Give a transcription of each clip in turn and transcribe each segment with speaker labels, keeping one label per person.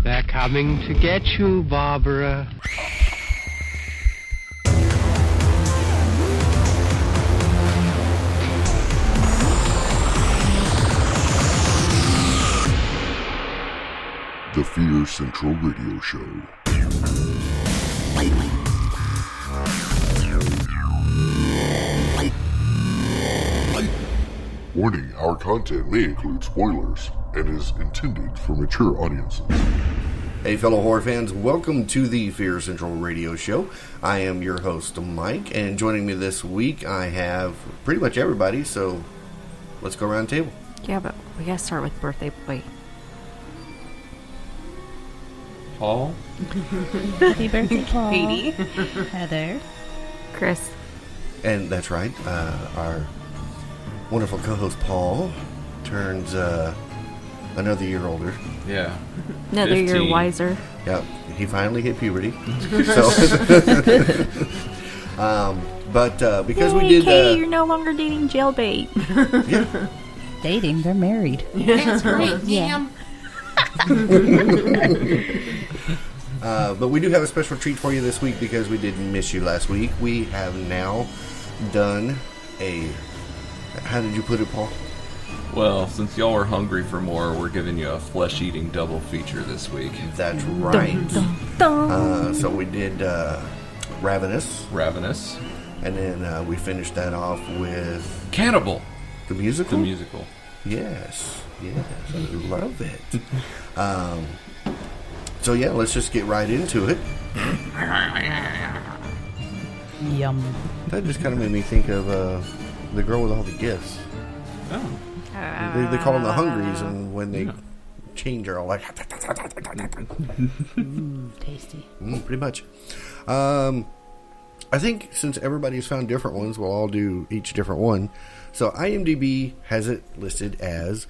Speaker 1: They're coming to get you, Barbara.
Speaker 2: The Fear Central Radio Show. Warning, our content may include spoilers and is intended for mature audiences.
Speaker 3: Hey fellow horror fans, welcome to the Fear Central Radio Show. I am your host, Mike, and joining me this week I have pretty much everybody, so let's go around the table.
Speaker 4: Yeah, but we gotta start with birthday boy.
Speaker 5: Paul?
Speaker 6: Happy birthday, Paul.
Speaker 4: Katie.
Speaker 6: Heather.
Speaker 4: Chris.
Speaker 3: And that's right, our wonderful co-host Paul turns another year older.
Speaker 5: Yeah.
Speaker 4: Another
Speaker 5: 15.
Speaker 4: year wiser.
Speaker 3: Yeah, he finally hit puberty. So, because we did...
Speaker 4: Katie, you're no longer dating jailbait.
Speaker 3: yeah.
Speaker 6: Dating, they're married.
Speaker 7: That's great,
Speaker 6: Yeah.
Speaker 3: But we do have a special treat for you this week because we did miss you last week. We have now done a... How did you put it, Paul?
Speaker 5: Well, since y'all are hungry for more, we're giving you a flesh-eating double feature this week.
Speaker 3: That's right.
Speaker 4: Dun, dun, dun.
Speaker 3: So we did Ravenous,
Speaker 5: Ravenous.
Speaker 3: and then we finished that off with
Speaker 5: Cannibal.
Speaker 3: the musical.
Speaker 5: The musical.
Speaker 3: Yes, I love it. So yeah, let's just get right into it.
Speaker 6: Yum.
Speaker 3: That just kind of made me think of the girl with all the gifts.
Speaker 5: Oh.
Speaker 3: They call them the Hungries, and when they change, are all like,
Speaker 6: Tasty.
Speaker 3: pretty much. I think since everybody's found different ones, we'll all do each different one. So IMDb has it listed as,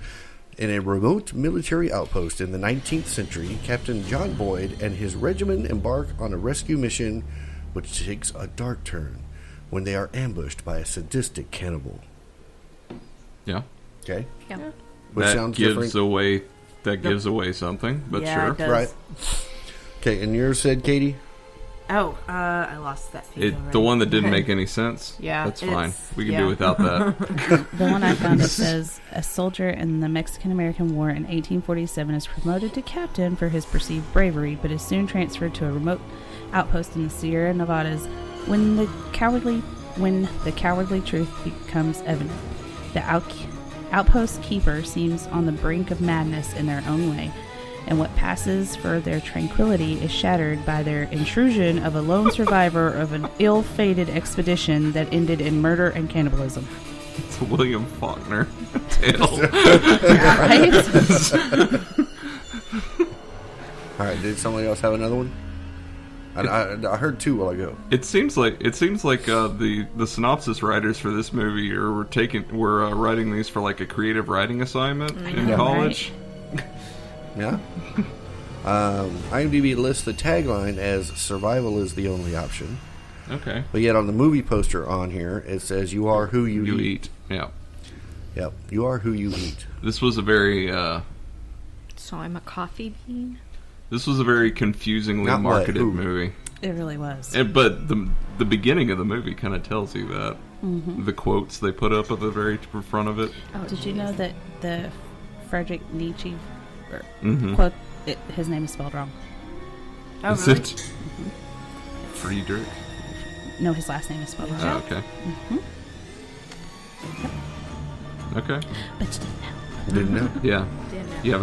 Speaker 3: in a remote military outpost in the 19th century, Captain John Boyd and his regiment embark on a rescue mission which takes a dark turn when they are ambushed by a sadistic cannibal.
Speaker 5: Yeah.
Speaker 3: Okay?
Speaker 4: Yeah.
Speaker 3: Which
Speaker 5: that
Speaker 3: sounds
Speaker 5: gives
Speaker 3: different.
Speaker 5: away. That gives away something, but
Speaker 4: Yeah,
Speaker 5: sure.
Speaker 4: it does.
Speaker 3: Right. Okay, and yours said, Katie?
Speaker 7: Oh, I lost that page
Speaker 5: The one that didn't make any sense.
Speaker 7: Yeah,
Speaker 5: That's fine.
Speaker 7: it's-
Speaker 5: We can
Speaker 7: yeah.
Speaker 5: do without that.
Speaker 6: The one I found, it says, a soldier in the Mexican-American War in 1847 is promoted to captain for his perceived bravery, but is soon transferred to a remote outpost in the Sierra Nevadas when the cowardly truth becomes evident. The outpost keeper seems on the brink of madness in their own way, and what passes for their tranquility is shattered by their intrusion of a lone survivor of an ill-fated expedition that ended in murder and cannibalism.
Speaker 5: It's a William Faulkner tale.
Speaker 6: Right?
Speaker 3: All right, did somebody else have another one? I heard two while ago.
Speaker 5: It seems like the synopsis writers for this movie were writing these for like a creative writing assignment in
Speaker 6: know,
Speaker 5: college.
Speaker 3: Yeah. IMDb lists the tagline as "Survival is the only option,"
Speaker 5: Okay.
Speaker 3: but yet on the movie poster on here it says "You are who you eat."
Speaker 5: Yeah.
Speaker 3: Yep, you are who you eat.
Speaker 5: This was a very
Speaker 4: So I'm a coffee bean?
Speaker 5: confusingly
Speaker 3: Not what,
Speaker 5: marketed
Speaker 3: who?
Speaker 5: movie.
Speaker 6: It really was.
Speaker 5: But the beginning of the movie kind of tells you that.
Speaker 6: Mm-hmm.
Speaker 5: The quotes they put up at the very front of it.
Speaker 4: Oh,
Speaker 6: Did you know that the Friedrich Nietzsche
Speaker 5: Mm-hmm.
Speaker 6: quote, his name is spelled wrong?
Speaker 7: Oh,
Speaker 5: Is
Speaker 7: really?
Speaker 5: it? Friedrich?
Speaker 6: No, his last name is spelled wrong.
Speaker 5: Oh, okay. Okay.
Speaker 6: But you didn't know.
Speaker 3: Didn't know.
Speaker 5: Yeah.
Speaker 7: Didn't know.
Speaker 5: You have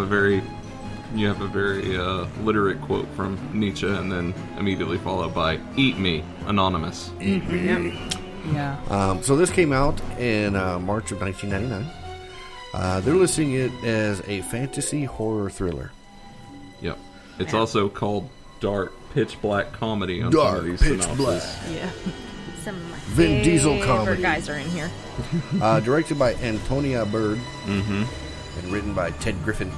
Speaker 5: a very literate quote from Nietzsche, and then immediately followed by "Eat me, Anonymous."
Speaker 3: Eat me.
Speaker 6: Yeah.
Speaker 3: So this came out in March of 1999. They're listing it as a fantasy horror thriller.
Speaker 5: Yep. It's also called dark, pitch black comedy on
Speaker 3: Dark,
Speaker 5: some of these
Speaker 3: pitch
Speaker 5: synopses.
Speaker 3: black.
Speaker 4: Yeah. Some of my
Speaker 3: Vin Diesel
Speaker 4: favorite
Speaker 3: comedy.
Speaker 4: guys are in here.
Speaker 3: Directed by Antonia Bird
Speaker 5: Mm-hmm.
Speaker 3: and written by Ted Griffin.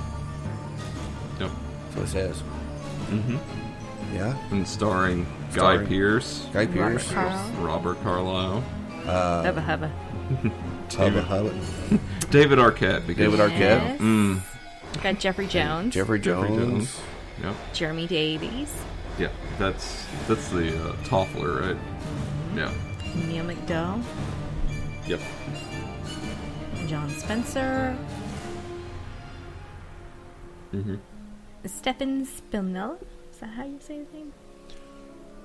Speaker 5: Yep.
Speaker 3: So it says.
Speaker 5: Mm-hmm.
Speaker 3: Yeah.
Speaker 5: And starring Guy
Speaker 3: Starring
Speaker 5: Pearce,
Speaker 3: Guy Pearce.
Speaker 5: Robert Carlyle,
Speaker 4: Hubba hubba.
Speaker 3: Hubba Hubba.
Speaker 5: David Arquette.
Speaker 3: David Arquette.
Speaker 4: Yes.
Speaker 5: Mm.
Speaker 4: Got Jeffrey Jones.
Speaker 3: Jeffrey
Speaker 5: Jeffrey
Speaker 3: Jones.
Speaker 5: Jones. Yep.
Speaker 4: Jeremy Davies,
Speaker 5: Yeah. That's the Toffler, right? Yeah.
Speaker 4: Neil McDowell,
Speaker 5: Yep.
Speaker 4: John Spencer,
Speaker 5: Mm-hmm.
Speaker 4: Stephen Spinell. Is that how you say his name?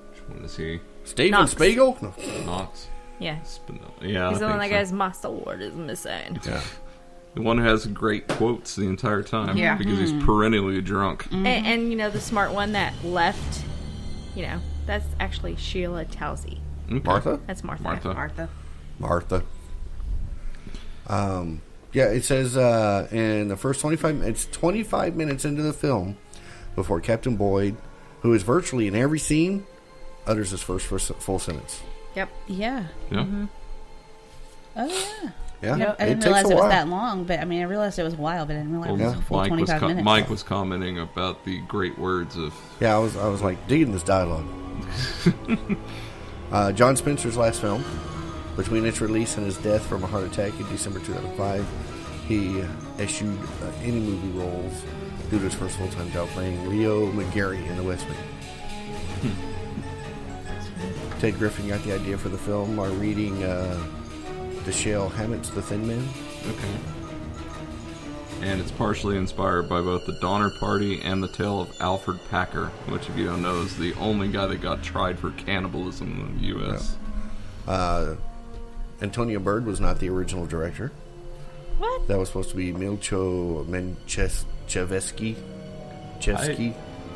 Speaker 5: Which one is he?
Speaker 3: Steven
Speaker 4: Knox.
Speaker 3: Spiegel? No.
Speaker 5: Knox.
Speaker 4: Yeah.
Speaker 5: Spinell. Yeah.
Speaker 4: He's
Speaker 5: I
Speaker 4: the one
Speaker 5: think
Speaker 4: that
Speaker 5: so.
Speaker 4: goes, my sword is missing.
Speaker 3: Yeah.
Speaker 5: The one who has great quotes the entire time.
Speaker 7: Yeah.
Speaker 5: Because he's perennially drunk.
Speaker 4: And, you know, the smart one that left, you know, that's actually Sheila Tousey.
Speaker 5: Okay.
Speaker 3: Martha?
Speaker 4: That's Martha.
Speaker 7: Martha.
Speaker 3: Yeah, it says in the first 25 minutes, 25 minutes into the film, before Captain Boyd, who is virtually in every scene, utters his first full sentence.
Speaker 4: Yep.
Speaker 6: Yeah.
Speaker 5: Yeah.
Speaker 6: Oh, yeah.
Speaker 3: Yeah,
Speaker 6: I didn't realize it was that long, but I mean, I realized it was a while, but I didn't realize it was a full 25 minutes.
Speaker 5: Mike was commenting about the great words of...
Speaker 3: Yeah, I was like digging this dialogue. John Spencer's last film. Between its release and his death from a heart attack in December 2005, he eschewed any movie roles due to his first full-time job playing Leo McGarry in The West Wing. Ted Griffin got the idea for the film by reading Dashiell Hammett's The Thin Man.
Speaker 5: Okay. And it's partially inspired by both the Donner Party and the tale of Alfred Packer, which, if you don't know, is the only guy that got tried for cannibalism in the U.S.
Speaker 3: Antonia Bird was not the original director.
Speaker 4: What?
Speaker 3: That was supposed to be Milcho Menchevsky.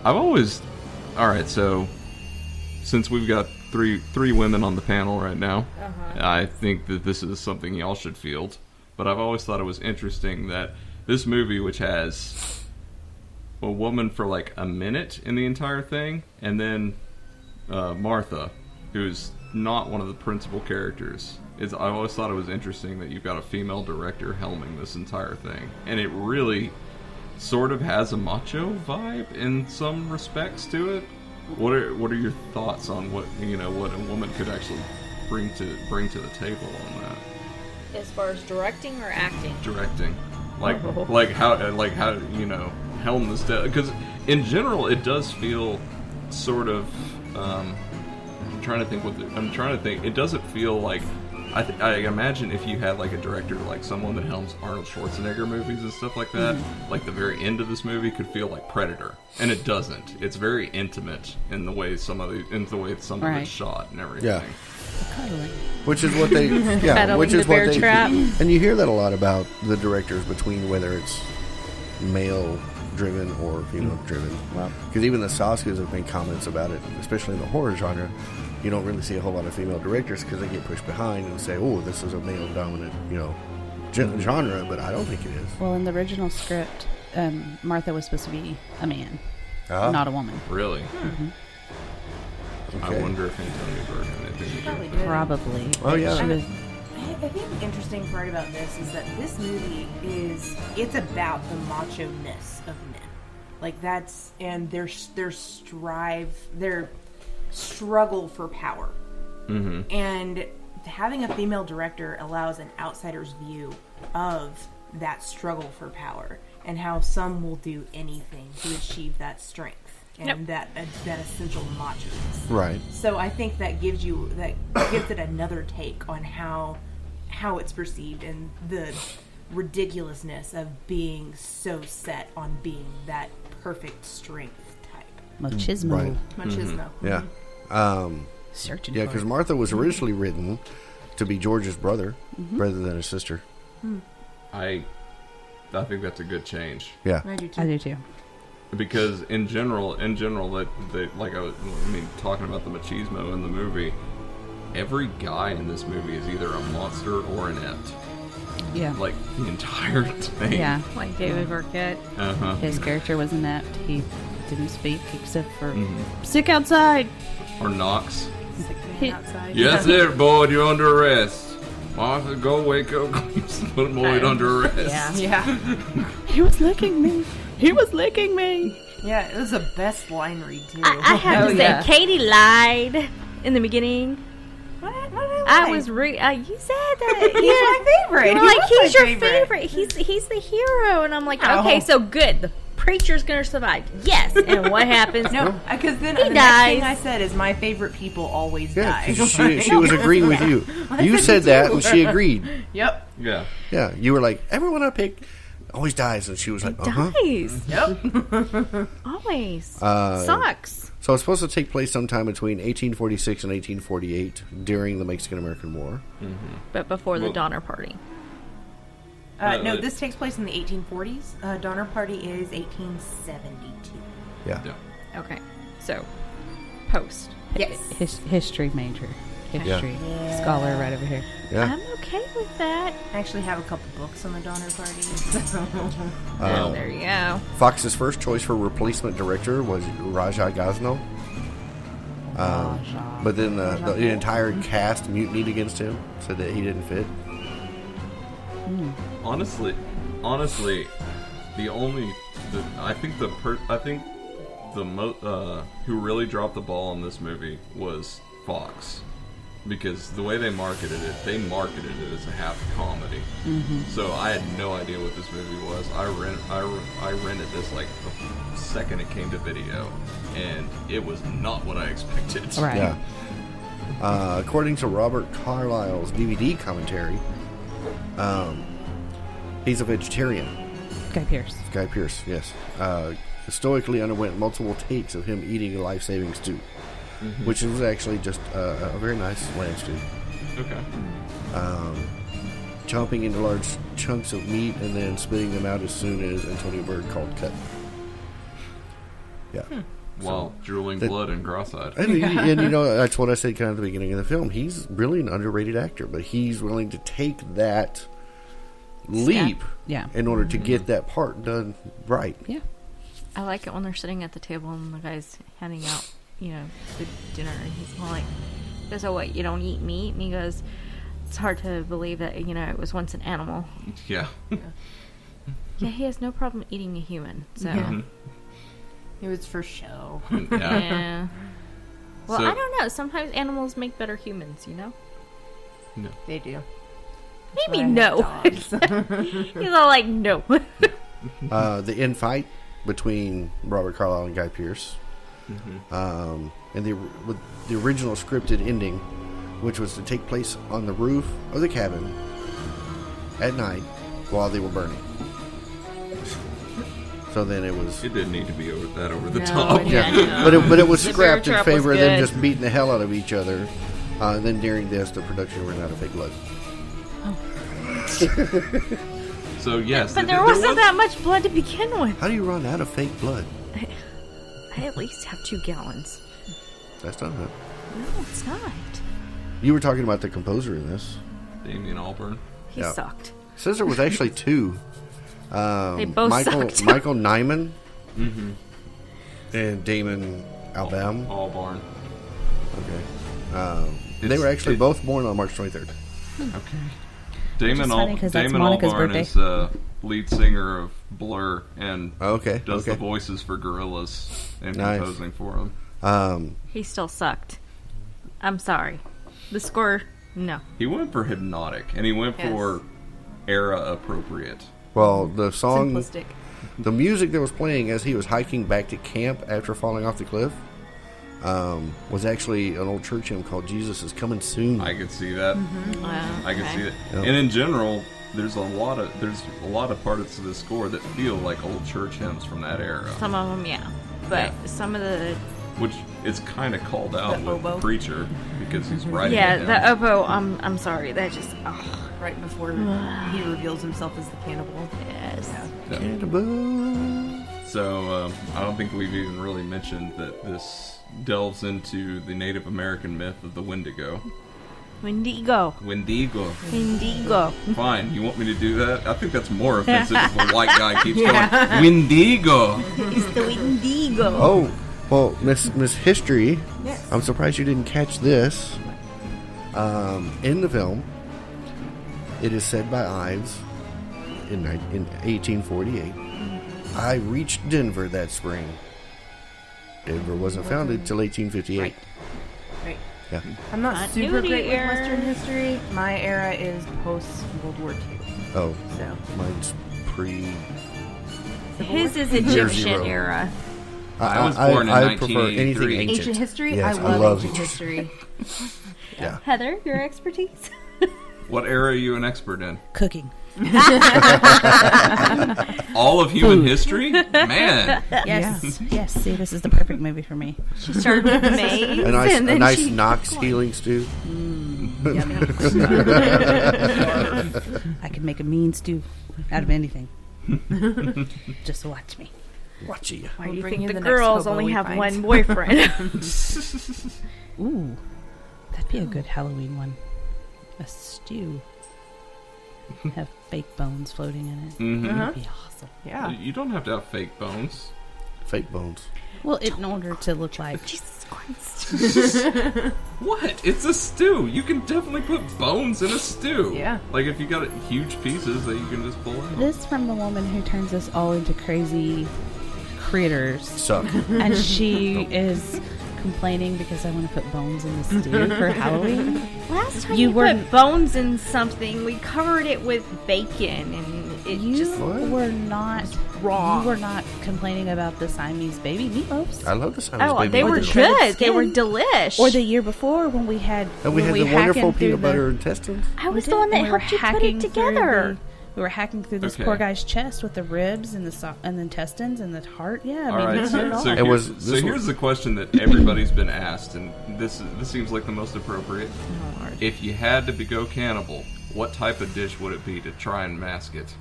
Speaker 5: I've always... Alright, so... Since we've got three women on the panel right now, I think that this is something y'all should field. But I've always thought it was interesting that this movie, which has a woman for like a minute in the entire thing, and then Martha, who's not one of the principal characters, I always thought it was interesting that you've got a female director helming this entire thing. And it really sort of has a macho vibe in some respects to it. What are your thoughts on what a woman could actually bring to the table on that?
Speaker 4: As far as directing or acting?
Speaker 5: Directing, like how helm this down, because in general it does feel sort of. I'm trying to think. It doesn't feel like. I imagine if you had like a director, like someone that helms Arnold Schwarzenegger movies and stuff like that, like the very end of this movie could feel like Predator, and it doesn't. It's very intimate in the way some of it's shot and everything.
Speaker 3: Yeah.
Speaker 6: Cuddling.
Speaker 3: Which is what they,
Speaker 4: Cuddling
Speaker 3: which is
Speaker 4: the bear
Speaker 3: what they,
Speaker 4: trap.
Speaker 3: and you hear that a lot about the directors between whether it's male driven or female driven. Because even the Saskas have made comments about it, especially in the horror genre. You don't really see a whole lot of female directors because they get pushed behind and say, "Oh, this is a male dominant, genre," but I don't think it is.
Speaker 6: Well, in the original script, Martha was supposed to be a man, not a woman.
Speaker 5: Really?
Speaker 3: Okay.
Speaker 5: I wonder if Antonia Bird had anything to do
Speaker 7: Probably
Speaker 5: with it.
Speaker 7: did.
Speaker 6: Probably.
Speaker 3: Oh, yeah.
Speaker 6: She was,
Speaker 7: I think the interesting part about this is that this movie it's about the macho-ness of men. Like that's, and their struggle for power.
Speaker 5: Mm-hmm.
Speaker 7: And having a female director allows an outsider's view of that struggle for power and how some will do anything to achieve that strength and that essential macho-ness.
Speaker 3: Right.
Speaker 7: So I think that gives it another take on how it's perceived and the ridiculousness of being so set on being that perfect strength type.
Speaker 6: machismo.
Speaker 3: Right.
Speaker 7: Machismo.
Speaker 3: Yeah.
Speaker 6: Searching
Speaker 3: Yeah,
Speaker 6: for
Speaker 3: because
Speaker 6: it.
Speaker 3: Martha was originally written to be George's brother rather than his sister.
Speaker 5: I think that's a good change.
Speaker 3: Yeah.
Speaker 7: I do too.
Speaker 6: I do too.
Speaker 5: Because in general, talking about the machismo in the movie, every guy in this movie is either a monster or inept.
Speaker 6: Yeah.
Speaker 5: Like the entire thing.
Speaker 6: Yeah.
Speaker 4: Like David Arquette.
Speaker 5: Uh-huh.
Speaker 6: His character was inept. He didn't speak except for sick outside.
Speaker 5: Or Knox.
Speaker 7: Outside.
Speaker 5: Yes, there, boy, you're under arrest. Martha, go wake up. Put Boyd under arrest.
Speaker 7: Yeah.
Speaker 6: He was licking me. He was licking me.
Speaker 7: Yeah, it was the best line read too.
Speaker 4: I have to say, Katie lied in the beginning.
Speaker 7: What did I
Speaker 4: I
Speaker 7: lie?
Speaker 4: was you said that
Speaker 7: He's my favorite.
Speaker 4: You're
Speaker 7: He
Speaker 4: like,
Speaker 7: was my
Speaker 4: he's your
Speaker 7: favorite.
Speaker 4: favorite. He's the hero, and I'm like,
Speaker 7: No.
Speaker 4: okay, so good. The preacher's gonna survive. Yes. And what happens?
Speaker 7: No, because then
Speaker 4: He
Speaker 7: the next
Speaker 4: dies.
Speaker 7: thing I said is my favorite people always
Speaker 3: Yeah,
Speaker 7: die.
Speaker 3: 'cause she was agreeing with you. You said that, and she agreed.
Speaker 7: Yep.
Speaker 5: Yeah.
Speaker 3: Yeah, you were like, everyone I picked always dies, and she was like,
Speaker 4: Dies.
Speaker 7: Yep.
Speaker 4: Always.
Speaker 3: Uh,
Speaker 4: Sucks.
Speaker 3: So it's supposed to take place sometime between 1846 and 1848 during the Mexican-American War.
Speaker 4: But before the
Speaker 5: Well-
Speaker 4: Donner Party.
Speaker 7: No, this takes place in the 1840s. Donner Party is 1872.
Speaker 3: Yeah.
Speaker 5: Yeah.
Speaker 4: Okay. So, post.
Speaker 7: Yes.
Speaker 6: History major. History scholar right over here.
Speaker 3: Yeah.
Speaker 4: I'm okay with that.
Speaker 7: I actually have a couple books on the Donner Party.
Speaker 4: Oh, there you go.
Speaker 3: Fox's first choice for replacement director was Raja Gosnell. But then the entire cast mutinied against him, said that he didn't fit.
Speaker 5: Honestly, I think who really dropped the ball on this movie was Fox, because the way they marketed it as a half comedy. So I had no idea what this movie was. I rented this like the second it came to video, and it was not what I expected.
Speaker 6: Right.
Speaker 3: Yeah. According to Robert Carlyle's DVD commentary, he's a vegetarian.
Speaker 6: Guy Pearce.
Speaker 3: Guy Pearce, yes. Stoically underwent multiple takes of him eating a life-saving stew, which was actually just a very nice lamb stew.
Speaker 5: Okay.
Speaker 3: Chomping into large chunks of meat and then spitting them out as soon as Antonia Bird called cut. Yeah.
Speaker 5: While drooling blood and cross-eyed.
Speaker 3: And you know, that's what I said kind of at the beginning of the film. He's really an underrated actor, but he's willing to take that leap in order to get that part done right.
Speaker 6: Yeah.
Speaker 4: I like it when they're sitting at the table and the guy's handing out, the dinner, and he's all like, he goes, "Oh, what, you don't eat meat?" And he goes, "It's hard to believe that, it was once an animal."
Speaker 5: Yeah.
Speaker 4: Yeah, he has no problem eating a human, so.
Speaker 7: It was for show.
Speaker 4: Yeah. Well,
Speaker 5: So-
Speaker 4: I don't know. Sometimes animals make better humans,
Speaker 5: No.
Speaker 7: They do.
Speaker 4: Maybe
Speaker 7: Why I
Speaker 4: no.
Speaker 7: have dogs.
Speaker 4: He's all like, no.
Speaker 3: The infight between Robert Carlyle and Guy Pearce, and with the original scripted ending, which was to take place on the roof of the cabin at night while they were burning. So then it was.
Speaker 5: It didn't need to be over the
Speaker 4: No,
Speaker 5: top.
Speaker 4: it
Speaker 3: Yeah,
Speaker 4: didn't.
Speaker 3: but it was
Speaker 4: The
Speaker 3: scrapped
Speaker 4: bear
Speaker 3: in
Speaker 4: trap was
Speaker 3: favor of them
Speaker 4: good.
Speaker 3: just beating the hell out of each other. And then during this, the production ran out of fake blood.
Speaker 5: So yes,
Speaker 4: But there wasn't that much blood to begin with.
Speaker 3: How do you run out of fake blood?
Speaker 4: I at least have 2 gallons.
Speaker 3: That's not it.
Speaker 4: No, it's not.
Speaker 3: You were talking about the composer in this.
Speaker 5: Damien Albarn.
Speaker 4: He
Speaker 3: Yeah.
Speaker 4: sucked.
Speaker 3: It says there was actually 2.
Speaker 4: They both
Speaker 3: Michael
Speaker 4: sucked.
Speaker 3: Michael Nyman and Damon Albarn.
Speaker 5: Albarn.
Speaker 3: Okay. They were actually both born on March 23rd.
Speaker 5: Okay. Damon
Speaker 6: funny 'cause that's
Speaker 5: Damon
Speaker 6: Monica's
Speaker 5: Albarn
Speaker 6: birthday.
Speaker 5: is lead singer of Blur and
Speaker 3: Okay.
Speaker 5: does
Speaker 3: okay.
Speaker 5: the voices for Gorillaz and
Speaker 3: Nice.
Speaker 5: composing for them.
Speaker 4: He still sucked. I'm sorry. The score, no.
Speaker 5: He went for hypnotic, and he went
Speaker 4: Yes.
Speaker 5: for era appropriate.
Speaker 3: Well, the song,
Speaker 4: Simplistic.
Speaker 3: the music that was playing as he was hiking back to camp after falling off the cliff, was actually an old church hymn called "Jesus Is Coming Soon."
Speaker 5: I could see that. I could
Speaker 4: okay.
Speaker 5: see it.
Speaker 3: Yep.
Speaker 5: And in general, there's a lot of parts of the score that feel like old church hymns from that era,
Speaker 4: Some of them, yeah. But some of the...
Speaker 5: which is kind of called out
Speaker 7: The
Speaker 5: with
Speaker 7: oboe?
Speaker 5: Preacher because he's writing
Speaker 4: Yeah,
Speaker 5: it
Speaker 4: the
Speaker 5: down.
Speaker 4: oboe, I'm sorry. That just... Oh,
Speaker 7: Right before he reveals himself as the cannibal.
Speaker 4: yes.
Speaker 5: Yeah.
Speaker 3: Cannibal.
Speaker 5: So I don't think we've even really mentioned that this delves into the Native American myth of the Wendigo.
Speaker 4: Wendigo.
Speaker 5: Wendigo.
Speaker 4: Wendigo.
Speaker 5: Fine, you want me to do that? I think that's more offensive if a white guy keeps going, Wendigo!
Speaker 4: It's the Wendigo.
Speaker 3: Oh, well, Miss History.
Speaker 7: Yes.
Speaker 3: I'm surprised you didn't catch this. In the film, it is said by Ives in 1848. I reached Denver that spring. Denver wasn't founded till 1858.
Speaker 7: Right.
Speaker 3: Yeah.
Speaker 7: I'm not super
Speaker 4: Continuity
Speaker 7: great with
Speaker 4: error.
Speaker 7: Western history. My era is post World War II.
Speaker 3: Oh,
Speaker 7: So
Speaker 3: mine's pre
Speaker 4: His is
Speaker 3: Year
Speaker 4: Egyptian
Speaker 3: zero.
Speaker 4: era.
Speaker 5: I was born in
Speaker 3: I prefer
Speaker 5: 1983.
Speaker 3: anything ancient.
Speaker 7: Ancient history?
Speaker 3: Yes,
Speaker 7: I love ancient
Speaker 3: history.
Speaker 7: history.
Speaker 3: Yeah.
Speaker 4: Heather, your expertise?
Speaker 5: What era are you an expert in?
Speaker 6: Cooking.
Speaker 5: All of human history? Man.
Speaker 6: Yes. Yes. See, this is the perfect movie for me.
Speaker 4: She started with maize,
Speaker 3: A
Speaker 4: and then
Speaker 3: nice
Speaker 4: she
Speaker 3: Knox healing stew.
Speaker 6: Yummy. I can make a mean stew out of anything. Just watch me.
Speaker 3: Watch you.
Speaker 4: Why do you
Speaker 7: bring
Speaker 4: think
Speaker 7: you
Speaker 4: the
Speaker 7: the next
Speaker 4: girls
Speaker 7: hobo
Speaker 4: only
Speaker 7: we
Speaker 4: have
Speaker 7: find.
Speaker 4: one boyfriend?
Speaker 6: Ooh, that'd be a good Halloween one. A stew. Have fake bones floating in it.
Speaker 5: Mhm.
Speaker 6: That'd be awesome.
Speaker 7: Yeah.
Speaker 5: You don't have to have fake bones.
Speaker 3: Fake bones.
Speaker 6: Well, in order to look like
Speaker 4: Jesus Christ.
Speaker 5: What? It's a stew. You can definitely put bones in a stew.
Speaker 7: Yeah.
Speaker 5: Like if you got huge pieces that you can just pull out.
Speaker 6: this from the woman who turns us all into crazy critters,
Speaker 3: Suck.
Speaker 6: and she is complaining because I want to put bones in the stew for Halloween.
Speaker 4: Last time
Speaker 6: You
Speaker 4: you
Speaker 6: were-
Speaker 4: put bones in something, we covered it with bacon, and it
Speaker 6: You
Speaker 4: just
Speaker 3: What?
Speaker 6: were not
Speaker 4: wrong.
Speaker 6: You were not complaining about the Siamese baby meatloafs.
Speaker 3: I love the Siamese
Speaker 4: Oh,
Speaker 3: baby.
Speaker 4: they were
Speaker 6: the shredded
Speaker 4: good. They were
Speaker 6: skin.
Speaker 4: delish.
Speaker 6: Or the year before when we had
Speaker 3: And we
Speaker 6: when
Speaker 3: had the
Speaker 6: hacking
Speaker 3: wonderful
Speaker 6: through
Speaker 3: peanut butter intestines.
Speaker 4: I was
Speaker 6: We
Speaker 4: the one
Speaker 6: did,
Speaker 4: that
Speaker 6: and we were
Speaker 4: helped you put
Speaker 6: hacking
Speaker 4: it
Speaker 6: through
Speaker 4: together.
Speaker 6: we were hacking through this
Speaker 5: Okay.
Speaker 6: poor guy's chest with the ribs and and the intestines and the heart. Yeah,
Speaker 5: All
Speaker 6: I mean,
Speaker 5: right.
Speaker 6: he did it all.
Speaker 5: So,
Speaker 3: It was-
Speaker 5: so
Speaker 3: this
Speaker 5: here's the question that everybody's been asked, and this seems like the most appropriate. If you had to go cannibal, what type of dish would it be to try and mask it?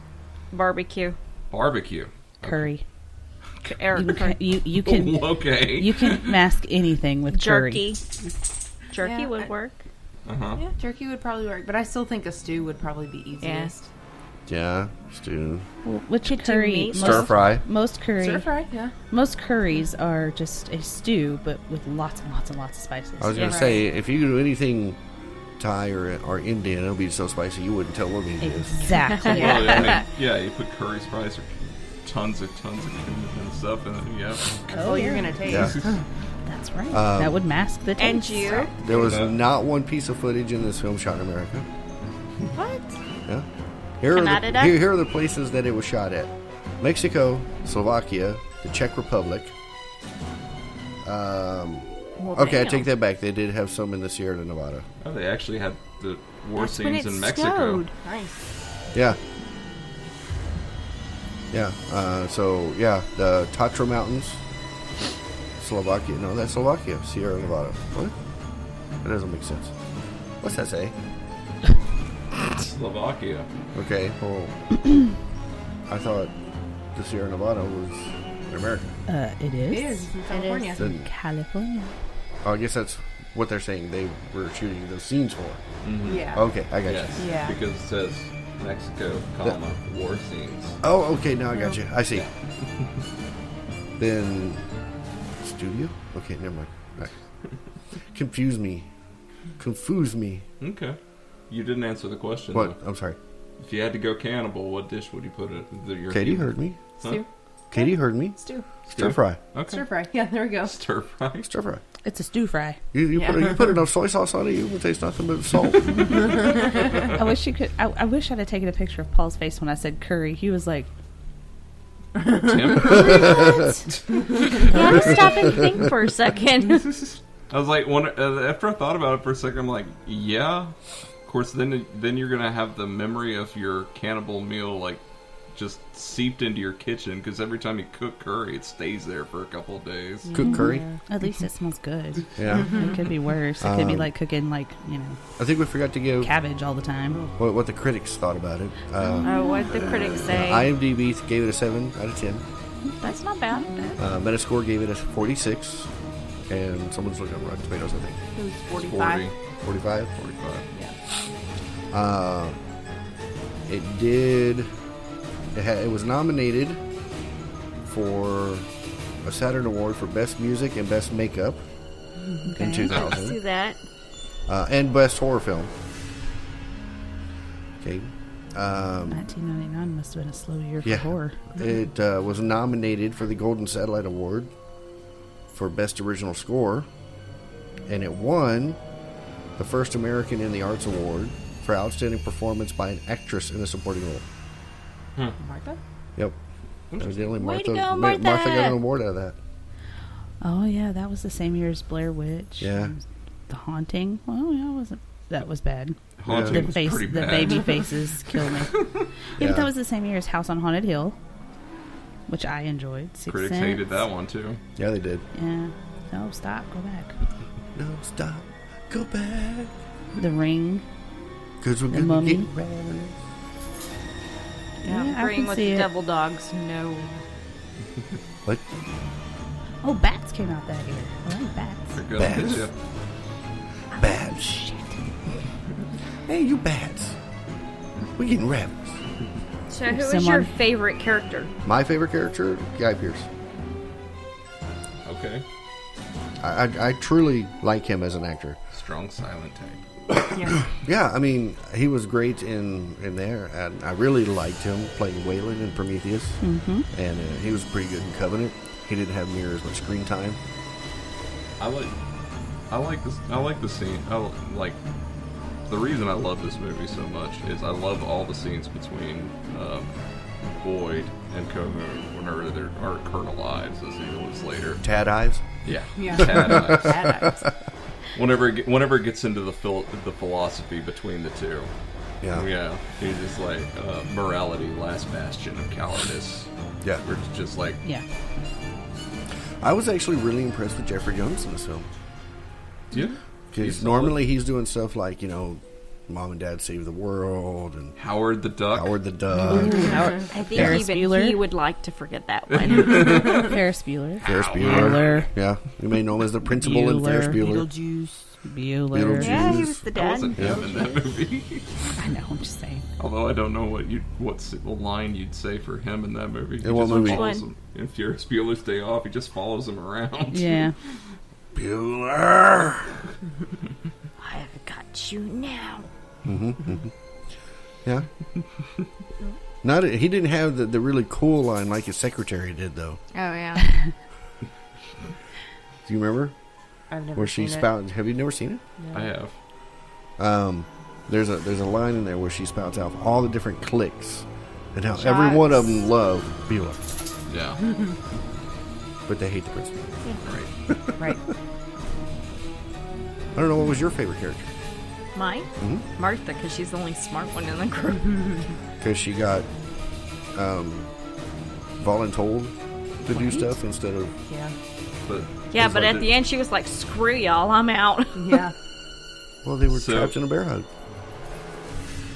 Speaker 4: Barbecue.
Speaker 5: Barbecue.
Speaker 6: Curry.
Speaker 4: Eric,
Speaker 6: You can
Speaker 5: Okay.
Speaker 6: you can mask anything with
Speaker 4: jerky.
Speaker 6: curry.
Speaker 4: Jerky
Speaker 7: Yeah,
Speaker 4: would work.
Speaker 5: Uh-huh.
Speaker 7: Yeah, turkey would probably work, but I still think a stew would probably be easiest.
Speaker 3: Yeah, stew.
Speaker 6: Which
Speaker 4: Could do
Speaker 6: curry?
Speaker 4: meat.
Speaker 3: Stir fry.
Speaker 6: Most curry.
Speaker 7: Stir fry, yeah.
Speaker 6: Most curries are just a stew, but with lots and lots and lots of spices.
Speaker 3: I was going to
Speaker 7: Yeah.
Speaker 3: say, if you do anything Thai or Indian, it'll be so spicy you wouldn't tell what meat it is.
Speaker 6: Exactly.
Speaker 5: Well, I mean, yeah, you put curry spice or tons of cumin and stuff, and then, yeah.
Speaker 7: That's all you're gonna taste.
Speaker 3: Yeah.
Speaker 6: That's right. That would mask the taste.
Speaker 4: And you?
Speaker 3: There was
Speaker 5: Yeah.
Speaker 3: not one piece of footage in this film shot in America.
Speaker 4: What?
Speaker 3: Yeah. Here
Speaker 4: Canada?
Speaker 3: here are the places that it was shot at: Mexico, Slovakia, the Czech Republic.
Speaker 4: Well,
Speaker 3: Okay, I
Speaker 4: damn.
Speaker 3: take that back. They did have some in the Sierra Nevada.
Speaker 5: Oh, they actually had the war
Speaker 4: That's when
Speaker 5: scenes
Speaker 4: it
Speaker 5: in Mexico.
Speaker 4: snowed.
Speaker 7: Nice.
Speaker 3: Yeah. Yeah. So yeah, the Tatra Mountains, Slovakia. No, that's Slovakia. Sierra Nevada. What? That doesn't make sense. What's that say?
Speaker 5: Slovakia.
Speaker 3: Okay. Well, I thought the Sierra Nevada was in America.
Speaker 6: It is.
Speaker 7: It is. It's in California.
Speaker 3: Then,
Speaker 6: California.
Speaker 3: I guess that's what they're saying. They were shooting those scenes for.
Speaker 7: Yeah.
Speaker 3: Okay, I got
Speaker 5: Yes.
Speaker 3: you.
Speaker 7: Yeah.
Speaker 5: Because it says Mexico, comma, war scenes.
Speaker 3: Oh, okay. Now I got you. I see. Then studio. Okay, never mind. Right. Confuse me.
Speaker 5: Okay. You didn't answer the question.
Speaker 3: What?
Speaker 5: though.
Speaker 3: I'm sorry.
Speaker 5: If you had to go cannibal, what dish would you put it?
Speaker 3: Katie heard me.
Speaker 7: Stew.
Speaker 3: Katie heard me.
Speaker 7: Stew.
Speaker 3: Stir fry.
Speaker 5: Okay.
Speaker 7: Stir fry. Yeah, there we go.
Speaker 5: Stir fry.
Speaker 3: Stir fry.
Speaker 6: It's a stew fry.
Speaker 3: You
Speaker 7: Yeah.
Speaker 3: put enough soy sauce on it, you will taste nothing but salt.
Speaker 6: I wish you could. I wish I'd have taken a picture of Paul's face when I said curry. He was like,
Speaker 5: Tim?
Speaker 4: You had to stop and think for a second.
Speaker 5: I was like, after I thought about it for a second, I'm like, yeah. Of course, then you're gonna have the memory of your cannibal meal like just seeped into your kitchen because every time you cook curry, it stays there for a couple of days.
Speaker 3: Cook curry.
Speaker 6: at least it smells good.
Speaker 3: Yeah.
Speaker 6: It could be worse. It could be like cooking
Speaker 3: I think we forgot to give
Speaker 6: cabbage all the time.
Speaker 3: what the critics thought about it.
Speaker 4: Oh, what the critics say?
Speaker 3: IMDb gave it a 7 out of 10.
Speaker 4: That's not bad.
Speaker 3: Metascore gave it a 46. And someone's looking at Rotten Tomatoes, I think.
Speaker 7: It was
Speaker 5: 40,
Speaker 7: 45.
Speaker 3: 45.
Speaker 5: 45.
Speaker 3: It did. It was nominated for a Saturn Award for Best Music and Best Makeup in
Speaker 4: I see
Speaker 3: 2000,
Speaker 4: that.
Speaker 3: and Best Horror Film. Okay.
Speaker 6: 1999 must have been a slow year for
Speaker 3: Yeah.
Speaker 6: horror.
Speaker 3: It was nominated for the Golden Satellite Award for Best Original Score, and it won the first American in the Arts Award for Outstanding Performance by an Actress in a Supporting Role.
Speaker 7: Martha?
Speaker 3: Yep. Evidently,
Speaker 4: Way to
Speaker 3: Martha,
Speaker 4: go,
Speaker 3: Martha
Speaker 4: Martha!
Speaker 3: got an award out of that.
Speaker 6: Oh yeah, that was the same year as Blair Witch.
Speaker 3: Yeah.
Speaker 6: The Haunting. Well, yeah, wasn't. That was bad.
Speaker 5: Haunting
Speaker 6: The
Speaker 5: was
Speaker 6: face,
Speaker 5: pretty
Speaker 6: the
Speaker 5: bad.
Speaker 6: baby faces killed me. Yeah,
Speaker 3: Yeah.
Speaker 6: but that was the same year as House on Haunted Hill, which I enjoyed. Sixth
Speaker 5: Critics
Speaker 6: Sense.
Speaker 5: hated that one too.
Speaker 3: Yeah, they did.
Speaker 6: Yeah. No, stop. Go back.
Speaker 3: No, stop. Go back.
Speaker 6: The Ring.
Speaker 3: Because we're
Speaker 6: The
Speaker 3: going to
Speaker 6: Mummy.
Speaker 3: get ravenous.
Speaker 4: Yeah,
Speaker 6: Yeah, I
Speaker 4: agreeing
Speaker 6: can
Speaker 4: with
Speaker 6: see
Speaker 4: the
Speaker 6: it.
Speaker 4: devil dogs. No.
Speaker 3: What?
Speaker 6: Oh, Bats came out that year. I like Bats.
Speaker 5: They're good.
Speaker 3: Bats.
Speaker 5: Yeah.
Speaker 3: Bats.
Speaker 6: Shit.
Speaker 3: Hey, you bats. We're getting ravenous.
Speaker 4: So, who is
Speaker 6: Someone-
Speaker 4: your favorite character?
Speaker 3: My favorite character, Guy Pearce.
Speaker 5: Okay.
Speaker 3: I truly like him as an actor.
Speaker 5: Strong silent type.
Speaker 7: Yeah.
Speaker 3: Yeah, I mean, he was great in there, and I really liked him playing Waylon in Prometheus, and he was pretty good in Covenant. He didn't have near as much screen time.
Speaker 5: I like this. I like the scene. The reason I love this movie so much is I love all the scenes between Boyd and Cohoon whenever there are Colonel Ives, as he was later.
Speaker 3: Tad Ives.
Speaker 5: Yeah.
Speaker 7: Yeah.
Speaker 5: Tad Ives.
Speaker 7: Bad eyes.
Speaker 5: Whenever it gets into the philosophy between the two.
Speaker 3: Yeah.
Speaker 5: Yeah. He's just like morality, last bastion of cowardice.
Speaker 3: Yeah.
Speaker 5: We're just like,
Speaker 6: Yeah.
Speaker 3: I was actually really impressed with Jeffrey Jones in this film.
Speaker 5: yeah.
Speaker 3: Because
Speaker 5: He's
Speaker 3: normally he's doing stuff like, Mom and Dad Save the World and
Speaker 5: Howard the Duck.
Speaker 3: Howard the Duck.
Speaker 4: I think
Speaker 6: Ferris
Speaker 4: even
Speaker 6: Bueller.
Speaker 4: he would like to forget that one.
Speaker 6: Ferris Bueller.
Speaker 3: Ferris
Speaker 6: Bueller.
Speaker 3: Bueller. Yeah. You may know him as the principal in Ferris Bueller.
Speaker 7: Beetlejuice.
Speaker 6: Bueller.
Speaker 3: Beetlejuice.
Speaker 4: Yeah, he was the
Speaker 5: That
Speaker 4: dad.
Speaker 5: wasn't him in that movie.
Speaker 6: I know. I'm just saying.
Speaker 5: Although I don't know what line you'd say for him in that movie. He
Speaker 3: In what
Speaker 5: just
Speaker 3: movie?
Speaker 5: follows
Speaker 4: Which
Speaker 5: him. In Ferris Bueller's Day Off, he just follows him around.
Speaker 6: Yeah.
Speaker 3: Bueller.
Speaker 4: I've got you now.
Speaker 3: Yeah. He didn't have the really cool line like his secretary did, though.
Speaker 4: Oh, yeah.
Speaker 3: Do you remember?
Speaker 7: I've never
Speaker 3: Where she
Speaker 7: seen it.
Speaker 3: spouts. Have you never seen
Speaker 5: I have.
Speaker 3: it? There's a line in there where she spouts out all the different cliques and how every one of them love Bueller,
Speaker 5: Yeah.
Speaker 3: but they hate the principal.
Speaker 5: Right.
Speaker 7: Right.
Speaker 3: I don't know, what was your favorite character?
Speaker 4: Mine? Martha, because she's the only smart one in the group.
Speaker 3: Because she got voluntold to do stuff instead of...
Speaker 7: Yeah.
Speaker 5: But
Speaker 4: Yeah,
Speaker 5: it's
Speaker 4: but
Speaker 5: like
Speaker 4: at the end she was like, screw y'all, I'm out.
Speaker 7: Yeah.
Speaker 3: Well, they were
Speaker 5: So-
Speaker 3: trapped in a bear hug.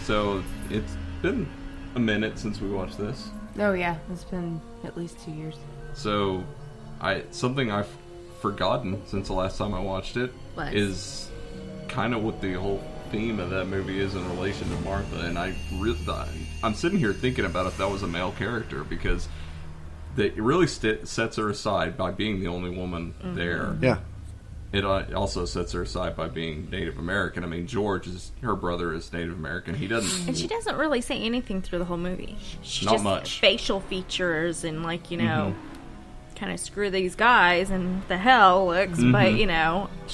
Speaker 5: So it's been a minute since we watched this.
Speaker 7: Oh yeah. It's been at least 2 years.
Speaker 5: So something I've forgotten since the last time I watched it
Speaker 4: What?
Speaker 5: is kind of what the whole theme of that movie is in relation to Martha, and I'm sitting here thinking about if that was a male character, because it really sets her aside by being the only woman there.
Speaker 3: Yeah.
Speaker 5: It also sets her aside by being Native American. I mean, her brother is Native American. He doesn't.
Speaker 4: And she doesn't really say anything through the whole movie. She
Speaker 5: Not
Speaker 4: just
Speaker 5: much.
Speaker 4: facial features and kind of screw these guys and the hell looks, but she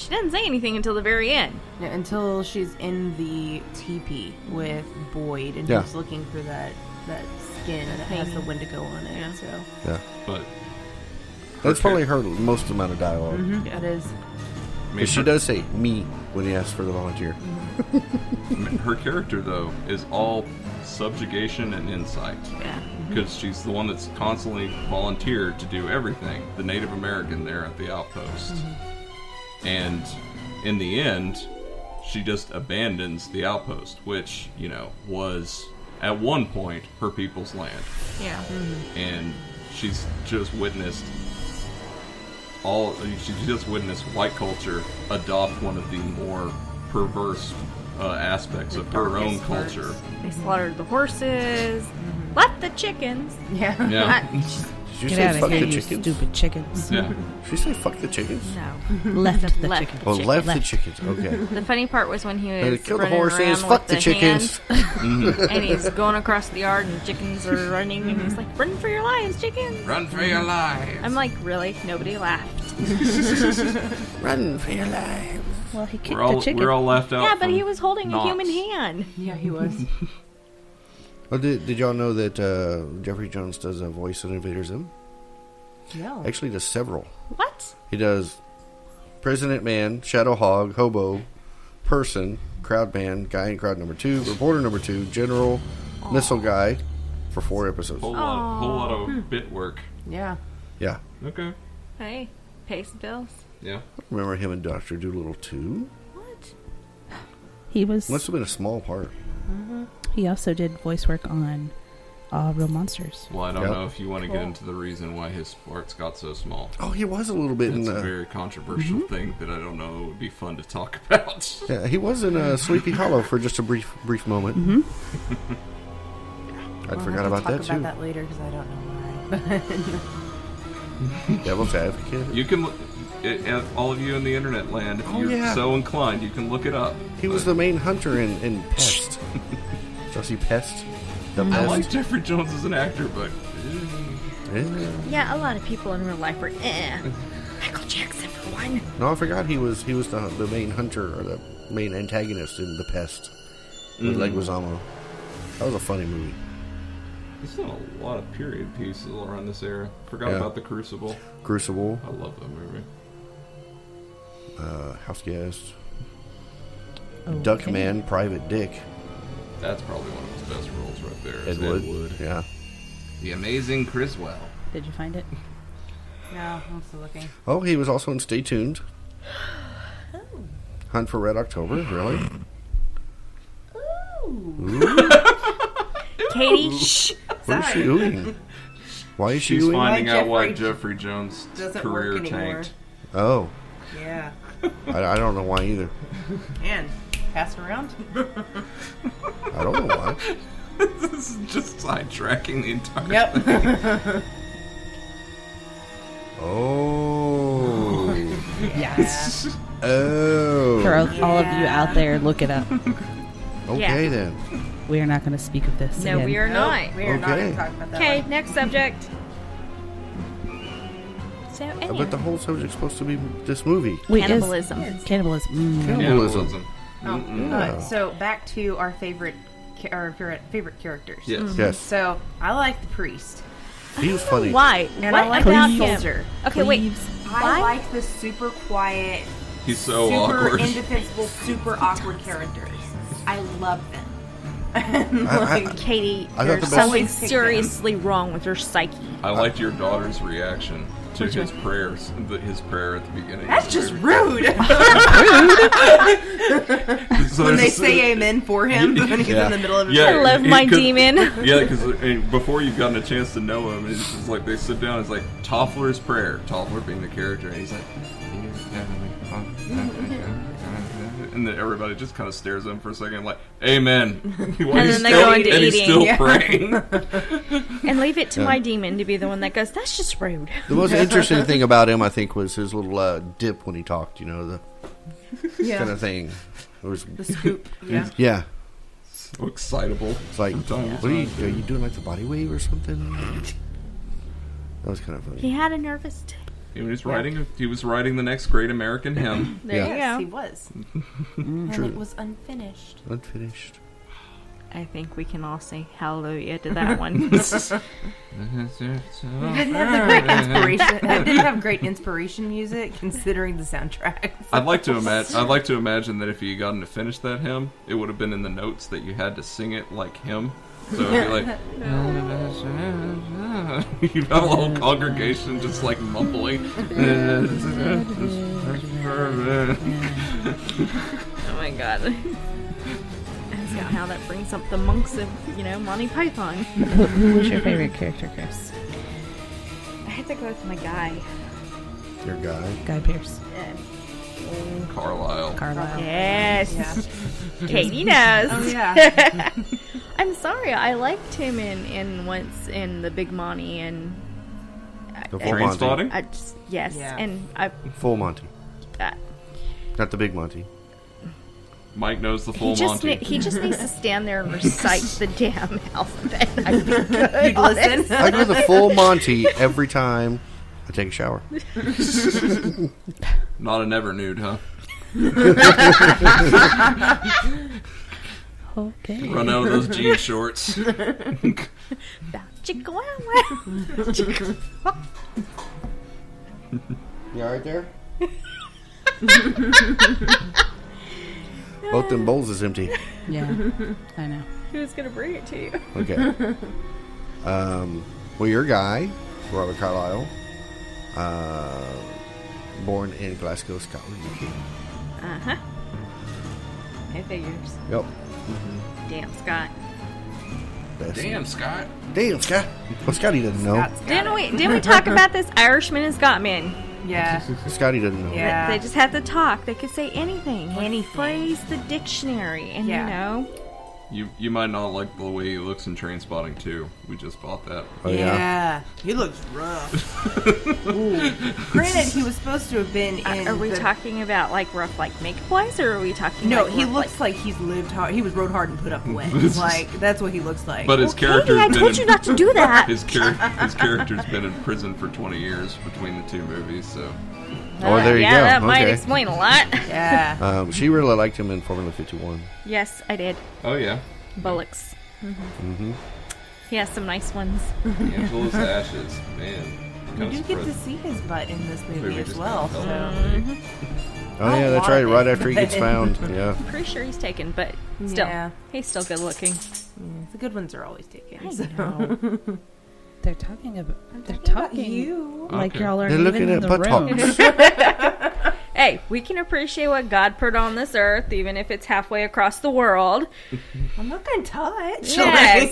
Speaker 4: doesn't say anything until the very end.
Speaker 7: Yeah, until she's in the teepee with Boyd and
Speaker 3: Yeah.
Speaker 7: he's looking for that skin that has the Wendigo on it.
Speaker 4: Yeah.
Speaker 7: So
Speaker 3: Yeah.
Speaker 5: But
Speaker 3: That's probably her most amount of dialogue.
Speaker 7: that is.
Speaker 5: I mean,
Speaker 3: Because she does say me when he asks for the volunteer.
Speaker 5: Her character, though, is all subjugation and insight.
Speaker 4: Yeah.
Speaker 5: Because she's the one that's constantly volunteered to do everything. The Native American there at the outpost. And in the end, she just abandons the outpost, which, was at one point her people's land.
Speaker 4: Yeah.
Speaker 5: And she's just witnessed white culture adopt one of the more perverse aspects of her own
Speaker 7: darkest parts.
Speaker 5: culture.
Speaker 4: They slaughtered the horses, left the chickens.
Speaker 7: Yeah.
Speaker 5: Yeah.
Speaker 3: Did you
Speaker 6: Get out
Speaker 3: say
Speaker 6: of
Speaker 3: fuck
Speaker 6: here,
Speaker 3: the
Speaker 6: you
Speaker 3: chickens?
Speaker 6: stupid chickens.
Speaker 5: Yeah.
Speaker 3: Did you say fuck the chickens?
Speaker 4: No.
Speaker 6: Left the
Speaker 4: Left.
Speaker 6: chickens.
Speaker 3: Oh, left the
Speaker 6: Left.
Speaker 3: chickens. Okay.
Speaker 4: The funny part was when he
Speaker 3: They
Speaker 4: was
Speaker 3: kill the
Speaker 4: running
Speaker 3: horses,
Speaker 4: around
Speaker 3: fuck
Speaker 4: with
Speaker 3: the chickens.
Speaker 4: hand, and he's going across the yard and chickens are running and he's like, run for your lives, chickens.
Speaker 5: Run for your lives.
Speaker 4: I'm like, really? Nobody laughed.
Speaker 3: Run for your lives.
Speaker 6: Well, he kicked
Speaker 5: We're all,
Speaker 6: the chicken.
Speaker 5: we're all left out.
Speaker 4: Yeah, but
Speaker 5: from
Speaker 4: he was holding a
Speaker 5: Knox.
Speaker 4: human hand.
Speaker 7: Yeah, he was.
Speaker 3: Oh, did y'all know that Jeffrey Jones does a voice in Invader Zim?
Speaker 7: No.
Speaker 3: Actually, does several.
Speaker 6: What?
Speaker 3: He does President Man, Shadow Hog, Hobo, Person, Crowd Man, Guy in Crowd number 2, Reporter number 2, General, Missile Guy for 4 episodes.
Speaker 5: Whole lot of bit work.
Speaker 7: Yeah.
Speaker 3: Yeah.
Speaker 5: Okay.
Speaker 4: Hey, pay some bills.
Speaker 5: Yeah.
Speaker 3: Remember him and Dr. Doolittle too?
Speaker 4: What?
Speaker 6: He was.
Speaker 3: Must have been a small part.
Speaker 6: He also did voice work on Real Monsters.
Speaker 5: Well, I don't
Speaker 3: Yep.
Speaker 5: know if you want to get into the reason why his parts got so small.
Speaker 3: Oh, he was a little bit
Speaker 5: It's
Speaker 3: in
Speaker 5: a
Speaker 3: the...
Speaker 5: very controversial thing that I don't know would be fun to talk about.
Speaker 3: Yeah, he was in Sleepy Hollow for just a brief moment. I'd forgot about that
Speaker 7: Talk
Speaker 3: too.
Speaker 7: about that later because I don't know why.
Speaker 3: Devil's Advocate.
Speaker 5: You can, all of you in the internet land, if you're so inclined, you can look it up.
Speaker 3: He was the main hunter in Pest. Did y'all see Pest? The
Speaker 5: I
Speaker 3: Pest?
Speaker 5: like Jeffrey Jones as an actor, but
Speaker 4: Yeah, a lot of people in real life were, Michael Jackson for one.
Speaker 3: No, I forgot he was the main hunter or the main antagonist in The Pest with Leguizamo. That was a funny movie.
Speaker 5: he's done a lot of period pieces around this era. Forgot
Speaker 3: Yeah.
Speaker 5: about The Crucible.
Speaker 3: Crucible,
Speaker 5: I love that movie.
Speaker 3: House Guest,
Speaker 6: Okay.
Speaker 3: Duckman, Private Dick,
Speaker 5: That's probably one of his best roles right there. is
Speaker 3: Ed Wood.
Speaker 5: Ed Wood.
Speaker 3: Yeah.
Speaker 5: The amazing Criswell.
Speaker 6: Did you find it?
Speaker 7: No, I'm still looking.
Speaker 3: Oh, he was also in Stay Tuned. Hunt for Red October, really?
Speaker 4: Katie, shh.
Speaker 3: What is she doing? Why is she
Speaker 5: She's
Speaker 3: doing?
Speaker 5: finding out why
Speaker 7: Jeffrey
Speaker 5: Jeffrey Jones'
Speaker 7: doesn't
Speaker 5: career
Speaker 7: work anymore.
Speaker 5: tanked.
Speaker 3: Oh,
Speaker 7: Yeah.
Speaker 3: I don't know why either.
Speaker 7: And pass it around.
Speaker 3: I don't know why.
Speaker 5: This is just sidetracking the entire thing.
Speaker 7: Yep.
Speaker 3: Oh.
Speaker 6: Yes.
Speaker 3: Oh.
Speaker 6: For all of you out there, look it up.
Speaker 3: Okay
Speaker 4: Yeah.
Speaker 3: then.
Speaker 6: We are not going to speak of this
Speaker 4: No,
Speaker 6: again.
Speaker 4: we are not.
Speaker 7: We are not
Speaker 3: Okay.
Speaker 7: going to talk about that.
Speaker 4: Okay,
Speaker 7: one.
Speaker 4: next subject. So,
Speaker 3: I
Speaker 4: anyway.
Speaker 3: bet the whole subject's supposed to be this movie.
Speaker 6: Wait,
Speaker 4: Cannibalism.
Speaker 6: Cannibalism.
Speaker 3: Cannibalism.
Speaker 7: So back to our favorite characters.
Speaker 5: Yes.
Speaker 3: Yes.
Speaker 7: So I like the priest,
Speaker 3: He was funny.
Speaker 4: Why?
Speaker 7: and
Speaker 4: what
Speaker 7: I like
Speaker 4: about
Speaker 7: the
Speaker 4: him?
Speaker 7: soldier.
Speaker 4: Okay, wait.
Speaker 6: Please.
Speaker 7: I
Speaker 4: Why?
Speaker 7: like the super quiet,
Speaker 5: He's so
Speaker 7: super
Speaker 5: awkward.
Speaker 7: indefensible, super awkward characters. I love them. And, like,
Speaker 4: Katie,
Speaker 3: I thought
Speaker 4: there's
Speaker 3: the best-
Speaker 4: something
Speaker 7: Always pick
Speaker 4: seriously wrong with your psyche.
Speaker 5: I liked your daughter's reaction to his prayers, his prayer at the beginning.
Speaker 7: that's
Speaker 5: of the
Speaker 7: just
Speaker 5: movie.
Speaker 7: rude.
Speaker 5: So
Speaker 7: When they
Speaker 5: there's-
Speaker 7: say amen for him when he's in the middle of his
Speaker 5: Yeah.
Speaker 4: I love my demon.
Speaker 5: Yeah, because before you've gotten a chance to know him, it's just like they sit down. It's like Toffler's prayer. Toffler being the character, and he's like, and then everybody just kind of stares at him for a second, like, "Amen." While
Speaker 4: And
Speaker 5: he's
Speaker 4: then they
Speaker 5: still-
Speaker 4: go into
Speaker 5: and he's
Speaker 4: eating.
Speaker 5: still
Speaker 7: Yeah.
Speaker 5: praying.
Speaker 4: And leave it to my demon to be the one that goes, that's just rude.
Speaker 3: The most interesting thing about him, I think, was his little dip when he talked. You know, the kind of thing. It was
Speaker 7: the scoop. Yeah.
Speaker 3: yeah.
Speaker 5: So excitable.
Speaker 3: It's like,
Speaker 5: Sometimes.
Speaker 3: what are you doing? Like the body wave or something? That was kind of funny.
Speaker 4: He had a nervous tick.
Speaker 5: He was writing. He was writing the next great American hymn.
Speaker 4: There
Speaker 7: Yes, he
Speaker 4: you go.
Speaker 7: was. And
Speaker 3: True.
Speaker 7: it was unfinished.
Speaker 3: Unfinished.
Speaker 4: I think we can all say hallelujah to that one.
Speaker 7: It didn't have the great inspiration. It didn't have great inspiration music considering the soundtrack.
Speaker 5: I'd like to imagine. I'd like to imagine that if you gotten to finish that hymn, it would have been in the notes that you had to sing it like him. So it'd be like, you have a whole congregation just like mumbling.
Speaker 4: Oh my god. That's not how that brings up the monks of, Monty Python.
Speaker 6: Who was your favorite character, Chris?
Speaker 4: I had to go with my guy.
Speaker 3: Your guy.
Speaker 6: Guy Pearce.
Speaker 5: Carlyle.
Speaker 6: Carlyle.
Speaker 4: Yes.
Speaker 7: Yeah.
Speaker 4: Katie knows.
Speaker 7: Oh yeah.
Speaker 4: I'm sorry, I liked him in once in the Big Monty and
Speaker 3: The full
Speaker 5: Train
Speaker 3: Monty.
Speaker 5: spotting.
Speaker 4: yes,
Speaker 7: Yeah.
Speaker 4: and I
Speaker 3: Full Monty.
Speaker 4: uh,
Speaker 3: Not the big Monty.
Speaker 5: Mike knows the full Monty.
Speaker 4: he just needs to stand there and recite the damn alphabet. I'd be good.
Speaker 7: You'd listen.
Speaker 3: I go the full Monty every time I take a shower.
Speaker 5: Not a never nude, huh?
Speaker 6: Okay.
Speaker 5: Run out of those jean shorts.
Speaker 4: Chicken
Speaker 3: You alright there? Both them bowls is empty.
Speaker 6: Yeah, I know.
Speaker 4: Who's gonna bring it to you?
Speaker 3: Okay. Well, your guy, Robert Carlyle, born in Glasgow, Scotland, UK.
Speaker 4: Uh-huh. It figures.
Speaker 3: Yep.
Speaker 4: Damn, Scott.
Speaker 3: Best.
Speaker 5: Damn, Scott.
Speaker 3: Damn, Scott. Well, Scotty doesn't know.
Speaker 4: Didn't we talk about this Irishman and Scotsman?
Speaker 7: Yeah.
Speaker 3: Scotty doesn't know.
Speaker 7: Yeah.
Speaker 4: They just had to talk. They could say anything.
Speaker 7: Anything.
Speaker 4: Phrase the dictionary. And,
Speaker 7: Yeah.
Speaker 4: you know.
Speaker 5: You might not like the way he looks in Trainspotting 2. We just bought that.
Speaker 3: Oh, yeah.
Speaker 7: He looks rough. Ooh. Granted, he was supposed to have been in.
Speaker 4: Are we talking about, like, rough, like, makeup-wise? Or are we talking
Speaker 7: No,
Speaker 4: like,
Speaker 7: he
Speaker 4: rough,
Speaker 7: looks like he's lived hard. He was rode hard and put up away. Like, that's what he looks like.
Speaker 5: But his character's
Speaker 4: Katie, I
Speaker 5: been
Speaker 4: told you not to do that.
Speaker 5: His character's been in prison for 20 years between the two movies, so...
Speaker 3: Oh, there you
Speaker 4: yeah,
Speaker 3: go.
Speaker 4: that might
Speaker 3: Okay.
Speaker 4: explain a lot.
Speaker 7: Yeah.
Speaker 3: She really liked him in Formula 51.
Speaker 4: Yes, I did.
Speaker 5: Oh, yeah.
Speaker 4: Bullocks.
Speaker 3: Mm-hmm.
Speaker 4: He has some nice ones.
Speaker 5: Angela's Ashes. Man.
Speaker 7: We do get to see his butt in this movie as
Speaker 5: just
Speaker 7: well.
Speaker 5: kinda
Speaker 7: So.
Speaker 5: felt
Speaker 3: Oh, yeah, that's
Speaker 7: lot
Speaker 3: right.
Speaker 7: of
Speaker 3: Right
Speaker 7: it,
Speaker 3: after he gets
Speaker 7: but-
Speaker 3: found. Yeah.
Speaker 4: I'm pretty sure he's taken, but still,
Speaker 7: Yeah.
Speaker 4: he's still good looking.
Speaker 7: The good ones are always taken.
Speaker 4: I
Speaker 7: So.
Speaker 4: know.
Speaker 6: They're talking about. They're
Speaker 7: About
Speaker 6: talking
Speaker 7: you.
Speaker 6: like
Speaker 5: Okay.
Speaker 6: y'all are
Speaker 3: They're
Speaker 6: even
Speaker 3: looking
Speaker 6: in
Speaker 3: at
Speaker 6: the
Speaker 3: buttocks.
Speaker 6: room.
Speaker 4: Hey, we can appreciate what God put on this earth, even if it's halfway across the world.
Speaker 7: I'm not going to touch.
Speaker 4: Yes,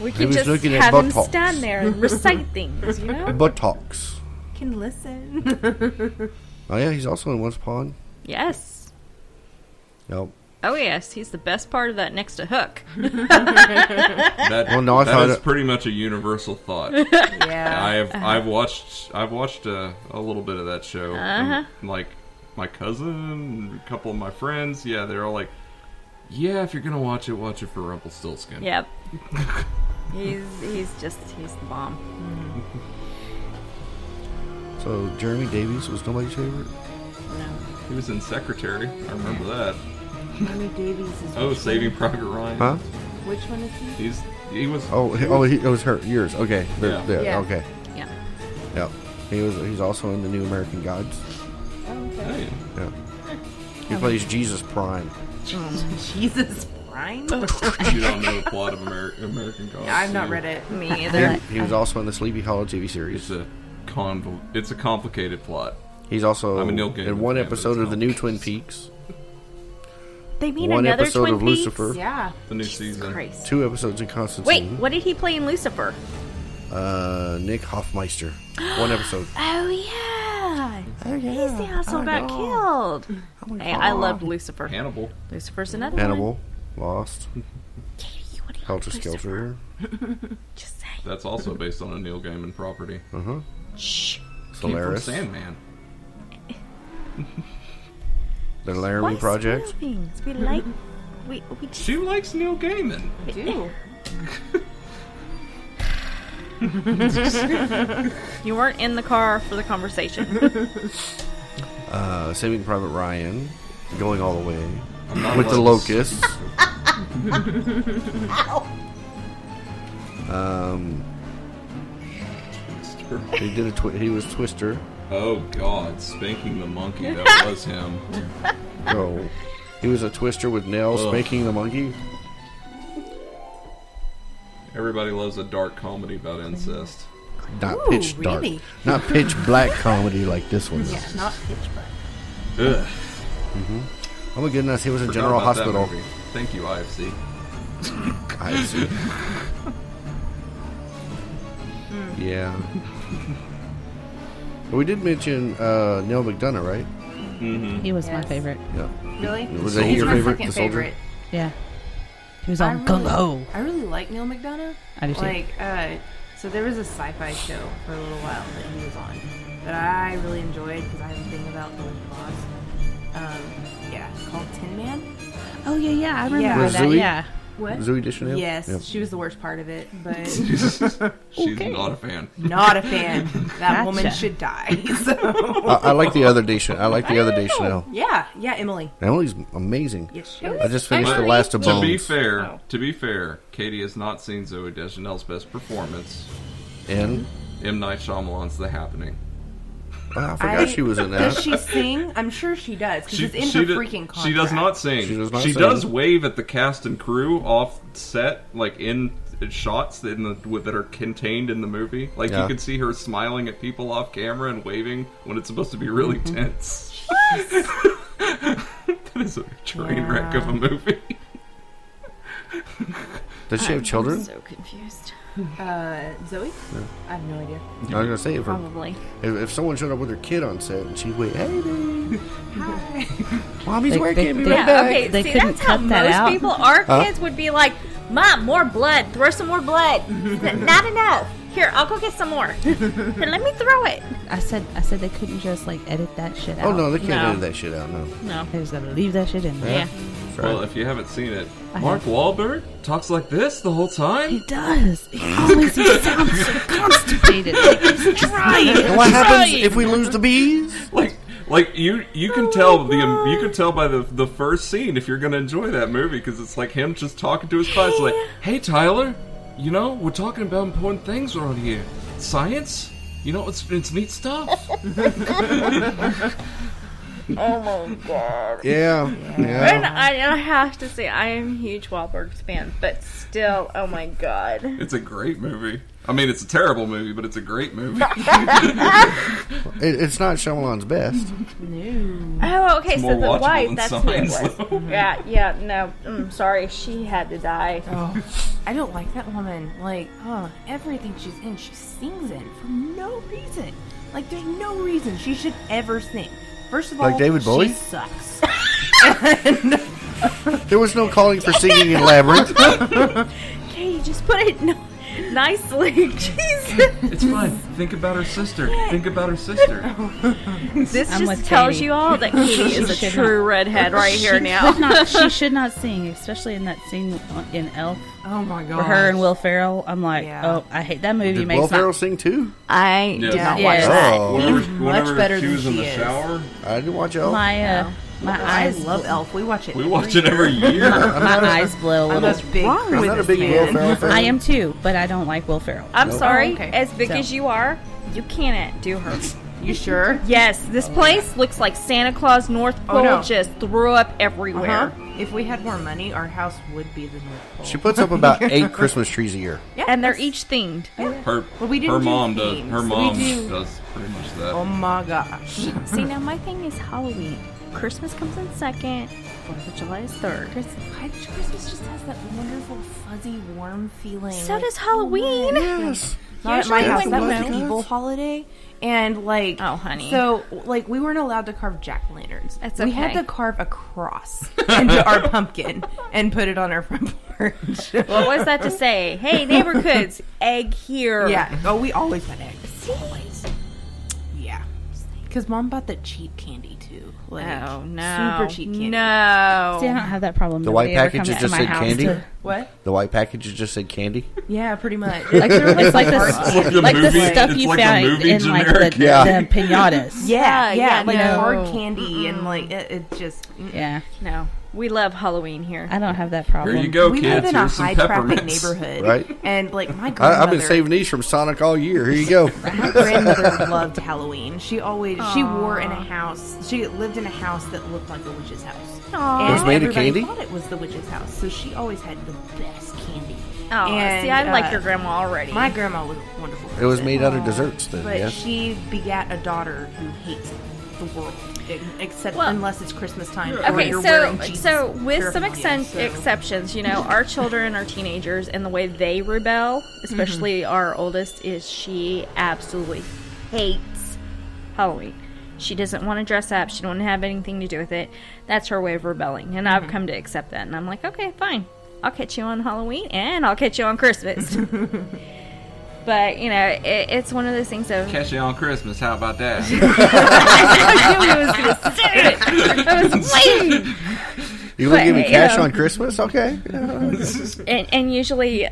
Speaker 4: we
Speaker 3: He
Speaker 4: can
Speaker 3: was
Speaker 4: just
Speaker 3: looking at
Speaker 4: have him
Speaker 3: buttocks.
Speaker 4: stand there and recite things, you know?
Speaker 3: Buttocks.
Speaker 7: Can listen.
Speaker 3: Oh, yeah, he's also in Once Upon.
Speaker 4: Yes.
Speaker 3: Yep.
Speaker 4: Oh yes, he's the best part of that next to Hook.
Speaker 5: That,
Speaker 3: Well, no, I
Speaker 5: that
Speaker 3: thought
Speaker 5: is
Speaker 3: it-
Speaker 5: pretty much a universal thought.
Speaker 7: Yeah.
Speaker 5: I've watched a little bit of that show. And, like my cousin, a couple of my friends, yeah, they're all like, "Yeah, if you're gonna watch it for Rumpelstiltskin."
Speaker 4: Yep. He's the bomb.
Speaker 3: So, Jeremy Davies was nobody's favorite?
Speaker 4: No.
Speaker 5: He was in Secretary. I remember that.
Speaker 7: Jeremy Davies is.
Speaker 5: Oh,
Speaker 7: which
Speaker 5: Saving
Speaker 7: one?
Speaker 5: Private Ryan.
Speaker 3: Huh?
Speaker 7: Which one is he?
Speaker 5: He was.
Speaker 3: It was her. Yours. Okay.
Speaker 5: Yeah.
Speaker 7: Yeah.
Speaker 3: Okay.
Speaker 4: Yeah.
Speaker 3: Yep. He's also in The New American Gods.
Speaker 5: Hey.
Speaker 3: Yeah. He plays Jesus Prime.
Speaker 7: Jesus Prime?
Speaker 5: You don't know the plot of American Gods.
Speaker 7: I've not
Speaker 5: do you?
Speaker 7: read it.
Speaker 4: Me either.
Speaker 3: He was also in the Sleepy Hollow TV series.
Speaker 5: It's a complicated plot.
Speaker 3: He's also
Speaker 5: I'm a Neil Gaiman
Speaker 3: in one
Speaker 5: fan, but
Speaker 3: episode
Speaker 5: it's
Speaker 3: of the
Speaker 5: not.
Speaker 3: new Twin Peaks,
Speaker 4: They made
Speaker 3: one
Speaker 4: another
Speaker 3: episode
Speaker 4: Twin
Speaker 3: of
Speaker 4: Peaks?
Speaker 3: Lucifer,
Speaker 7: Yeah.
Speaker 5: The new season.
Speaker 4: Christ.
Speaker 3: 2 episodes in
Speaker 4: Wait,
Speaker 3: Constantine.
Speaker 4: what did he play in Lucifer?
Speaker 3: Nick Hoffmeister. 1 episode.
Speaker 4: Oh yeah.
Speaker 3: Oh, yeah.
Speaker 4: He's the asshole got killed. Hey, I loved Lucifer.
Speaker 5: Hannibal.
Speaker 4: Lucifer's another one.
Speaker 3: Hannibal, Lost,
Speaker 4: Katie, what do you
Speaker 3: Helter
Speaker 4: like Lucifer?
Speaker 3: Skelter,
Speaker 4: Just say.
Speaker 5: That's also based on a Neil Gaiman property.
Speaker 4: Shh.
Speaker 5: Came from
Speaker 3: Solaris,
Speaker 5: Sandman.
Speaker 3: The
Speaker 4: Why
Speaker 3: Laramie Project.
Speaker 4: spoil things? We like. We just.
Speaker 5: She likes Neil Gaiman.
Speaker 7: I do.
Speaker 4: You weren't in the car for the conversation.
Speaker 3: Saving Private Ryan, Going All the Way,
Speaker 5: I'm not
Speaker 3: with the
Speaker 5: allowed to
Speaker 3: Locusts. He did he was Twister.
Speaker 5: Oh God, Spanking the Monkey. That was him.
Speaker 3: Oh, he was a Twister with Nell
Speaker 5: Ugh.
Speaker 3: spanking the monkey.
Speaker 5: Everybody loves a dark comedy about incest.
Speaker 3: Not
Speaker 7: Ooh,
Speaker 3: pitch dark,
Speaker 7: really?
Speaker 3: not pitch black comedy like this one.
Speaker 7: Yeah, not pitch black.
Speaker 5: Ugh.
Speaker 3: Oh my goodness, he was in
Speaker 5: Forgot
Speaker 3: General
Speaker 5: about that
Speaker 3: Hospital.
Speaker 5: movie. Thank you, IFC.
Speaker 3: I see. Yeah. We did mention Neil McDonough, right?
Speaker 6: He was my
Speaker 7: Yes.
Speaker 6: favorite.
Speaker 3: Yeah.
Speaker 7: Really?
Speaker 3: Was that
Speaker 7: He's
Speaker 3: your
Speaker 7: my
Speaker 3: favorite,
Speaker 7: second
Speaker 3: the soldier?
Speaker 7: favorite.
Speaker 6: Yeah. He was
Speaker 7: I
Speaker 6: on
Speaker 7: really-
Speaker 6: gung ho.
Speaker 7: I really like Neil McDonough.
Speaker 6: I do too.
Speaker 7: Like, so there was a sci-fi show for a little while that he was on that I really enjoyed because I have a thing about the Wizard of Oz. Yeah, it's called Tin Man.
Speaker 6: Oh yeah, I remember
Speaker 7: Yeah.
Speaker 6: that.
Speaker 3: Razooey?
Speaker 6: Yeah.
Speaker 7: What?
Speaker 3: Zooey Deschanel?
Speaker 7: Yes,
Speaker 3: Yep.
Speaker 7: she was the worst part of it, but
Speaker 5: She's not a fan.
Speaker 7: not a fan. That woman
Speaker 6: Gotcha.
Speaker 7: should die. So.
Speaker 3: I like the other Deschanel. I like the other Deschanel.
Speaker 7: Yeah, Emily.
Speaker 3: Emily's amazing.
Speaker 7: Yes, she is.
Speaker 3: I just finished
Speaker 5: But
Speaker 3: The Last of Bones.
Speaker 5: To be fair, Katie has not seen Zooey Deschanel's best performance.
Speaker 3: And
Speaker 5: M. Night Shyamalan's The Happening.
Speaker 3: I forgot she was in that.
Speaker 7: Does she sing? I'm sure she does, because it's in her freaking contract.
Speaker 5: She does not sing.
Speaker 3: She does not
Speaker 5: She
Speaker 3: sing.
Speaker 5: does wave at the cast and crew off set, like in shots that are contained in the movie. Like
Speaker 3: Yeah.
Speaker 5: you could see her smiling at people off camera and waving when it's supposed to be really tense. That is a train wreck of a movie.
Speaker 3: Does she have children?
Speaker 4: I'm so confused.
Speaker 7: Zoe? I have no idea.
Speaker 3: I was gonna say
Speaker 4: Probably.
Speaker 3: if someone showed up with her kid on set and she'd wait, hey babe,
Speaker 7: Hi.
Speaker 3: mommy's
Speaker 6: They-
Speaker 3: working,
Speaker 6: they-
Speaker 3: be
Speaker 6: they-
Speaker 3: right
Speaker 4: Yeah,
Speaker 3: back.
Speaker 4: okay,
Speaker 6: They
Speaker 4: see,
Speaker 6: couldn't
Speaker 4: that's how
Speaker 6: cut that
Speaker 4: most
Speaker 6: out.
Speaker 4: people, our
Speaker 3: Huh?
Speaker 4: kids would be like, Mom, more blood. Throw some more blood. Not enough. Here, I'll go get some more. Here, let me throw it.
Speaker 6: I said they couldn't just like edit that shit out.
Speaker 3: Oh no, they can't
Speaker 4: No.
Speaker 3: edit that shit out. No.
Speaker 4: No.
Speaker 6: They just gotta leave that shit in there.
Speaker 4: Yeah.
Speaker 3: That's
Speaker 5: Well,
Speaker 3: right.
Speaker 5: if you haven't seen it,
Speaker 6: I
Speaker 5: Mark Wahlberg talks like this the whole time.
Speaker 6: He does. He sounds so constipated. Like he's trying.
Speaker 3: And what happens if we lose the bees?
Speaker 5: Like you can tell you can tell by the first scene if you're gonna enjoy that movie because it's like him just talking to his class like, hey Tyler, you know we're talking about important things around here, science, you know it's neat stuff.
Speaker 4: Oh my god.
Speaker 3: Yeah.
Speaker 4: And I have to say, I am a huge Wahlberg fan, but still, oh my god.
Speaker 5: It's a great movie. I mean, it's a terrible movie, but it's a great movie.
Speaker 3: It's not Shyamalan's best.
Speaker 4: Oh, okay,
Speaker 5: It's
Speaker 4: so
Speaker 5: more
Speaker 4: the
Speaker 5: watchable
Speaker 4: wife,
Speaker 5: than
Speaker 4: that's who it
Speaker 5: Signs,
Speaker 4: was.
Speaker 5: though.
Speaker 4: Yeah, no, sorry, she had to die.
Speaker 7: Oh, I don't like that woman. Like, everything she's in, she sings in for no reason. Like, there's no reason she should ever sing. First of all,
Speaker 3: Like David Bowie?
Speaker 7: she sucks.
Speaker 3: There was no calling for singing in Labyrinth.
Speaker 4: Okay, you just put it nicely. Jesus.
Speaker 5: It's fine. Think about her sister. Think about her sister.
Speaker 4: This
Speaker 6: I'm
Speaker 4: just
Speaker 6: with
Speaker 4: tells
Speaker 6: Katie.
Speaker 4: you all that Katie is a
Speaker 6: should
Speaker 4: true redhead right here now.
Speaker 6: She should not sing, especially in that scene in Elf.
Speaker 7: Oh my god.
Speaker 6: For her and Will Ferrell, I'm like,
Speaker 7: Yeah.
Speaker 6: oh, I hate that movie.
Speaker 3: Did
Speaker 6: makes
Speaker 3: Will Ferrell
Speaker 6: not,
Speaker 3: sing too?
Speaker 4: I
Speaker 5: Yeah.
Speaker 4: did not
Speaker 6: Yeah.
Speaker 4: watch that.
Speaker 3: Oh,
Speaker 5: Whenever
Speaker 7: better
Speaker 5: she
Speaker 7: than
Speaker 5: was in
Speaker 7: she
Speaker 5: the
Speaker 7: is.
Speaker 5: shower,
Speaker 3: I didn't watch Elf.
Speaker 6: my
Speaker 7: I
Speaker 6: eyes
Speaker 7: love Elf. We watch it.
Speaker 5: we watch it every year.
Speaker 6: my eyes blow a
Speaker 7: I'm
Speaker 6: little.
Speaker 7: a big
Speaker 3: I'm not a
Speaker 7: Christmas
Speaker 3: big Will
Speaker 7: fan.
Speaker 3: Ferrell fan.
Speaker 6: I am too, but I don't like Will Ferrell.
Speaker 4: I'm
Speaker 3: Nope.
Speaker 4: sorry,
Speaker 7: Oh, okay.
Speaker 4: as big
Speaker 6: So.
Speaker 4: as you are, you can't do her.
Speaker 7: You sure?
Speaker 4: Yes, this place looks like Santa Claus North Pole
Speaker 7: no.
Speaker 4: just threw up everywhere.
Speaker 7: If we had more money, our house would be the North Pole.
Speaker 3: She puts up about 8 Christmas trees a year.
Speaker 7: Yeah,
Speaker 4: And they're
Speaker 7: that's-
Speaker 4: each themed.
Speaker 5: Her,
Speaker 7: Well, we didn't
Speaker 5: her
Speaker 7: do
Speaker 5: mom does.
Speaker 7: themes.
Speaker 5: Her
Speaker 7: We
Speaker 5: mom
Speaker 7: do-
Speaker 5: does pretty much that.
Speaker 7: Oh my gosh.
Speaker 4: See, now my thing is Halloween. Christmas comes in second. 4th of July is third.
Speaker 7: Christmas just has that wonderful, fuzzy, warm feeling.
Speaker 4: So
Speaker 7: Like,
Speaker 4: does Halloween.
Speaker 3: Yes.
Speaker 7: Not at my
Speaker 4: Usually
Speaker 7: house.
Speaker 4: when
Speaker 7: That
Speaker 4: you
Speaker 7: was
Speaker 4: know.
Speaker 7: the evil holiday. And, like...
Speaker 4: Oh, honey.
Speaker 7: So, like, we weren't allowed to carve jack-o'-lanterns.
Speaker 4: That's
Speaker 7: We had
Speaker 4: okay.
Speaker 7: to carve a cross into our pumpkin and put it on our front porch.
Speaker 4: What was that to say? Hey, neighborhoods, egg here.
Speaker 7: Yeah. Oh, we always had eggs. Always. Yeah. Because Mom bought the cheap candy, too. Like,
Speaker 4: Oh, no.
Speaker 7: super cheap candy.
Speaker 4: No.
Speaker 6: See, I don't have that problem.
Speaker 3: The
Speaker 6: Nobody
Speaker 3: white
Speaker 6: ever
Speaker 3: packages
Speaker 6: comes to
Speaker 3: just
Speaker 6: my
Speaker 3: said
Speaker 6: house
Speaker 3: candy?
Speaker 6: to-
Speaker 7: What?
Speaker 3: The white packages just said candy.
Speaker 7: Yeah, pretty much.
Speaker 6: Like it's like
Speaker 7: Hard
Speaker 6: the
Speaker 7: candy.
Speaker 6: like the
Speaker 5: movie-
Speaker 6: stuff
Speaker 5: it's
Speaker 6: you
Speaker 5: like a
Speaker 6: found
Speaker 5: movie
Speaker 6: in like
Speaker 5: generic
Speaker 6: the pinatas.
Speaker 7: Yeah,
Speaker 4: Yeah,
Speaker 7: like
Speaker 4: no.
Speaker 7: hard candy and like it just.
Speaker 6: Yeah,
Speaker 4: No. We love Halloween here.
Speaker 6: I don't have that problem.
Speaker 5: Here you go,
Speaker 7: We
Speaker 5: kids.
Speaker 7: live in a
Speaker 5: Here's some
Speaker 7: high traffic
Speaker 5: peppermints.
Speaker 7: neighborhood,
Speaker 3: Right.
Speaker 7: And like my grandmother,
Speaker 3: I've been saving these from Sonic all year. Here you go.
Speaker 7: my grandmother loved Halloween. She wore in a house. She lived in a house that looked like the witch's house.
Speaker 4: Aw.
Speaker 3: It was
Speaker 7: And
Speaker 3: made of
Speaker 7: everybody
Speaker 3: candy?
Speaker 7: thought it was the witch's house, so she always had the best candy.
Speaker 4: Oh,
Speaker 7: And,
Speaker 4: see, I like
Speaker 7: uh,
Speaker 4: your grandma already.
Speaker 7: My grandma was a wonderful person.
Speaker 3: It was made out of desserts then,
Speaker 7: But
Speaker 3: yes.
Speaker 7: she begat a daughter who hates the world, except
Speaker 4: Well,
Speaker 7: unless it's Christmas time. Or
Speaker 4: Okay,
Speaker 7: you're wearing
Speaker 4: so
Speaker 7: Jesus
Speaker 4: with some
Speaker 7: paraphernalia, so-
Speaker 4: exceptions, you know, our children are teenagers, and the way they rebel, especially our oldest, is she absolutely hates Halloween. She doesn't want to dress up. She don't want to have anything to do with it. That's her way of rebelling, and I've come to accept that. And I'm like, okay, fine. I'll catch you on Halloween, and I'll catch you on Christmas. But you know, it's one of those things of.
Speaker 5: Catch you on Christmas. How about that?
Speaker 4: I knew he was going to say it. I was waiting.
Speaker 3: You want to give me cash on Christmas? Okay.
Speaker 4: And usually,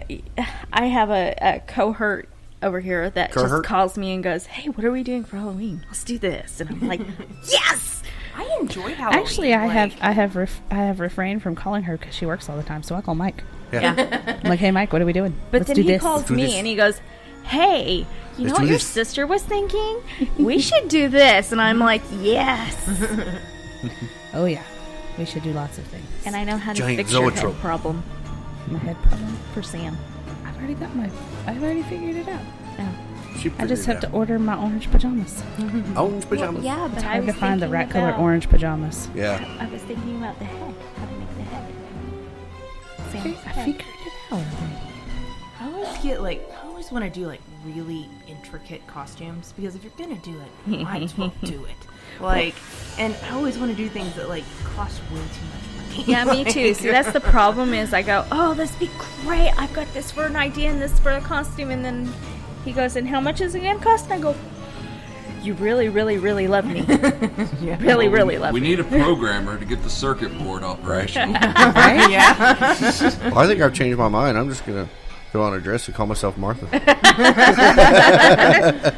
Speaker 4: I have a cohort over here that just calls me and goes, "Hey, what are we doing for Halloween? Let's do this." And I'm like, "Yes!"
Speaker 7: I enjoy Halloween.
Speaker 6: Actually, I have refrained from calling her because she works all the time, so I call Mike.
Speaker 3: Yeah.
Speaker 6: I'm like, "Hey, Mike, what are we doing?
Speaker 4: But
Speaker 6: Let's
Speaker 4: then
Speaker 6: do
Speaker 4: he
Speaker 6: this."
Speaker 4: calls me and he goes, "Hey, you know what your
Speaker 3: this.
Speaker 4: sister was thinking? We should do this." And I'm like, "Yes."
Speaker 6: Oh yeah, we should do lots of things.
Speaker 4: And I know how to
Speaker 3: Giant
Speaker 4: fix your
Speaker 3: zoetrope.
Speaker 4: head problem
Speaker 6: My head problem.
Speaker 4: for Sam.
Speaker 6: I've already figured it out.
Speaker 3: She
Speaker 6: I just have
Speaker 3: figured
Speaker 6: to order my orange pajamas.
Speaker 3: Orange pajamas.
Speaker 4: Well, yeah, but
Speaker 6: It's
Speaker 4: I
Speaker 6: hard
Speaker 4: was
Speaker 6: to find the
Speaker 4: thinking
Speaker 6: right color
Speaker 4: about-
Speaker 6: orange pajamas.
Speaker 3: Yeah.
Speaker 4: I was thinking about the head. How to make the head. Sam's
Speaker 6: I
Speaker 4: head.
Speaker 6: figured it out.
Speaker 7: I always want to do like really intricate costumes because if you're gonna do it, you might as well do it. And I always want to do things that like cost way too much money.
Speaker 4: Yeah, me too. See, that's the problem is I go, "Oh, this would be great. I've got this for an idea and this for a costume." And then he goes, "And how much is it going to cost?" And I go, "You really, really, really love me. Really, really love
Speaker 5: We
Speaker 4: me."
Speaker 5: need a programmer to get the circuit board operational.
Speaker 6: Right?
Speaker 3: Well, I think I've changed my mind. I'm just going to go on a dress and call myself Martha.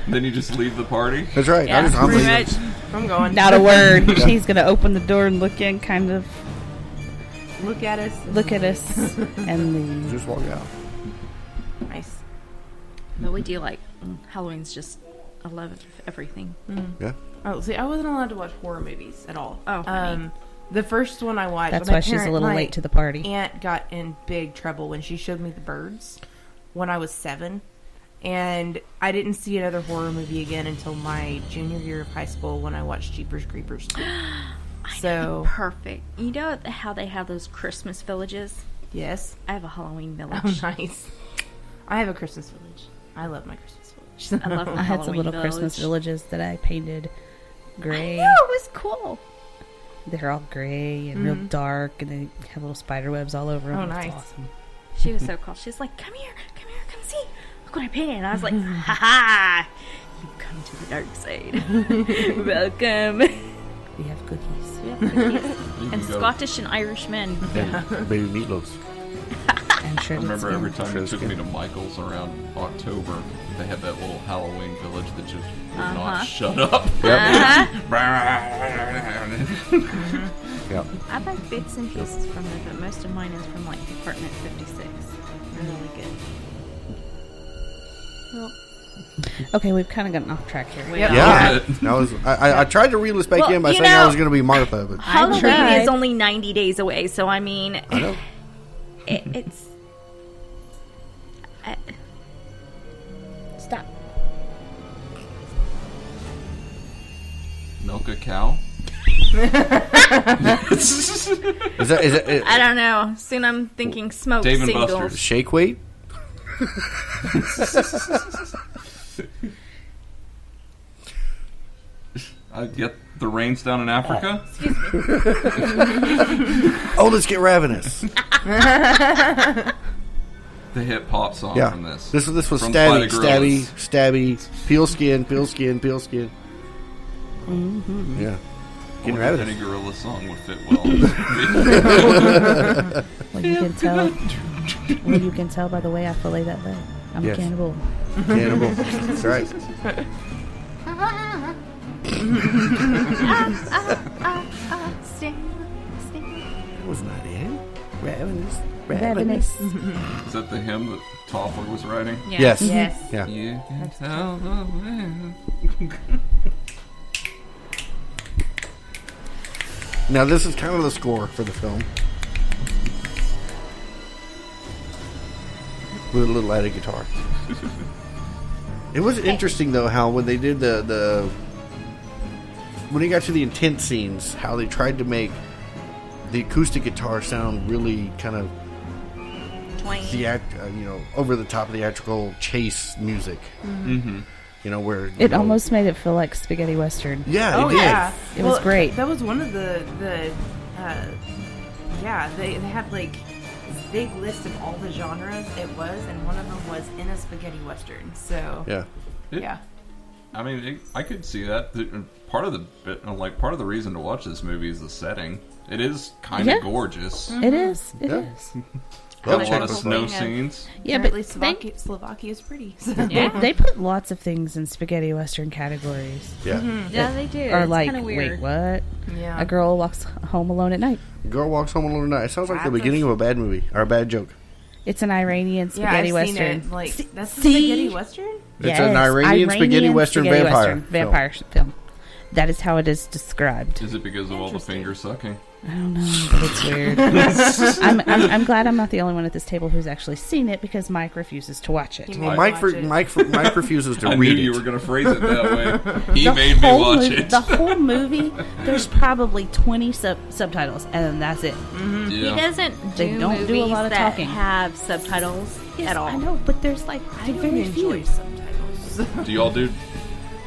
Speaker 5: Then you just leave the party.
Speaker 3: That's right.
Speaker 4: Yeah,
Speaker 3: I'm
Speaker 4: pretty
Speaker 3: leaving.
Speaker 4: much.
Speaker 7: I'm going.
Speaker 6: Not a word. She's gonna open the door and look in, kind of
Speaker 7: Look at us.
Speaker 6: and leave.
Speaker 3: Just walk out.
Speaker 7: Nice.
Speaker 4: But we do like Halloween's just, I love everything.
Speaker 3: Yeah.
Speaker 7: Oh, see, I wasn't allowed to watch horror movies at all.
Speaker 4: Oh, honey.
Speaker 7: The first one I watched.
Speaker 6: That's
Speaker 7: my
Speaker 6: why she's a little
Speaker 7: my
Speaker 6: late to the party.
Speaker 7: Aunt got in big trouble when she showed me The Birds when I was 7, and I didn't see another horror movie again until my junior year of high school when I watched Jeepers Creepers 2. So
Speaker 4: Perfect. You know how they have those Christmas villages?
Speaker 7: yes,
Speaker 4: I have a Halloween village.
Speaker 7: oh nice. I have a Christmas village. I love my Christmas village.
Speaker 4: I love my
Speaker 6: I had some
Speaker 4: Halloween
Speaker 6: little
Speaker 4: village.
Speaker 6: Christmas villages that I painted gray.
Speaker 4: I know, it was cool.
Speaker 6: They're all gray and real dark, and they have little spider webs all over them.
Speaker 7: Oh,
Speaker 6: It's
Speaker 7: nice.
Speaker 6: awesome.
Speaker 4: She was so cool. She's like, come here, come see. Look what I painted. And I was like, ha ha. You've come to the dark side. Welcome.
Speaker 6: We have cookies.
Speaker 4: We have cookies.
Speaker 5: You
Speaker 4: And
Speaker 5: can go-
Speaker 4: Scottish and Irish men.
Speaker 3: And baby meatloafs.
Speaker 6: And
Speaker 5: I
Speaker 6: shredded
Speaker 5: remember every
Speaker 6: skin.
Speaker 5: time you took me to Michael's around October, they had that little Halloween village that just would not shut up.
Speaker 3: Yeah.
Speaker 4: I buy bits and pieces from there, but most of mine is from like Department 56. They're really good. Well,
Speaker 6: Okay, we've kind of gotten off track here.
Speaker 3: Yeah. That was. I tried to reel this back
Speaker 4: Well,
Speaker 3: in by
Speaker 4: you
Speaker 3: saying I
Speaker 4: know-
Speaker 3: was going to be Martha, but
Speaker 4: Halloween
Speaker 6: tried.
Speaker 4: is only 90 days away, so I mean,
Speaker 3: I know.
Speaker 4: it's. Stop.
Speaker 5: Milk a cow?
Speaker 3: Is that
Speaker 4: I don't know. Soon I'm thinking smoke
Speaker 5: Dave and
Speaker 4: singles.
Speaker 5: Buster's.
Speaker 3: shake weight?
Speaker 5: I get the rains down in Africa?
Speaker 3: Oh, let's get Ravenous.
Speaker 5: The hip hop song
Speaker 3: Yeah.
Speaker 5: from this.
Speaker 3: This was
Speaker 5: From Flight of
Speaker 3: stabby,
Speaker 5: Gorillas.
Speaker 3: stabby, peel skin, peel skin, peel skin. Mm-hmm. Yeah.
Speaker 5: I
Speaker 3: Getting
Speaker 5: wonder if
Speaker 3: Ravenous.
Speaker 5: any gorilla song would fit well.
Speaker 6: Well, you can tell by the way I fillet that leg. I'm
Speaker 3: Yes.
Speaker 6: a cannibal.
Speaker 3: Cannibal. That's right.
Speaker 4: Sting.
Speaker 3: That was not it. Ravenous.
Speaker 6: Ravenous.
Speaker 5: Is that the hymn that Toffler was writing?
Speaker 4: Yeah.
Speaker 3: Yes.
Speaker 7: Yes.
Speaker 3: Yeah.
Speaker 5: You can tell the wind.
Speaker 3: Now this is kind of the score for the film. With a little added guitar. It was interesting though how when they did the when they got to the intense scenes, how they tried to make the acoustic guitar sound really kind of
Speaker 4: Twain.
Speaker 3: over the top theatrical chase music.
Speaker 5: Mm-hmm.
Speaker 3: You know where
Speaker 6: It almost made it feel like spaghetti western.
Speaker 3: yeah
Speaker 7: Oh
Speaker 3: it did.
Speaker 7: yeah,
Speaker 6: It was great.
Speaker 7: That was one of the they had like this big list of all the genres it was, and one of them was in a spaghetti western. So
Speaker 3: Yeah.
Speaker 7: yeah,
Speaker 5: I mean, I could see that. Part of the reason to watch this movie is the setting. It is kind of gorgeous.
Speaker 6: It is. It is.
Speaker 5: Got a lot of snow scenes.
Speaker 6: Yeah, but
Speaker 7: Slovakia is pretty.
Speaker 6: they put lots of things in spaghetti western categories.
Speaker 3: Yeah.
Speaker 4: Yeah, they do.
Speaker 6: Or
Speaker 4: It's
Speaker 6: like,
Speaker 4: kinda weird.
Speaker 6: wait, what?
Speaker 7: Yeah.
Speaker 6: A girl walks home alone at night.
Speaker 3: Girl Walks Home Alone at Night. It sounds like the beginning of a bad movie or a bad joke.
Speaker 6: It's an Iranian
Speaker 7: Yeah,
Speaker 6: spaghetti
Speaker 7: I've
Speaker 6: western.
Speaker 7: seen it. Like, that's the
Speaker 6: See?
Speaker 7: spaghetti western?
Speaker 3: It's an Iranian spaghetti western
Speaker 6: vampire film. That is how it is described.
Speaker 5: Is it because of all the finger sucking?
Speaker 6: I don't know, but it's weird. I'm glad I'm not the only one at this table who's actually seen it because Mike refuses to watch it.
Speaker 3: Well, Mike refuses to
Speaker 5: I
Speaker 3: read
Speaker 5: knew you
Speaker 3: it.
Speaker 5: were going to phrase it that way. He made me watch it.
Speaker 6: The whole movie, there's probably 20 subtitles, and that's it.
Speaker 5: Yeah.
Speaker 4: He doesn't
Speaker 6: They
Speaker 4: do
Speaker 6: don't do
Speaker 4: movies
Speaker 6: a lot of
Speaker 4: that
Speaker 6: talking.
Speaker 4: have subtitles
Speaker 6: Yes,
Speaker 4: at all.
Speaker 6: I know, but there's like
Speaker 7: I don't
Speaker 6: very
Speaker 7: enjoy
Speaker 6: few.
Speaker 7: subtitles.
Speaker 5: Do y'all do...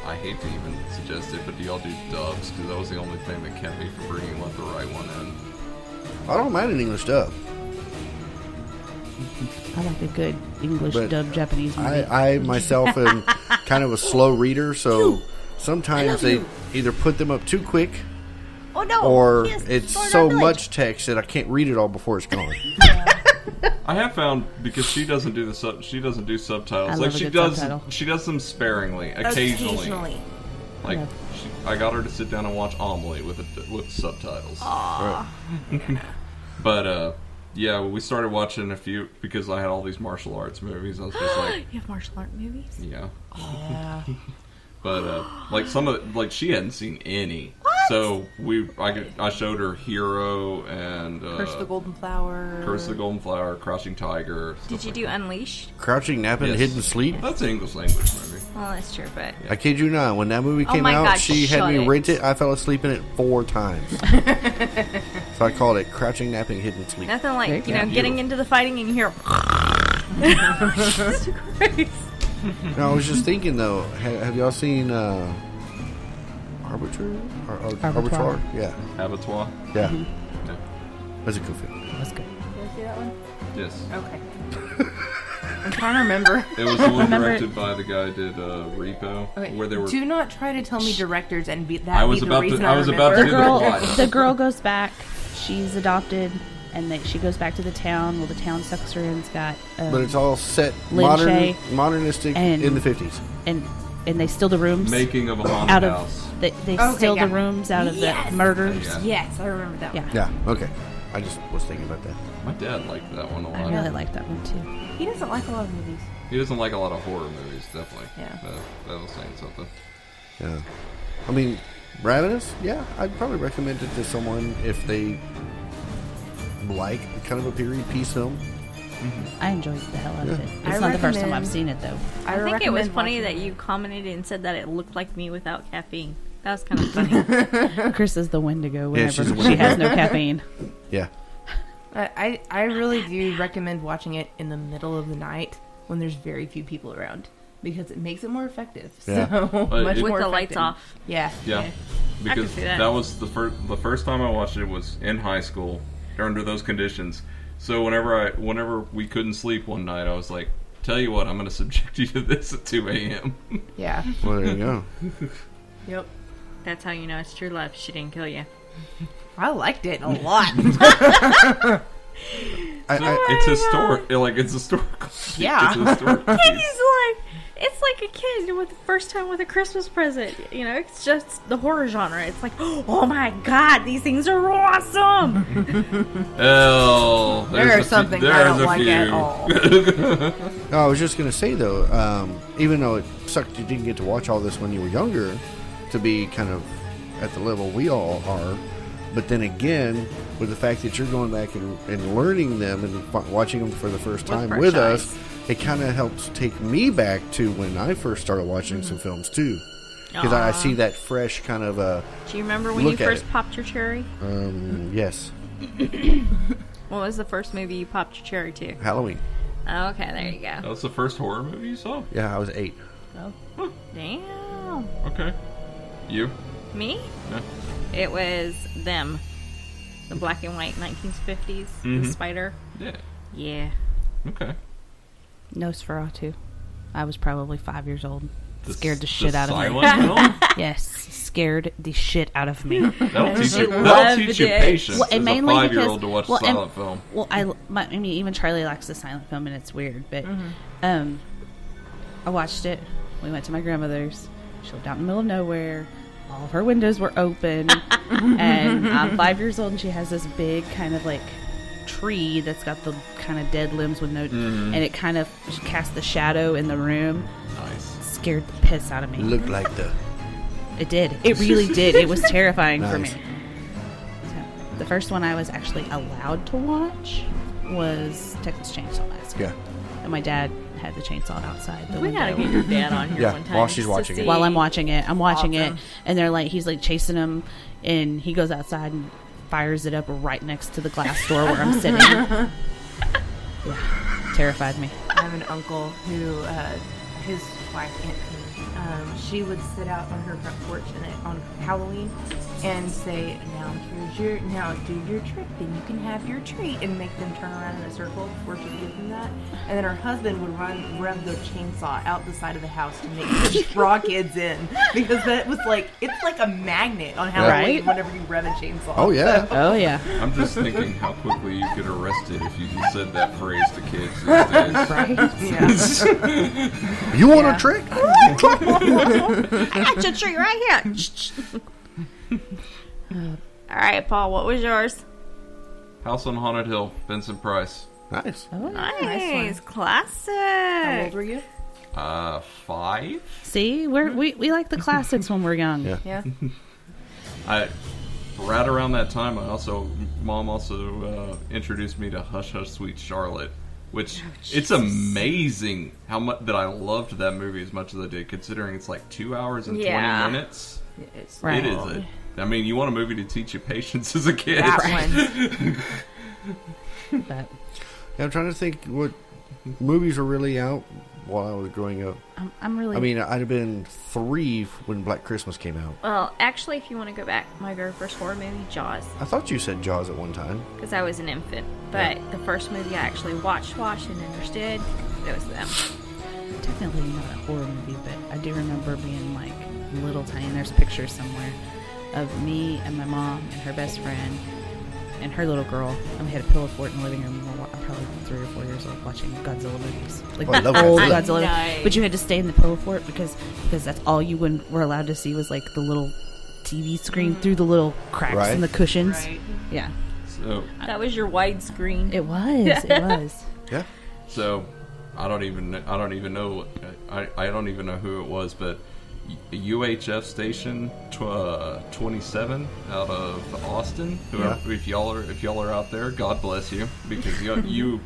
Speaker 5: I hate to even suggest it, but do y'all do dubs? Because that was the only thing that kept me from bringing the right one in.
Speaker 3: I don't mind an English dub.
Speaker 6: I like a good English
Speaker 3: But
Speaker 6: dubbed Japanese movie.
Speaker 3: I myself am kind of a slow reader, so sometimes they either put them up too quick
Speaker 4: Oh no!
Speaker 3: or
Speaker 4: Yes,
Speaker 3: it's
Speaker 4: Sword
Speaker 3: so
Speaker 4: Art Village.
Speaker 3: much text that I can't read it all before it's gone.
Speaker 5: I have found because she doesn't do subtitles.
Speaker 6: I
Speaker 5: Like
Speaker 6: love a
Speaker 5: she
Speaker 6: good
Speaker 5: does,
Speaker 6: subtitle.
Speaker 5: she does them sparingly, occasionally. Like
Speaker 6: Yeah.
Speaker 5: I got her to sit down and watch Amelie with subtitles.
Speaker 3: Right.
Speaker 5: But yeah, we started watching a few because I had all these martial arts movies. I was just like,
Speaker 4: You have martial art movies?
Speaker 5: yeah.
Speaker 7: Yeah.
Speaker 5: But like some of she hadn't seen any. So I showed her Hero and
Speaker 7: Curse of the Golden Flower.
Speaker 5: Curse of the Golden Flower, Crouching Tiger.
Speaker 4: Did you do Unleashed?
Speaker 3: Crouching, Napping,
Speaker 5: Yes.
Speaker 3: Hidden Sleep.
Speaker 5: That's an English language movie.
Speaker 4: Well, that's true, but
Speaker 3: I kid you not. When that movie came
Speaker 4: my
Speaker 3: out,
Speaker 4: God,
Speaker 3: she had
Speaker 4: shut
Speaker 3: me
Speaker 4: it.
Speaker 3: rent it. I fell asleep in it 4 times. So I called it Crouching, Napping, Hidden Sleep.
Speaker 4: nothing like
Speaker 6: There you go.
Speaker 4: getting into the fighting and you hear.
Speaker 3: No, I was just thinking though. Have y'all seen Arbitrary?
Speaker 6: Arbitrary.
Speaker 3: Yeah,
Speaker 5: Abattoir.
Speaker 3: yeah.
Speaker 5: Yeah.
Speaker 3: That's a good film.
Speaker 6: That's good.
Speaker 7: Did I see that one?
Speaker 5: Yes.
Speaker 7: Okay. I'm trying to remember.
Speaker 5: It was the one
Speaker 6: Remember-
Speaker 5: directed by the guy who did Repo,
Speaker 7: Okay.
Speaker 5: where they were.
Speaker 7: Do not try to tell me directors and be that.
Speaker 5: I was
Speaker 7: be the
Speaker 5: about to-
Speaker 7: reason
Speaker 5: I was about
Speaker 7: remember.
Speaker 5: to do the plot.
Speaker 6: The girl goes back. She's adopted, and she goes back to the town. Well, the town sucks her in. It's got.
Speaker 3: But it's all set
Speaker 6: Lynch
Speaker 3: modernistic
Speaker 6: and-
Speaker 3: in the 50s.
Speaker 6: and they steal the rooms
Speaker 5: Making of a haunted
Speaker 6: out of.
Speaker 5: house.
Speaker 6: They
Speaker 7: Okay,
Speaker 6: steal
Speaker 7: yeah.
Speaker 6: the rooms out of
Speaker 7: Yes.
Speaker 6: the murders.
Speaker 5: Yeah.
Speaker 7: Yes, I remember that one.
Speaker 6: Yeah.
Speaker 3: Yeah, okay. I just was thinking about that.
Speaker 5: My dad liked that one a
Speaker 6: I
Speaker 5: lot.
Speaker 6: really like that one too.
Speaker 7: He doesn't like a lot of movies.
Speaker 5: He doesn't like a lot of horror movies, definitely.
Speaker 7: Yeah.
Speaker 5: That was saying something.
Speaker 3: Yeah. I mean, Ravenous, yeah, I'd probably recommend it to someone if they like kind of a period piece film.
Speaker 6: I enjoyed the hell out of it. It's
Speaker 7: I
Speaker 6: not the first time
Speaker 7: recommend-
Speaker 6: I've seen it though.
Speaker 4: I think it was
Speaker 7: recommend
Speaker 4: funny
Speaker 7: watching
Speaker 4: that you commented and said that it looked like me without caffeine. That was kind of funny.
Speaker 6: Chris is the Wendigo
Speaker 3: Yeah,
Speaker 6: whenever
Speaker 3: she's a
Speaker 6: she
Speaker 3: Wendigo.
Speaker 6: has no caffeine.
Speaker 3: Yeah.
Speaker 7: I really do recommend watching it in the middle of the night when there's very few people around because it makes it more effective.
Speaker 3: Yeah.
Speaker 7: So
Speaker 5: But
Speaker 7: much
Speaker 5: it-
Speaker 7: more
Speaker 4: With the lights
Speaker 7: effective.
Speaker 4: off.
Speaker 7: Yeah.
Speaker 5: Yeah.
Speaker 4: can
Speaker 5: Because
Speaker 4: see that.
Speaker 5: that was the first time I watched it was in high school under those conditions. So whenever we couldn't sleep one night, I was like, "Tell you what, I'm going to subject you to this at 2 a.m."
Speaker 7: Yeah.
Speaker 3: Well, there you go.
Speaker 7: Yep.
Speaker 4: That's how you know it's true love. She didn't kill you.
Speaker 7: I liked it a lot.
Speaker 5: It's historical. Like it's historical.
Speaker 7: Yeah.
Speaker 5: It's historical.
Speaker 4: It's like a kid with the first time with a Christmas present. You know, it's just the horror genre. It's like, oh my god, these things are awesome.
Speaker 5: Oh,
Speaker 7: There are some things I don't like at all.
Speaker 3: No, I was just going to say, though, even though it sucked you didn't get to watch all this when you were younger, to be kind of at the level we all are, but then again, with the fact that you're going back and learning them and watching them for the first time
Speaker 4: fresh
Speaker 3: with
Speaker 4: eyes.
Speaker 3: us, it kind of helps take me back to when I first started watching some films, too. Because I see that fresh kind of,
Speaker 4: Do you remember when you
Speaker 3: Look at
Speaker 4: first
Speaker 3: it.
Speaker 4: popped your cherry?
Speaker 3: yes,
Speaker 4: What was the first movie you popped your cherry to?
Speaker 3: Halloween.
Speaker 4: Oh, okay, there you
Speaker 5: That
Speaker 4: go.
Speaker 5: was the first horror movie you saw.
Speaker 3: Yeah, I was 8.
Speaker 4: Damn.
Speaker 5: Okay. You?
Speaker 4: Me?
Speaker 5: Yeah.
Speaker 4: It was Them. The black and white 1950s. The spider.
Speaker 5: Yeah.
Speaker 4: Yeah.
Speaker 5: Okay.
Speaker 6: Nosferatu. I was probably 5 years old. Scared the shit out of me.
Speaker 5: Silent film?
Speaker 6: Yes, scared the shit out of me.
Speaker 5: That'll teach you
Speaker 4: loved
Speaker 5: patience
Speaker 6: Well,
Speaker 5: as
Speaker 6: and
Speaker 5: a
Speaker 6: mainly
Speaker 5: 5-year-old to
Speaker 6: because-
Speaker 5: watch
Speaker 6: well,
Speaker 5: a silent film.
Speaker 6: Well, I mean, even Charlie likes the silent film, and it's weird. But I watched it. We went to my grandmother's. She lived out in the middle of nowhere. All of her windows were open, and I'm 5 years old, and she has this big kind of like tree that's got the kind of dead limbs with no, and it kind of cast the shadow in the room.
Speaker 5: Nice.
Speaker 6: Scared the piss out of me.
Speaker 3: Looked like the.
Speaker 6: It did. It really did. It was terrifying for me.
Speaker 3: Nice.
Speaker 6: So, the first one I was actually allowed to watch was Texas Chainsaw Massacre.
Speaker 3: Yeah.
Speaker 6: And my dad had the chainsaw outside the
Speaker 4: We
Speaker 6: window.
Speaker 4: gotta get your dad on here
Speaker 3: Yeah,
Speaker 4: one time.
Speaker 3: while she's
Speaker 4: just to
Speaker 3: watching it.
Speaker 4: see-
Speaker 6: While I'm watching it,
Speaker 4: Awesome.
Speaker 6: and they're like, he's like chasing him, and he goes outside and fires it up right next to the glass door where I'm sitting. Yeah, terrified me.
Speaker 7: I have an uncle who, his wife, Aunt Penny, she would sit out on her front porch on Halloween and say, now do your trick, then you can have your treat, and make them turn around in a circle before she gives them that. And then her husband would rev the chainsaw out the side of the house to make draw kids in, because that was like, it's like a magnet on Halloween
Speaker 6: Right?
Speaker 7: whenever you rev a chainsaw.
Speaker 3: Oh, yeah.
Speaker 6: Oh yeah,
Speaker 5: I'm just thinking how quickly you get arrested if you just said that phrase to kids these days.
Speaker 6: right.
Speaker 3: You want a trick?
Speaker 4: I got your tree right here. All right, Paul, what was yours?
Speaker 5: House on Haunted Hill, Vincent Price.
Speaker 3: Nice.
Speaker 6: Oh,
Speaker 4: Nice, classic.
Speaker 7: How old were you?
Speaker 5: 5?
Speaker 6: see, we like the classics when we're young.
Speaker 3: Yeah.
Speaker 7: Yeah.
Speaker 5: Right around that time, Mom also introduced me to Hush Hush Sweet Charlotte, which it's amazing how much that I loved that movie as much as I did, considering it's like 2 hours and 20 minutes.
Speaker 7: It's
Speaker 6: Right.
Speaker 5: It is. You want a movie to teach you patience as a kid.
Speaker 7: that one.
Speaker 6: But
Speaker 3: Yeah, I'm trying to think what movies were really out while I was growing up.
Speaker 6: I'm really.
Speaker 3: I mean, I'd have been 3 when Black Christmas came out.
Speaker 4: Well, actually, if you want to go back, my very first horror movie, Jaws,
Speaker 3: I thought you said Jaws at one time.
Speaker 4: because I was an infant. But the first movie I actually watched and understood, it was them.
Speaker 6: technically not a horror movie, but I do remember being like little tiny. And there's pictures somewhere of me and my mom and her best friend and her little girl, and we had a pillow fort in the living room. I'm probably 3 or 4 years old watching Godzilla movies, like
Speaker 3: Oh, I love
Speaker 6: old
Speaker 3: Godzilla.
Speaker 6: Godzilla.
Speaker 4: Nice.
Speaker 6: But you had to stay in the pillow fort because that's all you were allowed to see was like the little TV screen through the little cracks
Speaker 3: Right.
Speaker 6: in the cushions.
Speaker 7: Right.
Speaker 6: Yeah,
Speaker 5: So,
Speaker 4: That was your widescreen.
Speaker 6: it was. It was.
Speaker 3: Yeah.
Speaker 5: so I don't even know who it was, but UHF station 27 out of Austin. If y'all are out there, God bless you, because you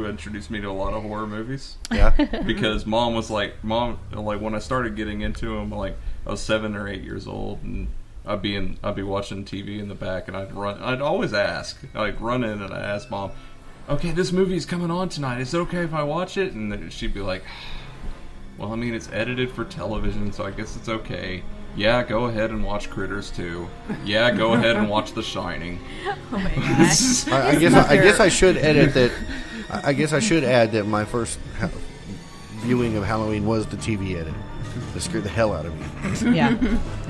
Speaker 5: introduced me to a lot of horror movies.
Speaker 3: Yeah.
Speaker 5: Because Mom when I started getting into them, like I was 7 or 8 years old, and I'd be watching TV in the back, and I'd always run in and I ask Mom, okay, this movie's coming on tonight, is it okay if I watch it? And then she'd be like, well, I mean, it's edited for television, so I guess it's okay. Yeah, go ahead and watch Critters 2. Yeah, go ahead and watch The Shining.
Speaker 4: Oh my gosh.
Speaker 3: I guess I should edit that. I guess I should add that my first viewing of Halloween was the TV edit. It scared the hell out of me.
Speaker 6: Yeah.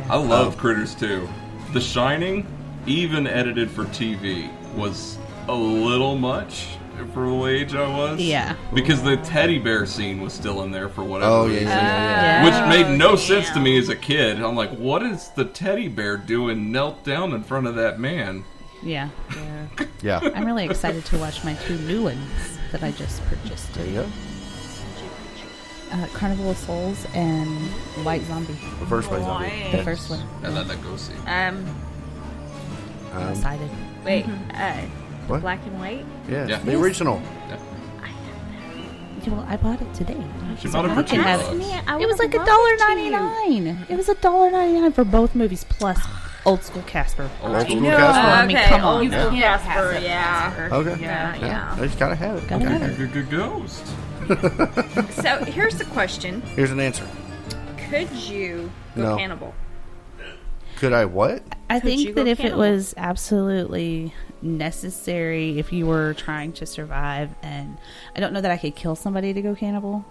Speaker 5: I love Critters 2. The Shining, even edited for TV, was a little much for the age I was.
Speaker 6: Yeah.
Speaker 5: Because the teddy bear scene was still in there for whatever
Speaker 3: Oh, yeah,
Speaker 5: reason.
Speaker 3: yeah.
Speaker 5: Which made no
Speaker 4: yeah.
Speaker 5: sense to me as a kid. I'm like, what is the teddy bear doing knelt down in front of that man?
Speaker 6: Yeah.
Speaker 3: Yeah.
Speaker 6: I'm really excited to watch my 2 new ones that I just purchased.
Speaker 3: There you go.
Speaker 6: Carnival of Souls and White Zombie.
Speaker 3: The first one.
Speaker 4: Boy.
Speaker 6: The first one.
Speaker 5: And let that go see.
Speaker 6: I'm excited.
Speaker 4: Wait,
Speaker 3: What?
Speaker 4: black and white?
Speaker 3: Yeah.
Speaker 5: Yeah.
Speaker 3: The original.
Speaker 6: Well, I bought it today.
Speaker 5: She bought it
Speaker 6: I
Speaker 5: for
Speaker 6: can have
Speaker 5: $2.
Speaker 6: it. It was like $1.99. It was $1.99 for both movies plus Old School Casper.
Speaker 3: Old school
Speaker 7: No.
Speaker 3: Casper.
Speaker 6: I mean, come on.
Speaker 7: You can't
Speaker 4: Casper,
Speaker 7: pass up
Speaker 4: yeah.
Speaker 7: Casper.
Speaker 3: Okay.
Speaker 4: Yeah.
Speaker 3: I just gotta have it.
Speaker 6: Gotta
Speaker 3: Okay.
Speaker 6: have it.
Speaker 5: Good ghost.
Speaker 4: So here's the question:
Speaker 3: Here's an answer.
Speaker 4: could you go
Speaker 3: No.
Speaker 4: cannibal?
Speaker 3: Could I what?
Speaker 6: I
Speaker 4: Could you
Speaker 6: think
Speaker 4: go
Speaker 6: that if it
Speaker 4: cannibal?
Speaker 6: was absolutely necessary, if you were trying to survive, and I don't know that I could kill somebody to go cannibal,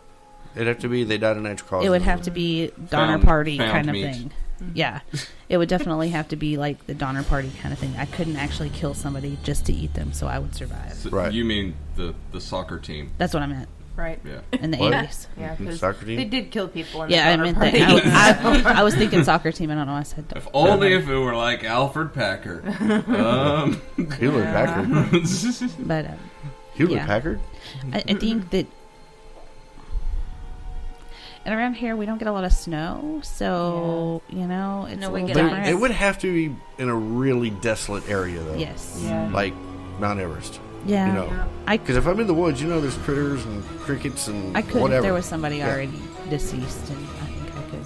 Speaker 3: It'd have to be they died of natural causes.
Speaker 6: It would have to be Donner
Speaker 5: Found-
Speaker 6: Party
Speaker 5: found
Speaker 6: kind of
Speaker 5: meat.
Speaker 6: thing. Yeah. It would definitely have to be like the Donner Party kind of thing. I couldn't actually kill somebody just to eat them, so I would survive.
Speaker 5: So
Speaker 3: Right.
Speaker 5: You mean the soccer team?
Speaker 6: That's what I meant
Speaker 7: Right.
Speaker 5: Yeah.
Speaker 6: in the
Speaker 3: What?
Speaker 6: 80s.
Speaker 7: Yeah, 'cause
Speaker 3: Soccer team?
Speaker 7: they did kill people. In
Speaker 6: Yeah,
Speaker 7: the
Speaker 6: I
Speaker 7: Donner
Speaker 6: meant
Speaker 7: Party.
Speaker 6: that. I was thinking soccer team. I don't know why I said that.
Speaker 5: If only if it were like Alfred Packer.
Speaker 3: Hewlett Packard.
Speaker 6: But
Speaker 3: Hewlett
Speaker 6: Yeah.
Speaker 3: Packard?
Speaker 6: I think that. And around here, we don't get a lot of snow, so, it's
Speaker 4: No,
Speaker 6: a
Speaker 4: we
Speaker 6: little
Speaker 4: get
Speaker 6: different.
Speaker 4: ice.
Speaker 3: It would have to be in a really desolate area, though.
Speaker 6: Yes.
Speaker 7: Yeah.
Speaker 3: Like Mount Everest.
Speaker 6: Yeah.
Speaker 3: You know.
Speaker 6: I
Speaker 3: Because if I'm in the woods, there's critters and crickets and
Speaker 6: could
Speaker 3: whatever.
Speaker 6: if there was somebody
Speaker 3: Yeah.
Speaker 6: already deceased, and I think I could.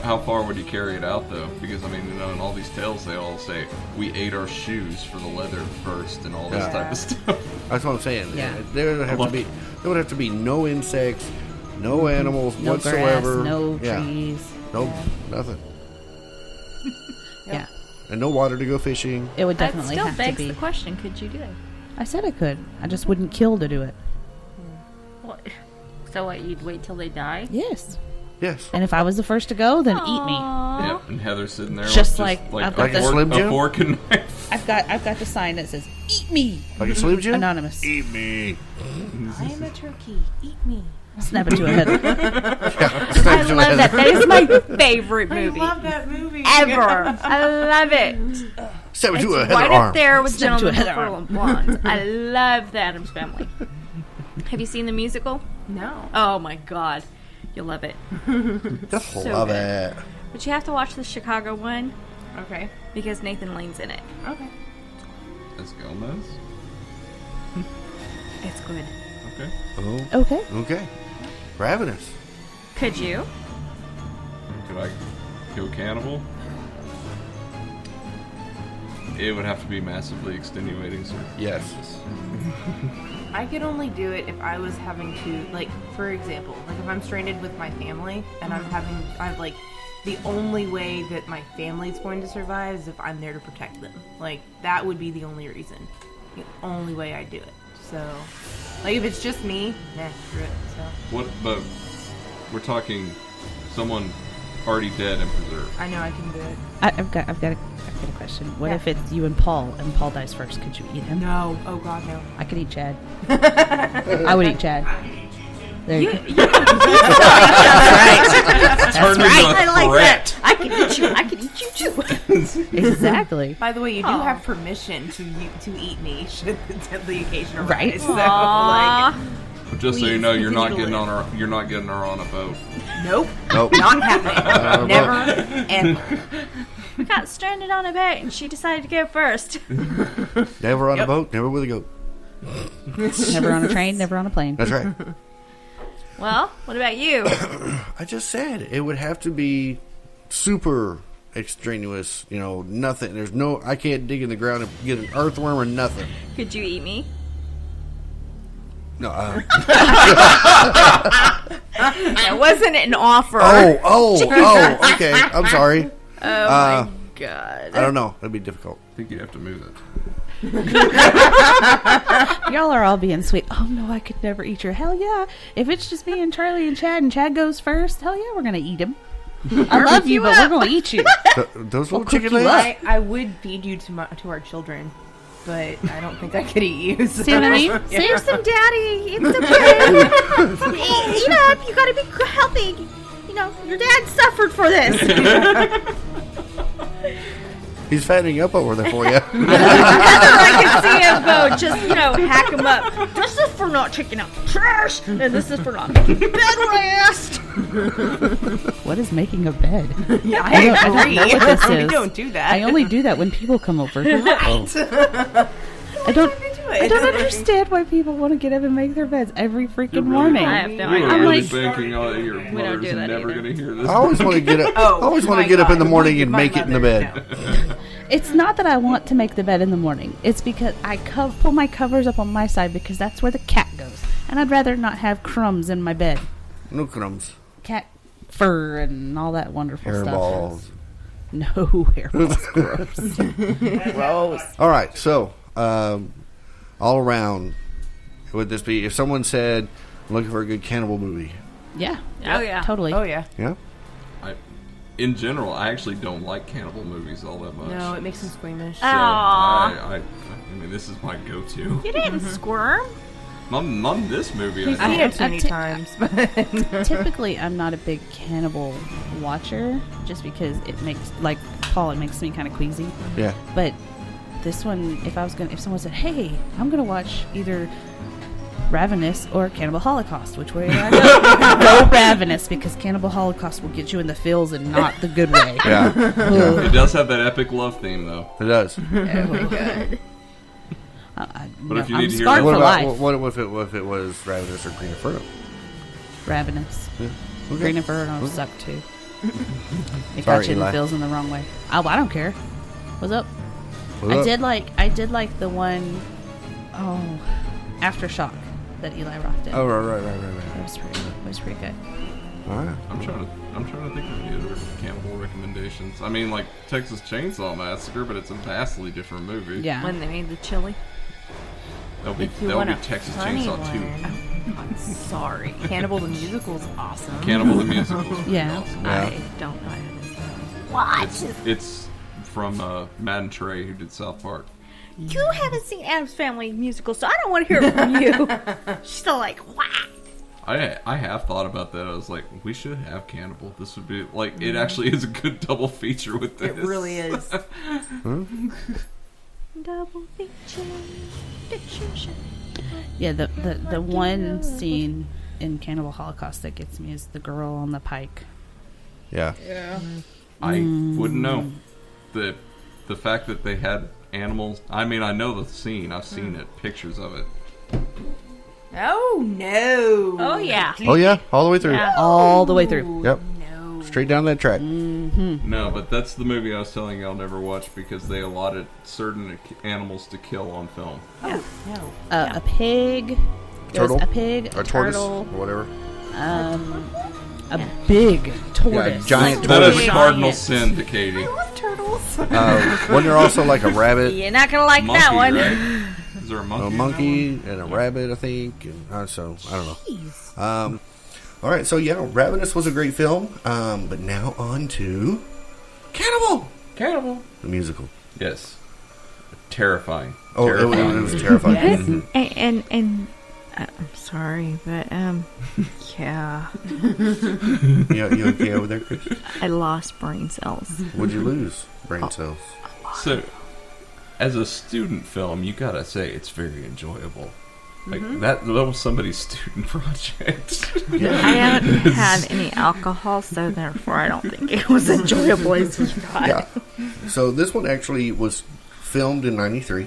Speaker 5: How far would you carry it out though? Because I mean, in all these tales, they all say we ate our shoes for the leather first and all this
Speaker 3: Yeah.
Speaker 5: type of stuff.
Speaker 3: That's what I'm saying.
Speaker 6: Yeah.
Speaker 3: There would have to be no insects, no animals
Speaker 6: No
Speaker 3: whatsoever.
Speaker 6: grass, no
Speaker 3: Yeah.
Speaker 6: trees.
Speaker 3: No, nothing.
Speaker 6: Yeah.
Speaker 3: And no water to go fishing.
Speaker 6: It would
Speaker 4: That
Speaker 6: definitely
Speaker 4: still
Speaker 6: have to
Speaker 4: begs
Speaker 6: be.
Speaker 4: the question: could you do it?
Speaker 6: I said I could. I just wouldn't kill to do it.
Speaker 4: What? So what? You'd wait till they die?
Speaker 6: Yes.
Speaker 3: Yes.
Speaker 6: And if I was the first to go, then eat me.
Speaker 4: Aw.
Speaker 5: Yep, and Heather's sitting there
Speaker 6: Just
Speaker 5: with
Speaker 6: like I've
Speaker 5: a
Speaker 6: got the-
Speaker 5: fork,
Speaker 3: Slim Jim?
Speaker 5: a fork and knife.
Speaker 6: I've got the sign that says "Eat me."
Speaker 3: Like a Slim Jim?
Speaker 6: Anonymous.
Speaker 3: Eat me.
Speaker 7: I am a turkey. Eat me.
Speaker 6: Snap it to a head.
Speaker 4: I love that. That is my favorite movie
Speaker 7: I love that movie.
Speaker 4: ever. I love it.
Speaker 3: Stab it
Speaker 4: It's
Speaker 3: to a heather
Speaker 4: right
Speaker 3: arm.
Speaker 4: up there with
Speaker 6: Snap to a
Speaker 4: Gentlemen
Speaker 6: heather
Speaker 4: Prefer Blondes. I love the Addams Family. Have you seen the musical?
Speaker 7: No.
Speaker 4: Oh my god, you'll love it.
Speaker 3: Just
Speaker 4: so
Speaker 3: love
Speaker 4: good.
Speaker 3: it.
Speaker 4: But you have to watch the Chicago one
Speaker 7: Okay.
Speaker 4: because Nathan Lane's in it.
Speaker 7: Okay.
Speaker 5: As Gomez.
Speaker 4: It's good.
Speaker 5: Okay.
Speaker 3: Oh,
Speaker 6: Okay.
Speaker 3: okay. Ravenous.
Speaker 4: Could you?
Speaker 5: Could I kill Cannibal? It would have to be massively extenuating circumstances.
Speaker 7: I could only do it if I was having to, like, for example, like if I'm stranded with my family and I'm like, the only way that my family's going to survive is if I'm there to protect them. Like, that would be the only reason. The only way I'd do it. So, like, if it's just me, screw it. So,
Speaker 5: What? But we're talking someone already dead and preserved.
Speaker 7: I know I can do it.
Speaker 6: I've got a question. What if it's you and Paul dies first? Could you eat him?
Speaker 7: No. Oh, God, no.
Speaker 6: I could eat Chad. I would eat Chad. There you go.
Speaker 5: Turned into a
Speaker 4: I like
Speaker 5: threat.
Speaker 4: that. I can eat you. I can eat you too.
Speaker 6: Exactly.
Speaker 7: By the way, you do
Speaker 4: Aw.
Speaker 7: have permission to eat me should the occasion arise.
Speaker 6: Right.
Speaker 7: So,
Speaker 4: Aw.
Speaker 7: like,
Speaker 5: But just so you
Speaker 7: Please
Speaker 5: know, you're not
Speaker 7: continue
Speaker 5: getting
Speaker 7: to
Speaker 5: on you're not getting her on a boat.
Speaker 7: nope.
Speaker 3: Nope.
Speaker 7: Not happening. Never, ever.
Speaker 4: We got stranded on a boat and she decided to go first.
Speaker 3: Never on a boat, never with a goat.
Speaker 6: Never on a train, never on a plane.
Speaker 3: That's right.
Speaker 4: Well, what about you?
Speaker 3: I just said it would have to be super extraneous. Nothing. I can't dig in the ground and get an earthworm or nothing.
Speaker 4: Could you eat me?
Speaker 3: No.
Speaker 4: That wasn't an offer.
Speaker 3: Oh, okay. I'm sorry.
Speaker 4: Oh my god.
Speaker 3: I don't know. That'd be difficult.
Speaker 5: I think you'd have to move it.
Speaker 6: Y'all are all being sweet. Oh no, I could never eat your. Hell yeah! If it's just me and Charlie and Chad goes first, hell yeah, we're gonna eat him. I love you, but we're gonna eat you.
Speaker 3: Those little
Speaker 6: cook
Speaker 3: chicken
Speaker 6: you
Speaker 3: legs?
Speaker 7: I would feed you to our children, but I don't think I could eat you. So.
Speaker 6: See what I mean?
Speaker 4: Save some daddy. It's okay. Eat up. You gotta be healthy. Your dad suffered for this.
Speaker 3: He's fattening up over there for you.
Speaker 4: I can see him go, just, hack him up. This is for not taking out the trash, and this is for not making bed rest.
Speaker 6: What is making a bed?
Speaker 7: Yeah,
Speaker 6: I don't
Speaker 7: agree.
Speaker 6: know what this
Speaker 7: We
Speaker 6: is.
Speaker 7: don't do that.
Speaker 6: I only do that when people come over.
Speaker 3: Oh.
Speaker 6: I don't understand why people want to get up and make their beds every freaking morning.
Speaker 4: I have no
Speaker 5: You're
Speaker 4: idea.
Speaker 5: really
Speaker 6: like-
Speaker 5: banking on your
Speaker 4: don't
Speaker 5: mother's
Speaker 4: do that
Speaker 5: never
Speaker 4: either.
Speaker 5: going to hear this.
Speaker 3: I always want to get up.
Speaker 7: Oh,
Speaker 3: I always want
Speaker 7: my
Speaker 3: to get up in the
Speaker 7: God.
Speaker 3: morning and
Speaker 7: My
Speaker 3: make it in the
Speaker 7: mother,
Speaker 3: bed.
Speaker 6: It's not that I want to make the bed in the morning. It's because I pull my covers up on my side because that's where the cat goes. And I'd rather not have crumbs in my bed.
Speaker 3: No crumbs.
Speaker 6: Cat fur and all that wonderful
Speaker 3: Hairballs.
Speaker 6: stuff. No hairballs. Gross. Gross.
Speaker 3: All right. So, all around, would this be if someone said, "I'm looking for a good cannibal movie"?
Speaker 6: Yeah.
Speaker 4: Oh, yeah.
Speaker 6: Totally.
Speaker 7: Oh yeah.
Speaker 3: Yeah.
Speaker 5: In general, I actually don't like cannibal movies all that much.
Speaker 7: No, it makes him squeamish.
Speaker 5: So
Speaker 4: Aw.
Speaker 5: I mean, this is my go-to.
Speaker 4: You didn't squirm.
Speaker 5: Not this movie.
Speaker 7: He's
Speaker 5: I
Speaker 7: seen
Speaker 5: don't.
Speaker 7: it too many times, but
Speaker 6: Typically, I'm not a big cannibal watcher, just because it makes, like Paul, it makes me kind of queasy.
Speaker 3: Yeah.
Speaker 6: But this one, if someone said, "Hey, I'm gonna watch either Ravenous or Cannibal Holocaust," which way do I go? Go Ravenous, because Cannibal Holocaust will get you in the feels and not the good way.
Speaker 3: Yeah.
Speaker 5: It does have that epic love theme, though.
Speaker 3: It does.
Speaker 6: Oh my god.
Speaker 5: But if you
Speaker 6: I'm
Speaker 5: need to hear
Speaker 6: scarred
Speaker 5: that-
Speaker 6: for life.
Speaker 3: What if it was Ravenous or Green Inferno?
Speaker 6: Ravenous.
Speaker 3: Yeah. Okay.
Speaker 6: Green Inferno suck too. It
Speaker 3: Sorry,
Speaker 6: got you in the
Speaker 3: Eli.
Speaker 6: feels in the wrong way. Oh, I don't care. What's up?
Speaker 3: What's
Speaker 6: I
Speaker 3: up?
Speaker 6: did like the one, Aftershock that Eli Roth did.
Speaker 3: Oh, right.
Speaker 6: That was pretty good.
Speaker 3: All right.
Speaker 5: I'm trying to think of any other cannibal recommendations. I mean, like Texas Chainsaw Massacre, but it's a vastly different movie.
Speaker 6: Yeah.
Speaker 4: When they made the chili.
Speaker 5: That'll be
Speaker 7: if you want a
Speaker 5: Texas
Speaker 7: funny
Speaker 5: Chainsaw 2.
Speaker 7: one, I'm sorry. Cannibal the Musical's awesome.
Speaker 5: Cannibal the Musical. is pretty
Speaker 6: Yeah.
Speaker 5: awesome.
Speaker 3: Yeah.
Speaker 4: I don't know. I haven't seen it.
Speaker 5: It's from Matt and Trey, who did South Park.
Speaker 4: You haven't seen Adam's Family musical, so I don't want to hear it from you. She's still like, what?
Speaker 5: I have thought about that. I was like, we should have Cannibal. This would be like, it actually is a good double feature with this.
Speaker 7: It really is.
Speaker 4: Double feature.
Speaker 6: Yeah, the one scene in Cannibal Holocaust that gets me is the girl on the pike.
Speaker 3: Yeah.
Speaker 5: I wouldn't know. The fact that they had animals. I mean, I know the scene. I've seen it. Pictures of it.
Speaker 7: Oh no.
Speaker 4: Oh, yeah.
Speaker 3: Oh yeah, all the way through.
Speaker 4: Yeah.
Speaker 6: All the way through.
Speaker 3: Yep.
Speaker 7: No.
Speaker 3: Straight down that track.
Speaker 5: No, but that's the movie I was telling you I'll never watch because they allotted certain animals to kill on film.
Speaker 7: Oh no.
Speaker 6: A pig. There's
Speaker 3: Turtle?
Speaker 6: a pig,
Speaker 3: Or
Speaker 6: a
Speaker 3: tortoise,
Speaker 6: turtle,
Speaker 3: or whatever.
Speaker 6: a big tortoise.
Speaker 3: giant
Speaker 5: That is a
Speaker 4: Giant.
Speaker 5: cardinal sin to Katie.
Speaker 7: I love turtles.
Speaker 3: Wasn't there also like a rabbit,
Speaker 4: You're not going to like
Speaker 5: Monkey,
Speaker 4: that one.
Speaker 5: right? Is there a monkey?
Speaker 3: a
Speaker 5: in
Speaker 3: monkey, and a rabbit, I think? And so, I don't know. All right, so yeah, Ravenous was a great film. But now on to Cannibal,
Speaker 5: that one? Cannibal.
Speaker 3: the musical.
Speaker 5: Yes. Terrifying.
Speaker 3: Oh, it was terrifying.
Speaker 4: And I'm sorry, but, yeah.
Speaker 3: You okay over there, Chris?
Speaker 4: I lost brain cells.
Speaker 3: What'd you lose? Brain cells.
Speaker 5: So, as a student film, you gotta say it's very enjoyable. Like that was somebody's student project.
Speaker 4: I haven't had any alcohol, so therefore I don't think it was enjoyable as you thought.
Speaker 3: Yeah. So this one actually was filmed in '93,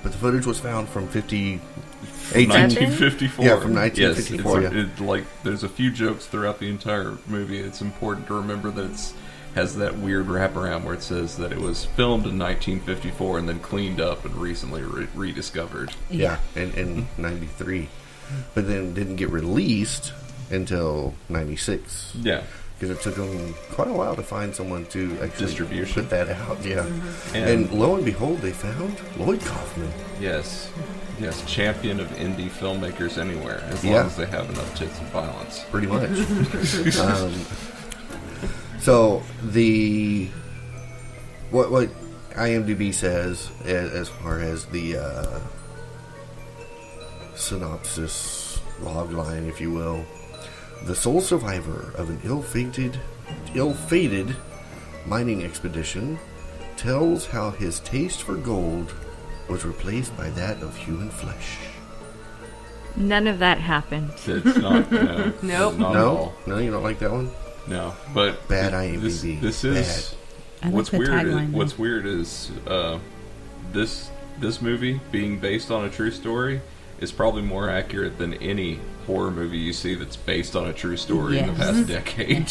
Speaker 3: but the footage was found from
Speaker 5: 1954.
Speaker 3: Yeah, from 1954,
Speaker 5: Yes,
Speaker 3: yeah.
Speaker 5: like there's a few jokes throughout the entire movie. It's important to remember that it has that weird wraparound where it says that it was filmed in 1954 and then cleaned up and recently rediscovered.
Speaker 3: Yeah, in '93, but then didn't get released until '96.
Speaker 5: Yeah.
Speaker 3: Because it took them quite a while to find someone to actually
Speaker 5: Distribution.
Speaker 3: put that out. Yeah,
Speaker 5: And-
Speaker 3: and lo and behold, they found Lloyd Kaufman.
Speaker 5: Yes. Yes, champion of indie filmmakers anywhere, as
Speaker 3: Yeah.
Speaker 5: long as they have enough tits and violence.
Speaker 3: Pretty much. So the what IMDb says as far as the synopsis logline, if you will, the sole survivor of an ill-fated mining expedition tells how his taste for gold was replaced by that of human flesh.
Speaker 4: None of that happened.
Speaker 5: It's not, no.
Speaker 7: Nope.
Speaker 5: Not at
Speaker 3: No,
Speaker 5: all.
Speaker 3: no, you don't like that one.
Speaker 5: No, but
Speaker 3: Bad IMDb.
Speaker 5: This is
Speaker 6: I like
Speaker 5: what's
Speaker 6: the
Speaker 5: weird.
Speaker 6: tagline, though.
Speaker 5: What's weird is this movie being based on a true story is probably more accurate than any horror movie you see that's based on a true story in the
Speaker 6: Yes.
Speaker 5: past decade.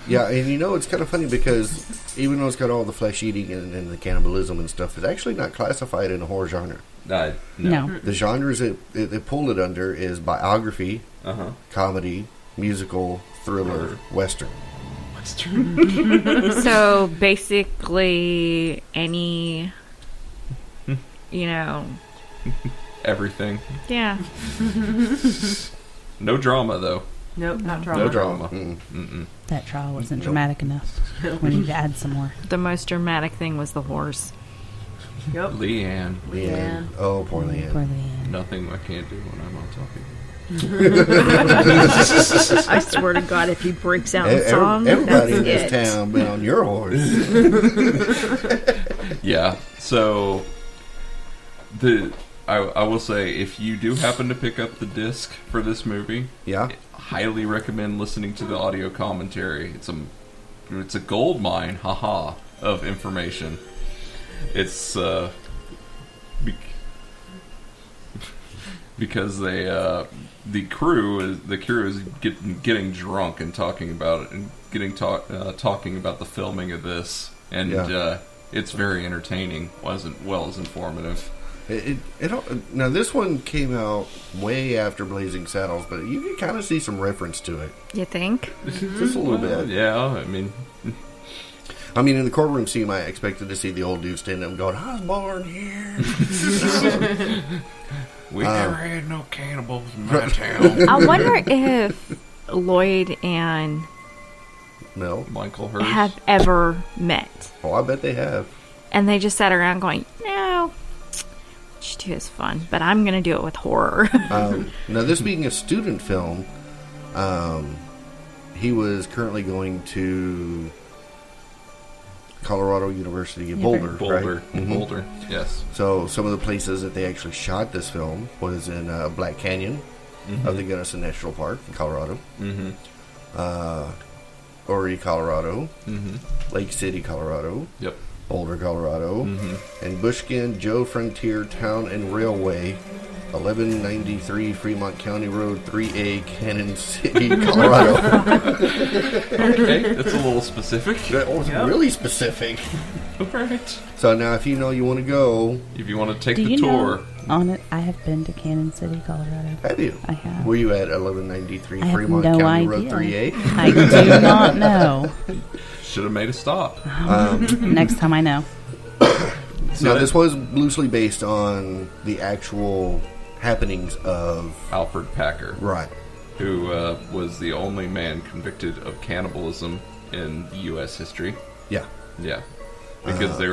Speaker 3: Yeah, and it's kind of funny because even though it's got all the flesh eating and the cannibalism and stuff, it's actually not classified in a horror genre.
Speaker 6: No.
Speaker 3: The genres it pulled it under is biography,
Speaker 5: Uh-huh.
Speaker 3: comedy, musical, thriller, western.
Speaker 4: So basically, any,
Speaker 5: Everything.
Speaker 4: yeah.
Speaker 5: No drama, though.
Speaker 7: Nope, not drama.
Speaker 5: No drama.
Speaker 6: That trial wasn't dramatic enough. We need to add some more.
Speaker 4: The most dramatic thing was the horse.
Speaker 7: Yep.
Speaker 5: Leanne.
Speaker 3: Oh, poor Leanne.
Speaker 6: Poor Leanne.
Speaker 5: Nothing I can't do when I'm on talking.
Speaker 4: I swear to God, if he breaks out in song,
Speaker 3: Everybody in
Speaker 4: that's
Speaker 3: this
Speaker 4: it.
Speaker 3: town been on your horse.
Speaker 5: Yeah. So I will say, if you do happen to pick up the disc for this movie,
Speaker 3: Yeah.
Speaker 5: I highly recommend listening to the audio commentary. It's a gold mine, haha, of information. It's because the crew is getting drunk and talking about it and talking about the filming of this, and it's very entertaining, as well as informative.
Speaker 3: Now this one came out way after Blazing Saddles, but you can kind of see some reference to it,
Speaker 4: You think?
Speaker 3: just a little bit.
Speaker 5: Yeah,
Speaker 3: I mean, in the courtroom scene, I expected to see the old dude standing up and going, "I was born here."
Speaker 5: we never had no cannibals in my town.
Speaker 4: I wonder if Lloyd and
Speaker 3: No.
Speaker 5: Michael Hurst.
Speaker 4: have ever met.
Speaker 3: Oh, I bet they have.
Speaker 4: And they just sat around going, no, what you do is fun, but I'm going to do it with horror.
Speaker 3: Now, this being a student film, he was currently going to Colorado University in Boulder, right?
Speaker 5: Boulder, yes.
Speaker 3: So some of the places that they actually shot this film was in Black Canyon of the Gunnison National Park in Colorado, Horry, Colorado, Lake City, Colorado,
Speaker 5: Yep.
Speaker 3: Boulder, Colorado, and Bushkin Joe Frontier Town and Railway, 1193 Fremont County Road, 3A, Cannon City, Colorado.
Speaker 5: Okay, that's a little specific.
Speaker 3: That was really specific.
Speaker 5: Alright.
Speaker 3: So now if you know you want to go,
Speaker 5: If you want to take
Speaker 6: Do
Speaker 5: the
Speaker 6: you
Speaker 5: tour.
Speaker 6: know, on it, I have been to Cannon City, Colorado.
Speaker 3: have you?
Speaker 6: I have.
Speaker 3: Were you at 1193
Speaker 6: I have
Speaker 3: Fremont
Speaker 6: no
Speaker 3: County
Speaker 6: idea.
Speaker 3: Road, 3A?
Speaker 6: I do not know.
Speaker 5: Should have made a stop.
Speaker 6: Next time I know.
Speaker 3: Now, this was loosely based on the actual happenings of...
Speaker 5: Alfred Packer,
Speaker 3: Right.
Speaker 5: who was the only man convicted of cannibalism in U.S. history.
Speaker 3: Yeah.
Speaker 5: Yeah, because they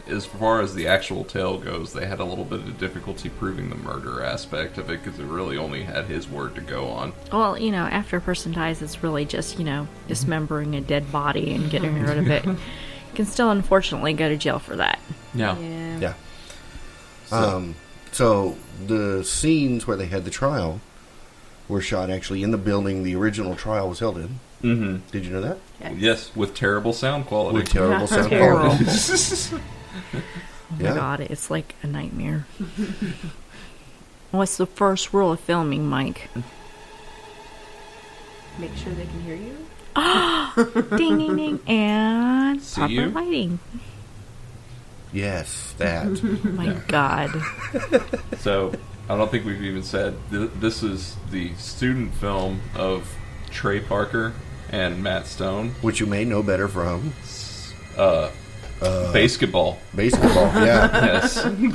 Speaker 5: as far as the actual tale goes, they had a little bit of difficulty proving the murder aspect of it because it really only had his word to go on.
Speaker 4: Well, after a person dies, it's really just, dismembering a dead body and getting rid of it. You can still, unfortunately, go to jail for that.
Speaker 5: Yeah.
Speaker 3: Yeah. So the scenes where they had the trial were shot actually in the building the original trial was held in.
Speaker 5: Mm-hmm.
Speaker 3: Did you know that?
Speaker 5: Yes, with terrible sound quality.
Speaker 3: With terrible sound
Speaker 4: Terrible.
Speaker 3: quality.
Speaker 4: Oh my God, it's like a nightmare. What's the first rule of filming, Mike?
Speaker 7: Make sure they can hear you.
Speaker 4: Ding, ding, ding. And
Speaker 5: See
Speaker 4: proper
Speaker 5: you?
Speaker 4: lighting.
Speaker 3: Yes, that.
Speaker 4: Oh my God.
Speaker 5: So, I don't think we've even said, this is the student film of Trey Parker and Matt Stone.
Speaker 3: Which you may know better from
Speaker 5: Basketball.
Speaker 3: basketball. Yeah.
Speaker 5: Yes.
Speaker 3: and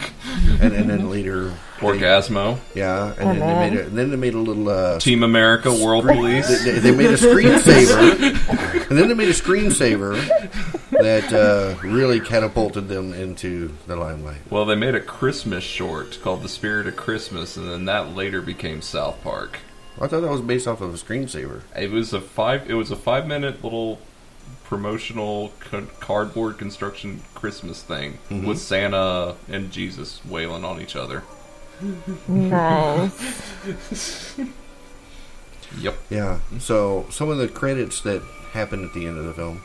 Speaker 3: then later...
Speaker 5: Orgasmo.
Speaker 3: Yeah, and then they made a little...
Speaker 5: Team America, World Police.
Speaker 3: They made a screensaver. And then they made a screensaver that really catapulted them into the limelight.
Speaker 5: Well, they made a Christmas short called The Spirit of Christmas, and then that later became South Park.
Speaker 3: I thought that was based off of a screensaver.
Speaker 5: It was a 5-minute little promotional cardboard construction Christmas thing with Santa and Jesus wailing on each other. Yep.
Speaker 3: Yeah. So some of the credits that happen at the end of the film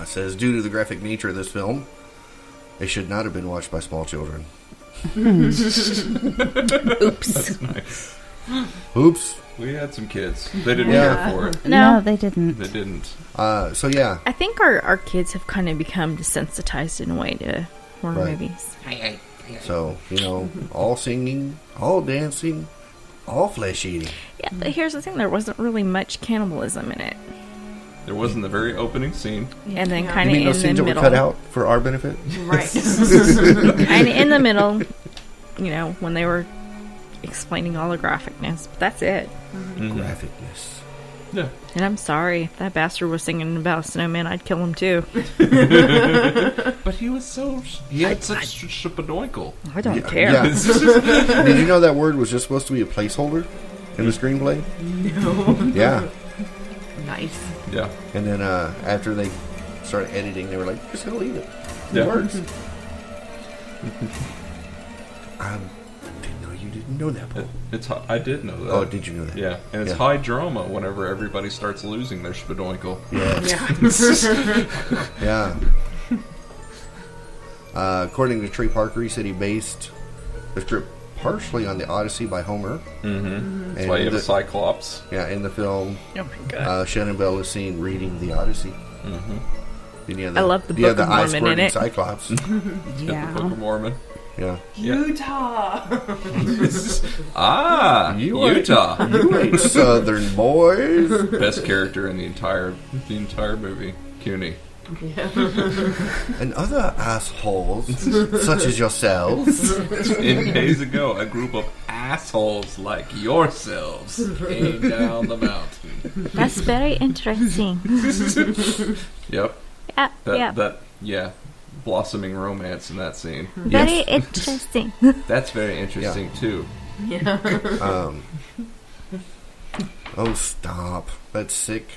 Speaker 3: says, due to the graphic nature of this film, it should not have been watched by small children.
Speaker 4: Oops.
Speaker 5: Nice.
Speaker 3: Oops.
Speaker 5: We had some kids. They didn't
Speaker 3: Yeah.
Speaker 5: care for it.
Speaker 6: No, they didn't.
Speaker 5: They didn't.
Speaker 3: So yeah.
Speaker 4: I think our kids have kind of become desensitized in a way to horror
Speaker 3: Right.
Speaker 4: movies.
Speaker 3: So, all singing, all dancing, all flesh eating.
Speaker 4: Yeah, but here's the thing. There wasn't really much cannibalism in it.
Speaker 5: There wasn't the very opening scene.
Speaker 4: And then
Speaker 7: Yeah.
Speaker 4: kind
Speaker 3: You
Speaker 4: of
Speaker 3: mean
Speaker 4: in
Speaker 3: those
Speaker 4: the
Speaker 3: scenes that were
Speaker 4: middle.
Speaker 3: cut out for our benefit?
Speaker 7: Right.
Speaker 4: Kind of in the middle, when they were explaining all the graphicness, but that's it.
Speaker 3: Graphicness.
Speaker 5: Yeah.
Speaker 4: And I'm sorry, if that bastard was singing about a snowman, I'd kill him too.
Speaker 5: But he was he had such shapadoinkle.
Speaker 4: I don't care.
Speaker 3: Yeah. Did you know that word was just supposed to be a placeholder in the screenplay?
Speaker 7: No.
Speaker 3: Yeah.
Speaker 7: Nice.
Speaker 5: Yeah.
Speaker 3: And then after they started editing, they were like, just gonna leave it. It
Speaker 5: Yeah.
Speaker 3: works. I didn't know you didn't know that, Paul.
Speaker 5: I did know that.
Speaker 3: Oh, did you know that?
Speaker 5: Yeah, and it's high drama whenever everybody starts losing their spadoinkle.
Speaker 3: Yeah. According to Trey Parker, he said he based the script partially on the Odyssey by Homer.
Speaker 5: Mm-hmm. That's why you have a Cyclops.
Speaker 3: Yeah, in the film,
Speaker 4: Oh my god.
Speaker 3: Shannon Bell is seen reading the Odyssey.
Speaker 5: Mm-hmm.
Speaker 3: Then
Speaker 4: I love the Book of Mormon in it.
Speaker 3: Cyclops.
Speaker 5: The Book of Mormon.
Speaker 3: Yeah.
Speaker 7: Utah.
Speaker 5: Utah.
Speaker 3: You ain't Southern boys.
Speaker 5: Best character in the entire movie, CUNY.
Speaker 3: And other assholes, such as yourselves.
Speaker 5: In days ago, a group of assholes like yourselves came down the mountain.
Speaker 4: That's very interesting.
Speaker 5: Yep.
Speaker 4: Yeah.
Speaker 5: Blossoming romance in that scene.
Speaker 4: Very interesting.
Speaker 5: That's very interesting too.
Speaker 3: Oh, stop. That's sick.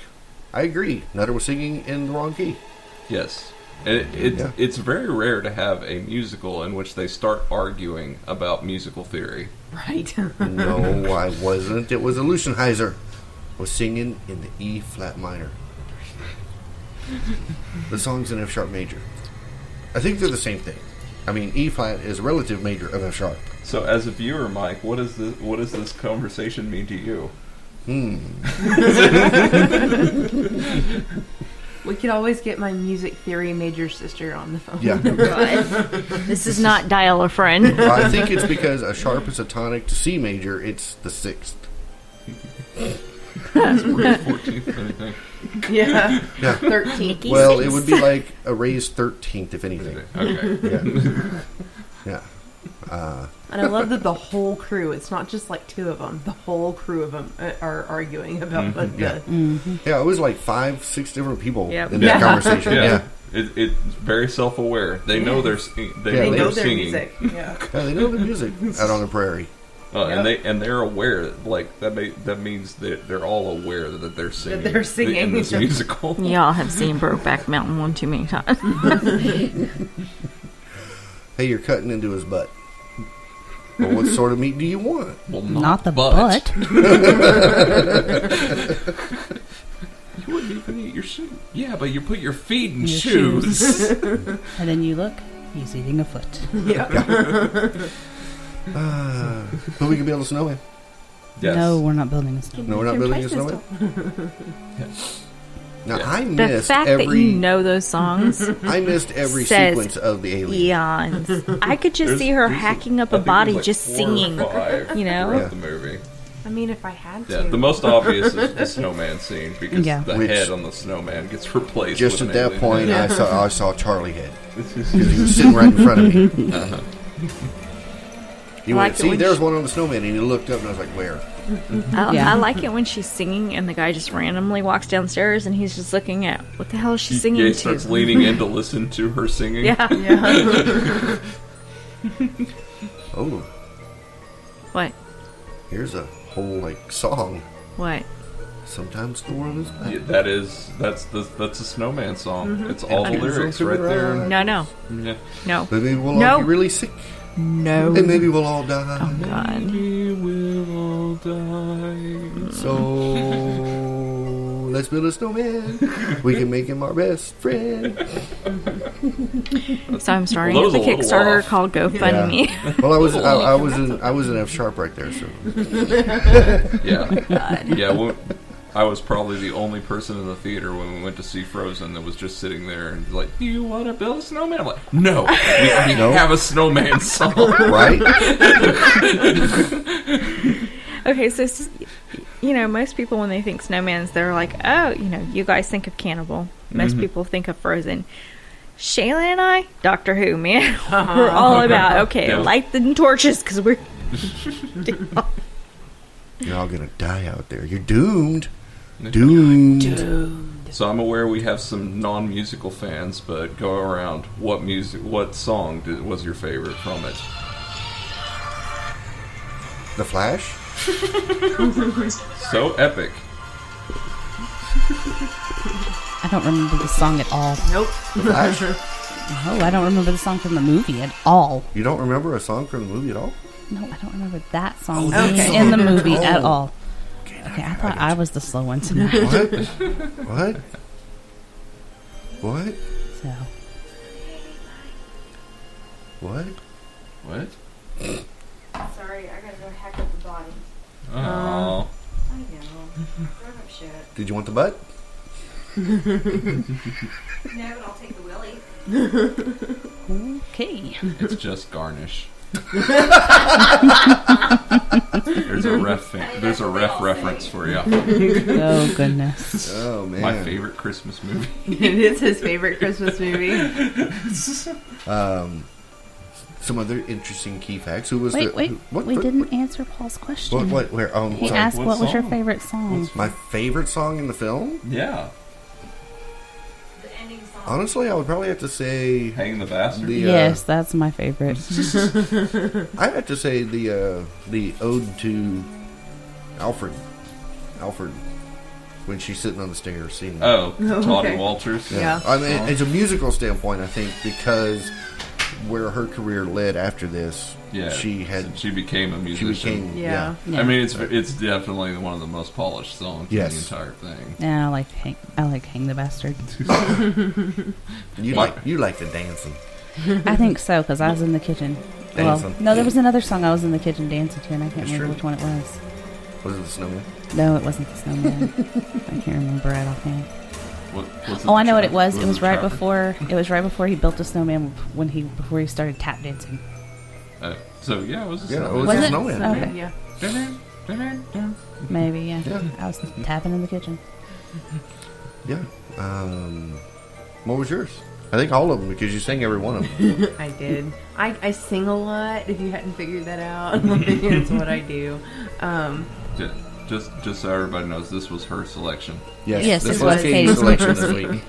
Speaker 3: I agree. Nutter was singing in the wrong key.
Speaker 5: Yes. It's very rare to have a musical in which they start arguing about musical theory.
Speaker 7: Right.
Speaker 3: No, I wasn't. It was Lucienheiser was singing in the E flat minor. The song's in F sharp major. I think they're the same thing. I mean, E flat is a relative major of F sharp.
Speaker 5: So, as a viewer, Mike, what does this conversation mean to you?
Speaker 7: We could always get my music theory major sister on the phone.
Speaker 3: Yeah.
Speaker 4: This is not dial a friend.
Speaker 3: Well, I think it's because a sharp is a tonic to C major. It's the sixth.
Speaker 5: It's 14th, if anything.
Speaker 7: Yeah.
Speaker 3: Yeah.
Speaker 7: 13th.
Speaker 3: Well, it would be like a raised 13th, if anything.
Speaker 5: Okay.
Speaker 3: Yeah.
Speaker 7: And I love that the whole crew, it's not just like two of them, the whole crew of them are arguing about what the...
Speaker 3: Yeah, it was like 5-6 different people
Speaker 4: Yep.
Speaker 3: in that conversation.
Speaker 5: Yeah.
Speaker 3: Yeah.
Speaker 5: It's very self-aware. They know they're
Speaker 7: They know their
Speaker 5: singing.
Speaker 7: music. Yeah.
Speaker 3: Yeah, they know the music out on the prairie.
Speaker 5: And they're aware. Like that means that they're all aware that they're singing.
Speaker 7: That they're singing.
Speaker 5: In this musical.
Speaker 4: Y'all have seen Brokeback Mountain one too many times.
Speaker 3: Hey, you're cutting into his butt. Well, what sort of meat do you want?
Speaker 5: Well,
Speaker 6: Not the butt.
Speaker 5: You wouldn't even eat your shoe. Yeah, but you put your feet in
Speaker 6: Your
Speaker 5: shoes.
Speaker 6: And then you look, he's eating a foot.
Speaker 3: But we can build a snowman.
Speaker 5: Yes.
Speaker 6: No, we're not building a snowman.
Speaker 3: No, we're not building a snowman. Now, I
Speaker 4: The
Speaker 3: missed
Speaker 4: fact that you know those songs
Speaker 3: I missed every
Speaker 4: says
Speaker 3: sequence of the alien.
Speaker 4: eons. I could just see her hacking up a body just singing. You know?
Speaker 5: throughout the movie.
Speaker 7: I mean, if I had to.
Speaker 5: Yeah, the most obvious is the snowman scene because the
Speaker 3: Which-
Speaker 5: head on the snowman gets replaced.
Speaker 3: Just
Speaker 5: with
Speaker 3: at
Speaker 5: an
Speaker 3: that
Speaker 5: alien
Speaker 3: point,
Speaker 5: head.
Speaker 3: I saw Charlie head. Because he was sitting right in front of me. He
Speaker 4: I
Speaker 3: went,
Speaker 4: like it
Speaker 3: see,
Speaker 4: when
Speaker 3: there's
Speaker 4: she-
Speaker 3: one on the snowman, and he looked up, and I was like, where?
Speaker 4: I like it when she's singing and the guy just randomly walks downstairs and he's just looking at what the hell is she singing
Speaker 5: he
Speaker 4: to?
Speaker 5: starts leaning in to listen to her singing.
Speaker 4: Yeah.
Speaker 3: Oh,
Speaker 4: What?
Speaker 3: here's a whole, like, song.
Speaker 4: What?
Speaker 3: Sometimes the world is black.
Speaker 5: Yeah, that's a snowman song. It's all the lyrics right there.
Speaker 4: No.
Speaker 5: Yeah.
Speaker 4: No.
Speaker 3: But maybe we'll all
Speaker 4: No.
Speaker 3: get really sick,
Speaker 4: No.
Speaker 3: and maybe we'll all die.
Speaker 4: Oh, God.
Speaker 5: We will all die.
Speaker 3: So let's build a snowman. We can make him our best friend.
Speaker 4: So I'm starting
Speaker 5: Well,
Speaker 4: up a
Speaker 5: that was a little
Speaker 4: Kickstarter
Speaker 5: off.
Speaker 4: called GoFundMe.
Speaker 3: Well, I was in F sharp right there. So
Speaker 5: Yeah. Yeah. Well, I was probably the only person in the theater when we went to see Frozen that was just sitting there and like, "Do you want to build a snowman?" I'm like, "No, we already have a snowman song."
Speaker 3: right?
Speaker 4: Okay, so most people when they think snowmans, they're like, oh, you guys think of Cannibal. Most people think of Frozen. Shayla and I, Doctor Who, man, we're all about light the torches because we're
Speaker 3: You're all gonna die out there. You're doomed. Doomed.
Speaker 5: So I'm aware we have some non-musical fans, but go around. What song was your favorite from it?
Speaker 3: The Flash?
Speaker 5: So epic.
Speaker 6: I don't remember the song at all.
Speaker 7: Nope.
Speaker 3: The Flash?
Speaker 6: No, I don't remember the song from the movie at all.
Speaker 3: You don't remember a song from the movie at all?
Speaker 6: No, I don't remember that song
Speaker 3: that
Speaker 6: being
Speaker 3: song.
Speaker 6: in the movie at
Speaker 3: Oh.
Speaker 6: all. Okay, I thought I was the slow one tonight.
Speaker 3: What? What?
Speaker 6: So,
Speaker 3: What?
Speaker 5: What?
Speaker 4: Sorry, I gotta go hack up the body.
Speaker 5: Oh.
Speaker 4: I know. Grown up shit.
Speaker 3: Did you want the butt?
Speaker 4: No, but I'll take the willy.
Speaker 6: okay.
Speaker 5: It's just garnish. There's a ref reference for you.
Speaker 6: Oh, goodness.
Speaker 3: Oh, man.
Speaker 5: My favorite Christmas movie.
Speaker 7: It is his favorite Christmas movie.
Speaker 3: Some other interesting key facts. Who was
Speaker 6: Wait,
Speaker 3: the...
Speaker 6: we didn't answer Paul's question.
Speaker 3: What? Where?
Speaker 6: He
Speaker 3: Sorry.
Speaker 6: asked what was your
Speaker 5: song?
Speaker 6: favorite song.
Speaker 3: My favorite song in the film?
Speaker 5: Yeah.
Speaker 4: The ending song.
Speaker 3: Honestly, I would probably have to say...
Speaker 5: Hang the Bastard.
Speaker 6: Yes, that's my favorite.
Speaker 3: I'd have to say the ode to Alfred. When she's sitting on the stairs singing.
Speaker 5: Oh, Toddy
Speaker 7: okay.
Speaker 5: Walters.
Speaker 7: Yeah.
Speaker 3: I mean, it's a musical standpoint, I think, because where her career led after this,
Speaker 5: Yeah.
Speaker 3: she
Speaker 5: became a musician.
Speaker 3: became
Speaker 7: Yeah.
Speaker 5: I mean, it's definitely one of the most polished songs
Speaker 3: Yes.
Speaker 5: in the entire thing.
Speaker 6: Yeah, I like Hang the Bastard.
Speaker 3: You like the dancing.
Speaker 6: I think so, because I was in the kitchen. Well,
Speaker 3: Dancing.
Speaker 6: no, there was another song I was in the kitchen dancing to, and I can't
Speaker 3: That's
Speaker 6: remember
Speaker 3: true.
Speaker 6: which one it was.
Speaker 3: Was it the snowman?
Speaker 6: No, it wasn't the Snowman. I can't remember it offhand.
Speaker 5: Was
Speaker 6: Oh, I know what it was.
Speaker 5: was
Speaker 6: It was
Speaker 5: it
Speaker 6: right
Speaker 5: Trapper?
Speaker 6: before. It was right before he built a snowman before he started tap dancing.
Speaker 5: So yeah, it was.
Speaker 3: Yeah, it
Speaker 5: Snowman.
Speaker 3: was
Speaker 6: Was
Speaker 3: the
Speaker 6: it?
Speaker 3: snowman.
Speaker 6: Okay.
Speaker 7: Yeah.
Speaker 6: Maybe, yeah.
Speaker 3: Yeah.
Speaker 6: I was tapping in the kitchen.
Speaker 3: Yeah. What was yours? I think all of them, because you sang every one of them.
Speaker 7: I did. I sing a lot, if you hadn't figured that out. That's what I do.
Speaker 5: Just so everybody knows, this was her selection.
Speaker 6: Yes,
Speaker 3: this
Speaker 6: it
Speaker 3: was
Speaker 6: was
Speaker 3: Katie's
Speaker 6: Katie's
Speaker 3: selection
Speaker 6: selection
Speaker 3: this week.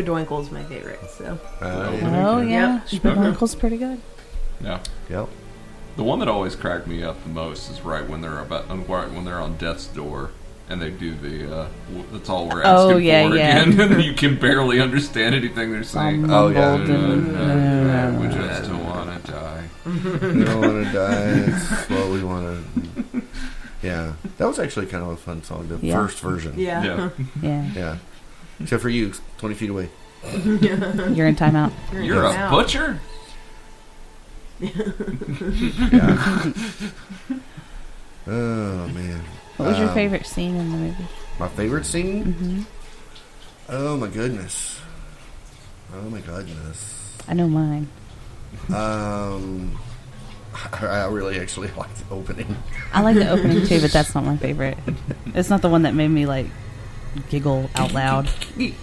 Speaker 7: Spadoinkle's my favorite, so.
Speaker 6: Oh, yeah.
Speaker 7: Yep.
Speaker 6: Spadoinkle's pretty good.
Speaker 5: Yeah.
Speaker 3: Yep.
Speaker 5: The one that always cracked me up the most is right when they're on death's door and they do the that's all we're asking
Speaker 6: Oh, yeah,
Speaker 5: for
Speaker 6: yeah.
Speaker 5: again, and you can barely understand anything they're saying.
Speaker 3: Oh, yeah.
Speaker 5: We just don't want to die.
Speaker 3: We don't want to die. It's what we want to... Yeah. That was actually kind of a fun song, the
Speaker 6: Yeah.
Speaker 3: first version.
Speaker 7: Yeah.
Speaker 6: Yeah.
Speaker 3: Yeah. Except for you, 20 feet away.
Speaker 6: You're in timeout.
Speaker 5: You're a
Speaker 7: Wow.
Speaker 5: butcher.
Speaker 3: Yeah. Oh, man.
Speaker 6: What was your favorite scene in the movie?
Speaker 3: My favorite scene?
Speaker 6: Mm-hmm.
Speaker 3: Oh, my goodness.
Speaker 6: I know mine.
Speaker 3: I really actually like the opening.
Speaker 6: I like the opening too, but that's not my favorite. It's not the one that made me like giggle out loud.
Speaker 5: If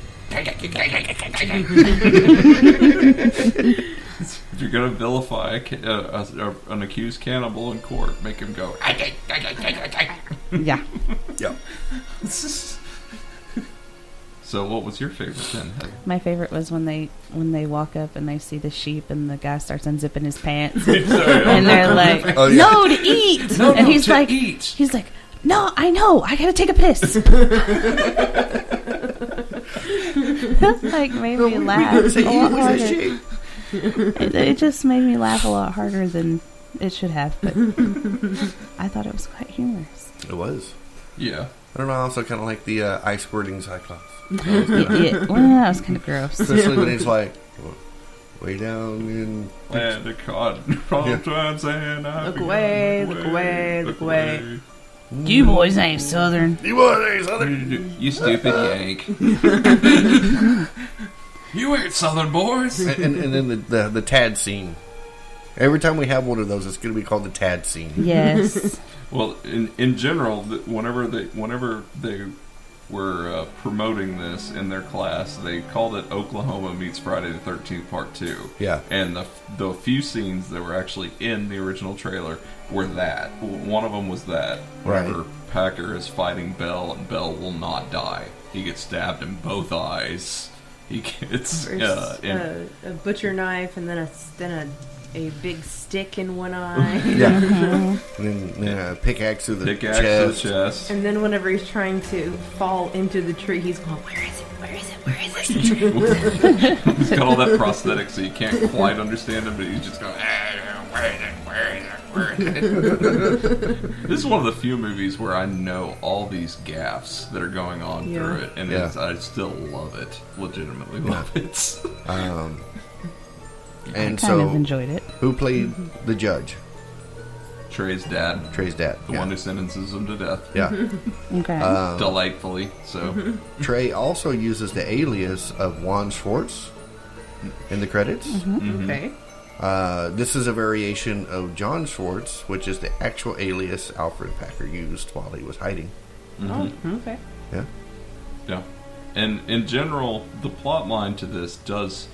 Speaker 5: you're gonna vilify an accused cannibal in court, make him go.
Speaker 6: Yeah.
Speaker 3: Yeah.
Speaker 5: So, what was your favorite then, Heather?
Speaker 6: My favorite was when they walk up and they see the sheep and the guy starts unzipping his pants
Speaker 5: Sorry,
Speaker 6: and they're like,
Speaker 3: Oh, yeah.
Speaker 6: "No, to eat!"
Speaker 5: No,
Speaker 6: and
Speaker 5: no,
Speaker 6: he's
Speaker 5: to
Speaker 6: like,
Speaker 5: eat.
Speaker 6: "He's like, no, I know, I gotta take a piss." Like made me laugh a lot harder. It just made me laugh a lot harder than it should have, but I thought it was quite humorous.
Speaker 3: It was.
Speaker 5: Yeah.
Speaker 3: I don't know, I also kind of like the ice squirting Cyclops.
Speaker 6: Yeah, well, that was kind of gross.
Speaker 3: Especially when he's like, way down in...
Speaker 5: Land of cotton, palm trees, and
Speaker 7: Look away, look away, look away.
Speaker 6: You boys ain't Southern.
Speaker 3: You want Southern?
Speaker 5: You stupid yank. You ain't Southern boys.
Speaker 3: And then the Tad scene. Every time we have one of those, it's going to be called the Tad scene.
Speaker 6: Yes.
Speaker 5: Well, in general, whenever they were promoting this in their class. They called it Oklahoma Meets Friday the 13th Part 2.
Speaker 3: Yeah.
Speaker 5: And the few scenes that were actually in the original trailer were that. One of them was that. Whenever Packer is fighting Bell, and Bell will not die. He gets stabbed in both eyes. He gets
Speaker 7: a butcher knife, and then a big stick in one eye.
Speaker 3: Yeah. And then a pickaxe through the chest.
Speaker 7: And then whenever he's trying to fall into the tree, he's going, "Where is it? Where is it? Where is it?"
Speaker 5: He's got all that prosthetic, so you can't quite understand him, but he's just going, "Where is it? Where is it? Where is it?" This is one of the few movies where I know all these gaffes that are going on through it, and I still love it. Legitimately love it.
Speaker 3: And
Speaker 6: I kind of enjoyed it.
Speaker 3: Who played the judge?
Speaker 5: Trey's dad.
Speaker 3: The
Speaker 5: one who sentences him to death.
Speaker 3: Yeah.
Speaker 6: Okay.
Speaker 5: Delightfully, so.
Speaker 3: Trey also uses the alias of Juan Schwartz in the credits.
Speaker 7: Okay.
Speaker 3: This is a variation of John Schwartz, which is the actual alias Alfred Packer used while he was hiding.
Speaker 7: Oh, okay.
Speaker 3: Yeah.
Speaker 5: Yeah. And in general, the plot line to this does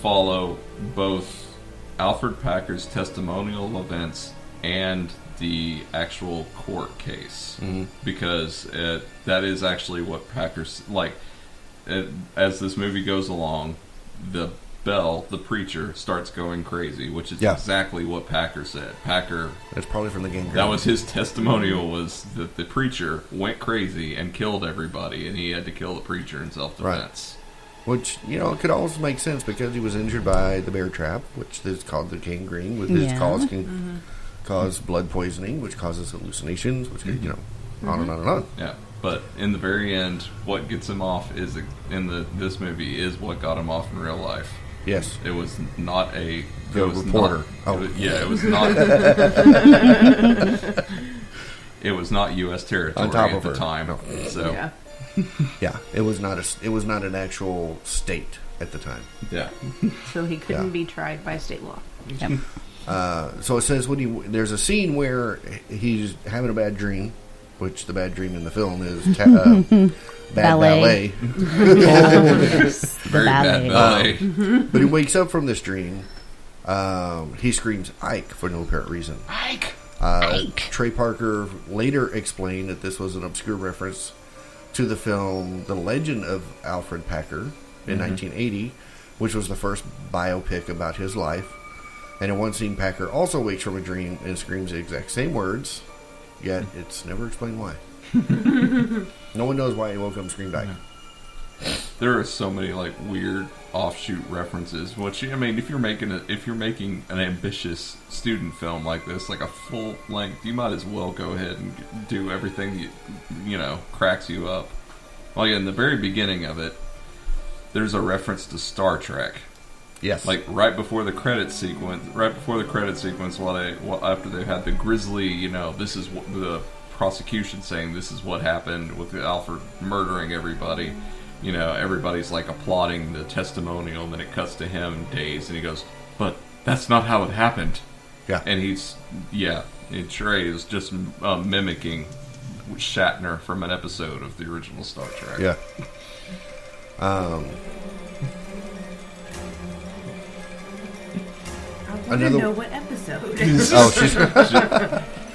Speaker 5: follow both Alfred Packer's testimonial events and the actual court case, because that is actually what Packer's like. As this movie goes along, the preacher, starts going crazy, which is exactly what Packer said. Packer, that's probably from the game. That was his testimonial, was that the preacher went crazy and killed everybody, and he had to kill the preacher in self-defense.
Speaker 3: Right. Which, it could also make sense because he was injured by the bear trap, which is called the gangrene, which can cause blood poisoning, which causes hallucinations, which on and on and on.
Speaker 5: Yeah, but in the very end, what gets him off is this movie is what got him off in real life.
Speaker 3: Yes,
Speaker 5: it was not a
Speaker 3: reporter.
Speaker 5: It was not. It was not U.S. territory at the time. No. So.
Speaker 7: Yeah.
Speaker 3: Yeah, it was not an actual state at the time.
Speaker 5: Yeah.
Speaker 7: So he couldn't be tried by state law.
Speaker 6: Yep.
Speaker 3: So it says there's a scene where he's having a bad dream, which the bad dream in the film is bad ballet.
Speaker 5: Very bad ballet.
Speaker 3: But he wakes up from this dream. He screams "Ike" for no apparent reason.
Speaker 5: Ike.
Speaker 3: Trey Parker later explained that this was an obscure reference to the film The Legend of Alfred Packer in 1980, which was the first biopic about his life. And in one scene, Packer also wakes from a dream and screams the exact same words, yet it's never explained why. No one knows why he woke up and screamed "Ike."
Speaker 5: There are so many weird offshoot references. Which, I mean, if you're making an ambitious student film like this, like a full length, you might as well go ahead and do everything cracks you up. Well, in the very beginning of it, there's a reference to Star Trek.
Speaker 3: Yes.
Speaker 5: Right before the credit sequence, after they had the grisly, this is what the prosecution saying this is what happened with Alfred murdering everybody. Everybody's applauding the testimonial, and then it cuts to him dazed, and he goes, "But that's not how it happened."
Speaker 3: Yeah.
Speaker 5: And and Trey is just mimicking Shatner from an episode of the original Star Trek.
Speaker 3: Yeah.
Speaker 7: I want to know what episode.
Speaker 3: She's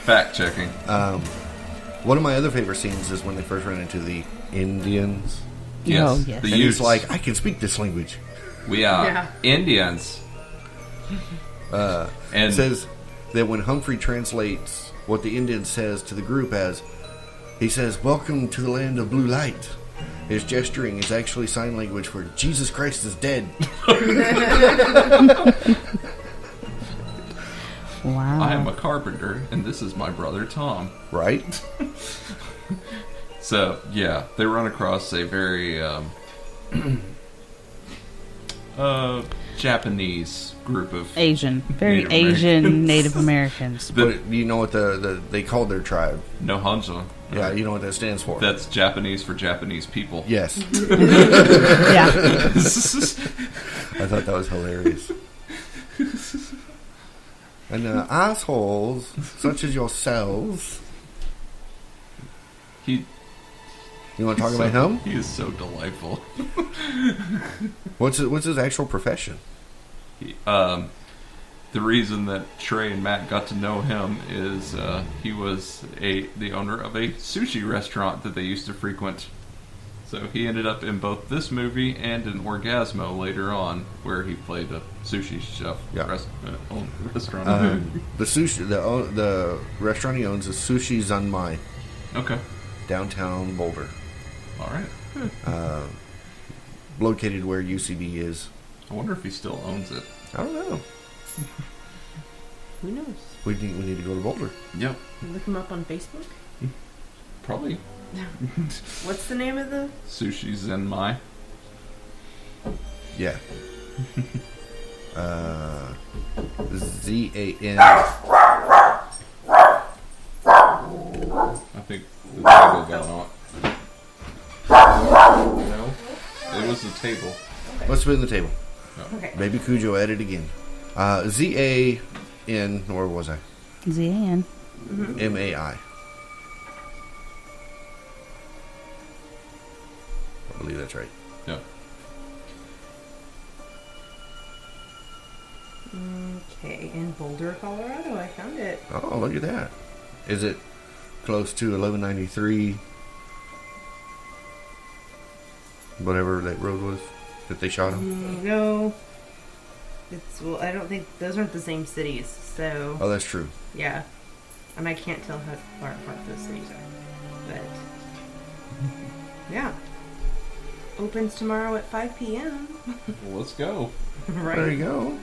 Speaker 5: fact checking.
Speaker 3: One of my other favorite scenes is when they first ran into the Indians.
Speaker 5: Yes.
Speaker 6: Oh, yes.
Speaker 3: And he's like, "I can speak this language.
Speaker 5: We are Indians."
Speaker 3: And it says that when Humphrey translates what the Indian says to the group as, he says, "Welcome to the land of blue light." His gesturing is actually sign language for "Jesus Christ is dead."
Speaker 6: Wow.
Speaker 5: I am a carpenter, and this is my brother Tom.
Speaker 3: Right?
Speaker 5: So, yeah, they run across a very Japanese group of
Speaker 6: very Asian Native Americans.
Speaker 3: But you know what they called their tribe?
Speaker 5: No Hanjo.
Speaker 3: Yeah, you know what that stands for?
Speaker 5: That's Japanese for Japanese people.
Speaker 3: Yes.
Speaker 6: Yeah.
Speaker 3: I thought that was hilarious. And assholes such as yourselves. You want to talk about him?
Speaker 5: He is so delightful.
Speaker 3: What's his actual profession?
Speaker 5: The reason that Trey and Matt got to know him is he was the owner of a sushi restaurant that they used to frequent. So he ended up in both this movie and in Orgasmo later on, where he played a sushi chef.
Speaker 3: Yeah.
Speaker 5: Restaurant.
Speaker 3: The restaurant he owns is Sushi Zanmai.
Speaker 5: Okay.
Speaker 3: Downtown Boulder.
Speaker 5: All right.
Speaker 3: Located where UCB is.
Speaker 5: I wonder if he still owns it.
Speaker 3: I don't know.
Speaker 7: Who knows?
Speaker 3: We need to go to Boulder.
Speaker 5: Yep.
Speaker 7: Look him up on Facebook.
Speaker 5: Probably.
Speaker 7: What's the name of the?
Speaker 5: Sushi Zenmai.
Speaker 3: Yeah. ZAN.
Speaker 5: I think the table got on. No, it was the table.
Speaker 3: Let's spin the table.
Speaker 5: Oh.
Speaker 7: Okay.
Speaker 3: Maybe Cujo at it again. ZAN. Where was I?
Speaker 6: ZAN.
Speaker 3: MAI. I believe that's right.
Speaker 5: Yeah.
Speaker 7: Okay, in Boulder, Colorado, I found it.
Speaker 3: Oh, look at that. Is it close to 1193? Whatever that road was that they shot him?
Speaker 7: No. Well, I don't think those aren't the same cities, so
Speaker 3: Oh, that's true.
Speaker 7: yeah. And I can't tell how far apart those cities are. But yeah. Opens tomorrow at 5 p.m.
Speaker 5: Well, let's go.
Speaker 7: Right.
Speaker 3: There you go.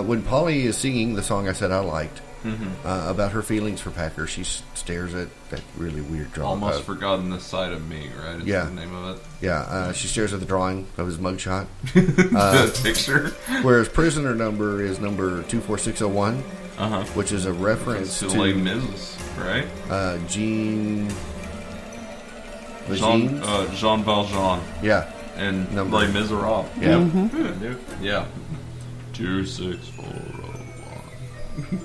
Speaker 3: When Polly is singing the song I said I liked, about her feelings for Packer, she stares at that really weird drawing.
Speaker 5: Almost forgotten this side of me, right? Is
Speaker 3: Yeah.
Speaker 5: the name of it.
Speaker 3: Yeah, she stares at the drawing of his mugshot.
Speaker 5: The picture.
Speaker 3: Whereas prisoner number is number 24601, which is a reference
Speaker 5: To
Speaker 3: to
Speaker 5: Les Mis, right?
Speaker 3: Jean
Speaker 5: Jean Valjean
Speaker 3: Yeah.
Speaker 5: and
Speaker 3: Number.
Speaker 5: Les Miserables.
Speaker 3: Yeah.
Speaker 5: Yeah. 26401.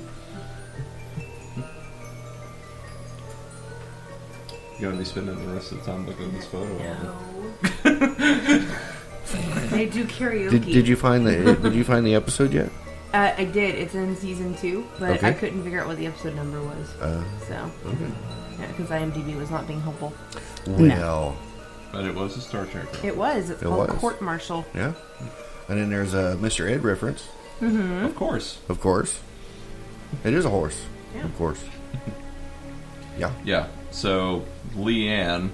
Speaker 5: You gonna be spending the rest of the time looking at this photo?
Speaker 7: They do karaoke.
Speaker 3: Did you find the episode yet?
Speaker 7: I did. It's in season 2, but
Speaker 3: Okay.
Speaker 7: I couldn't figure out what the episode number was. So, because IMDb was not being helpful.
Speaker 3: Well,
Speaker 5: But it was a Star Trek.
Speaker 7: It was. It's
Speaker 3: It
Speaker 7: called
Speaker 3: was.
Speaker 7: Court Martial.
Speaker 3: yeah. And then there's a Mr. Ed reference,
Speaker 5: Of course.
Speaker 3: of course. It is a horse,
Speaker 7: Yeah.
Speaker 3: of course. Yeah.
Speaker 5: Yeah. So Leanne,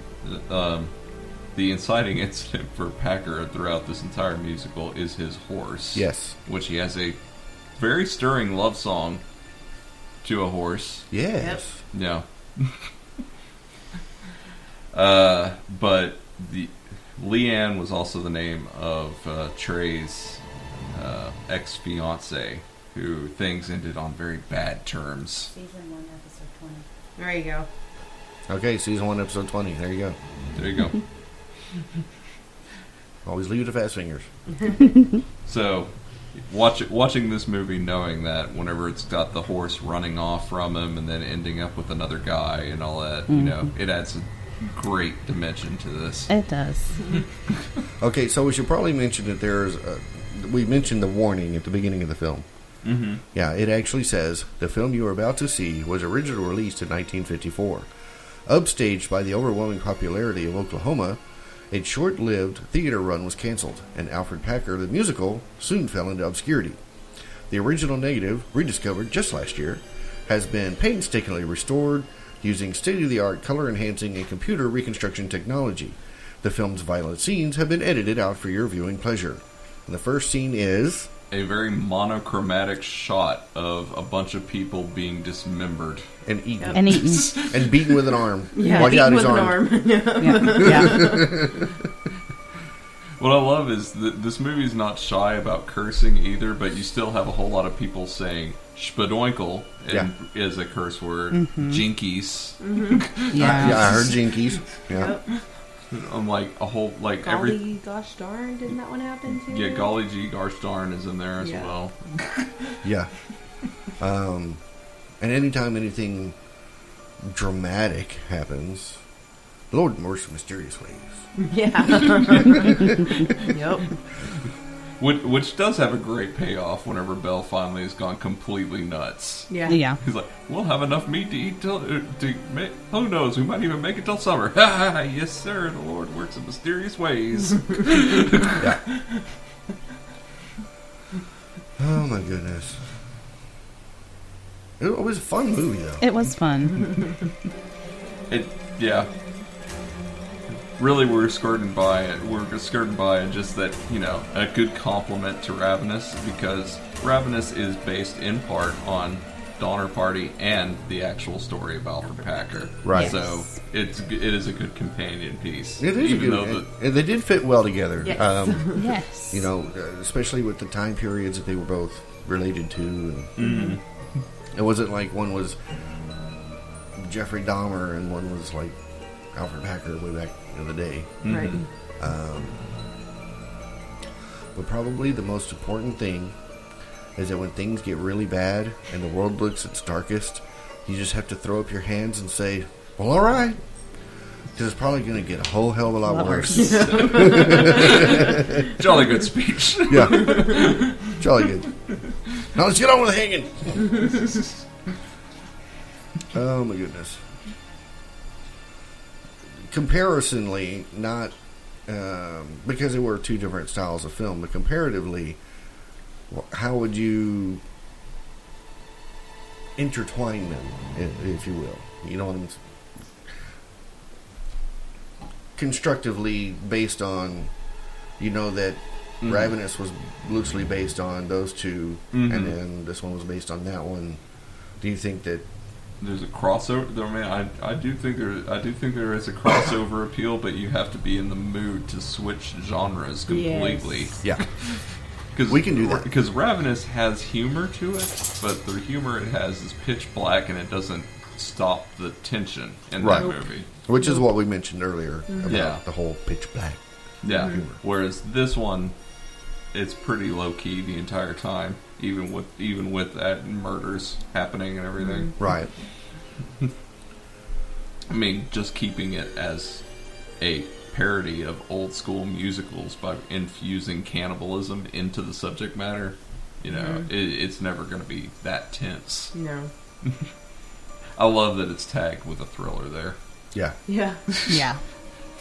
Speaker 5: the inciting incident for Packer throughout this entire musical is his horse.
Speaker 3: Yes.
Speaker 5: Which he has a very stirring love song to a horse.
Speaker 3: Yes.
Speaker 5: Yeah. But the Leanne was also the name of Trey's ex-fiance, who things ended on very bad terms.
Speaker 6: Season 1, episode 20.
Speaker 7: There you go.
Speaker 3: Okay, season 1, episode 20. There you go.
Speaker 5: There you go.
Speaker 3: Always leave it to fast fingers.
Speaker 5: So, watching this movie, knowing that whenever it's got the horse running off from him and then ending up with another guy and all that, you know, it adds a great dimension to this.
Speaker 6: It does.
Speaker 3: Okay, so we should probably mention that we mentioned the warning at the beginning of the film.
Speaker 5: Mm-hmm.
Speaker 3: Yeah, it actually says, the film you are about to see was originally released in 1954. Upstaged by the overwhelming popularity of Oklahoma, a short-lived theater run was canceled, and Alfred Packer, the musical, soon fell into obscurity. The original negative, rediscovered just last year, has been painstakingly restored using state-of-the-art color-enhancing and computer reconstruction technology. The film's violent scenes have been edited out for your viewing pleasure. And the first scene is
Speaker 5: A very monochromatic shot of a bunch of people being dismembered.
Speaker 3: and eaten.
Speaker 6: And eaten.
Speaker 3: And beaten with an arm.
Speaker 7: Yeah,
Speaker 3: Watch out,
Speaker 7: eaten
Speaker 3: his
Speaker 7: with an
Speaker 3: arm.
Speaker 6: Yeah.
Speaker 5: What I love is that this movie's not shy about cursing either, but you still have a whole lot of people saying spadoinkle is a curse word. Jinkies.
Speaker 3: Yeah, I heard jinkies. Yeah.
Speaker 7: Yep.
Speaker 5: I'm like a whole like
Speaker 7: Golly gosh darn, didn't that one happen too?
Speaker 5: yeah, golly gee gosh darn is in there as
Speaker 7: Yeah.
Speaker 5: well.
Speaker 3: Yeah. And anytime anything dramatic happens, Lord works mysterious ways.
Speaker 7: Yeah. Yep.
Speaker 5: Which does have a great payoff whenever Belle finally has gone completely nuts.
Speaker 7: Yeah.
Speaker 6: Yeah.
Speaker 5: He's like, we'll have enough meat to eat till... who knows, we might even make it till summer. Yes, sir, the Lord works in mysterious ways.
Speaker 3: Yeah. Oh, my goodness. It was a fun movie, though.
Speaker 6: It was fun.
Speaker 5: Yeah. Really, we're skirting by it. We're skirting by it just that, a good compliment to Ravenous, because Ravenous is based in part on Donner Party and the actual story of Alfred Packer.
Speaker 3: Right.
Speaker 5: So it is a good companion piece.
Speaker 3: It is and they did fit well together.
Speaker 7: Yes.
Speaker 6: Yes.
Speaker 3: Especially with the time periods that they were both related to. And it wasn't like one was Jeffrey Dahmer and one was like Alfred Packer way back in the day.
Speaker 7: Right.
Speaker 3: But probably the most important thing is that when things get really bad and the world looks its darkest, you just have to throw up your hands and say, well, all right. Because it's probably going to get a whole hell of a lot worse.
Speaker 5: Jolly good speech.
Speaker 3: Yeah. Jolly good. Now let's get on with the hanging. Oh, my goodness. Comparisonly, not because there were two different styles of film, but comparatively, how would you intertwine them, if you will? You know what I'm saying? Constructively based on, that Ravenous was loosely based on those two, and then this one was based on that one. Do you think that
Speaker 5: there's a crossover? I mean, I do think there is a crossover appeal, but you have to be in the mood to switch genres completely.
Speaker 7: Yes.
Speaker 3: Yeah. We can do that.
Speaker 5: Because Ravenous has humor to it, but the humor it has is pitch black, and it doesn't stop the tension in that movie.
Speaker 3: Which is what we mentioned earlier about the whole pitch black.
Speaker 5: Yeah. Whereas this one, it's pretty low key the entire time, even with that murders happening and everything.
Speaker 3: Right.
Speaker 5: I mean, just keeping it as a parody of old school musicals by infusing cannibalism into the subject matter, it's never going to be that tense.
Speaker 7: No.
Speaker 5: I love that it's tagged with a thriller there.
Speaker 3: Yeah.
Speaker 7: Yeah.
Speaker 6: Yeah.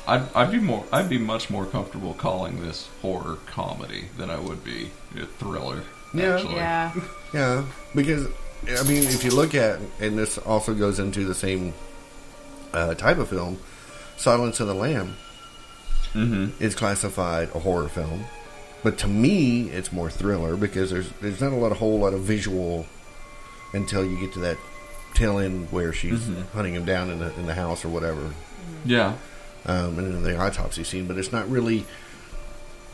Speaker 5: I'd be much more comfortable calling this horror comedy than I would be a thriller.
Speaker 3: Yeah.
Speaker 5: Actually.
Speaker 7: Yeah.
Speaker 3: Yeah, because, I mean, if you look at, and this also goes into the same type of film, Silence of the Lamb is classified a horror film. But to me, it's more thriller because there's not a whole lot of visual until you get to that tail end where she's hunting him down in the house or whatever.
Speaker 5: Yeah.
Speaker 3: And then the autopsy scene, but it's not really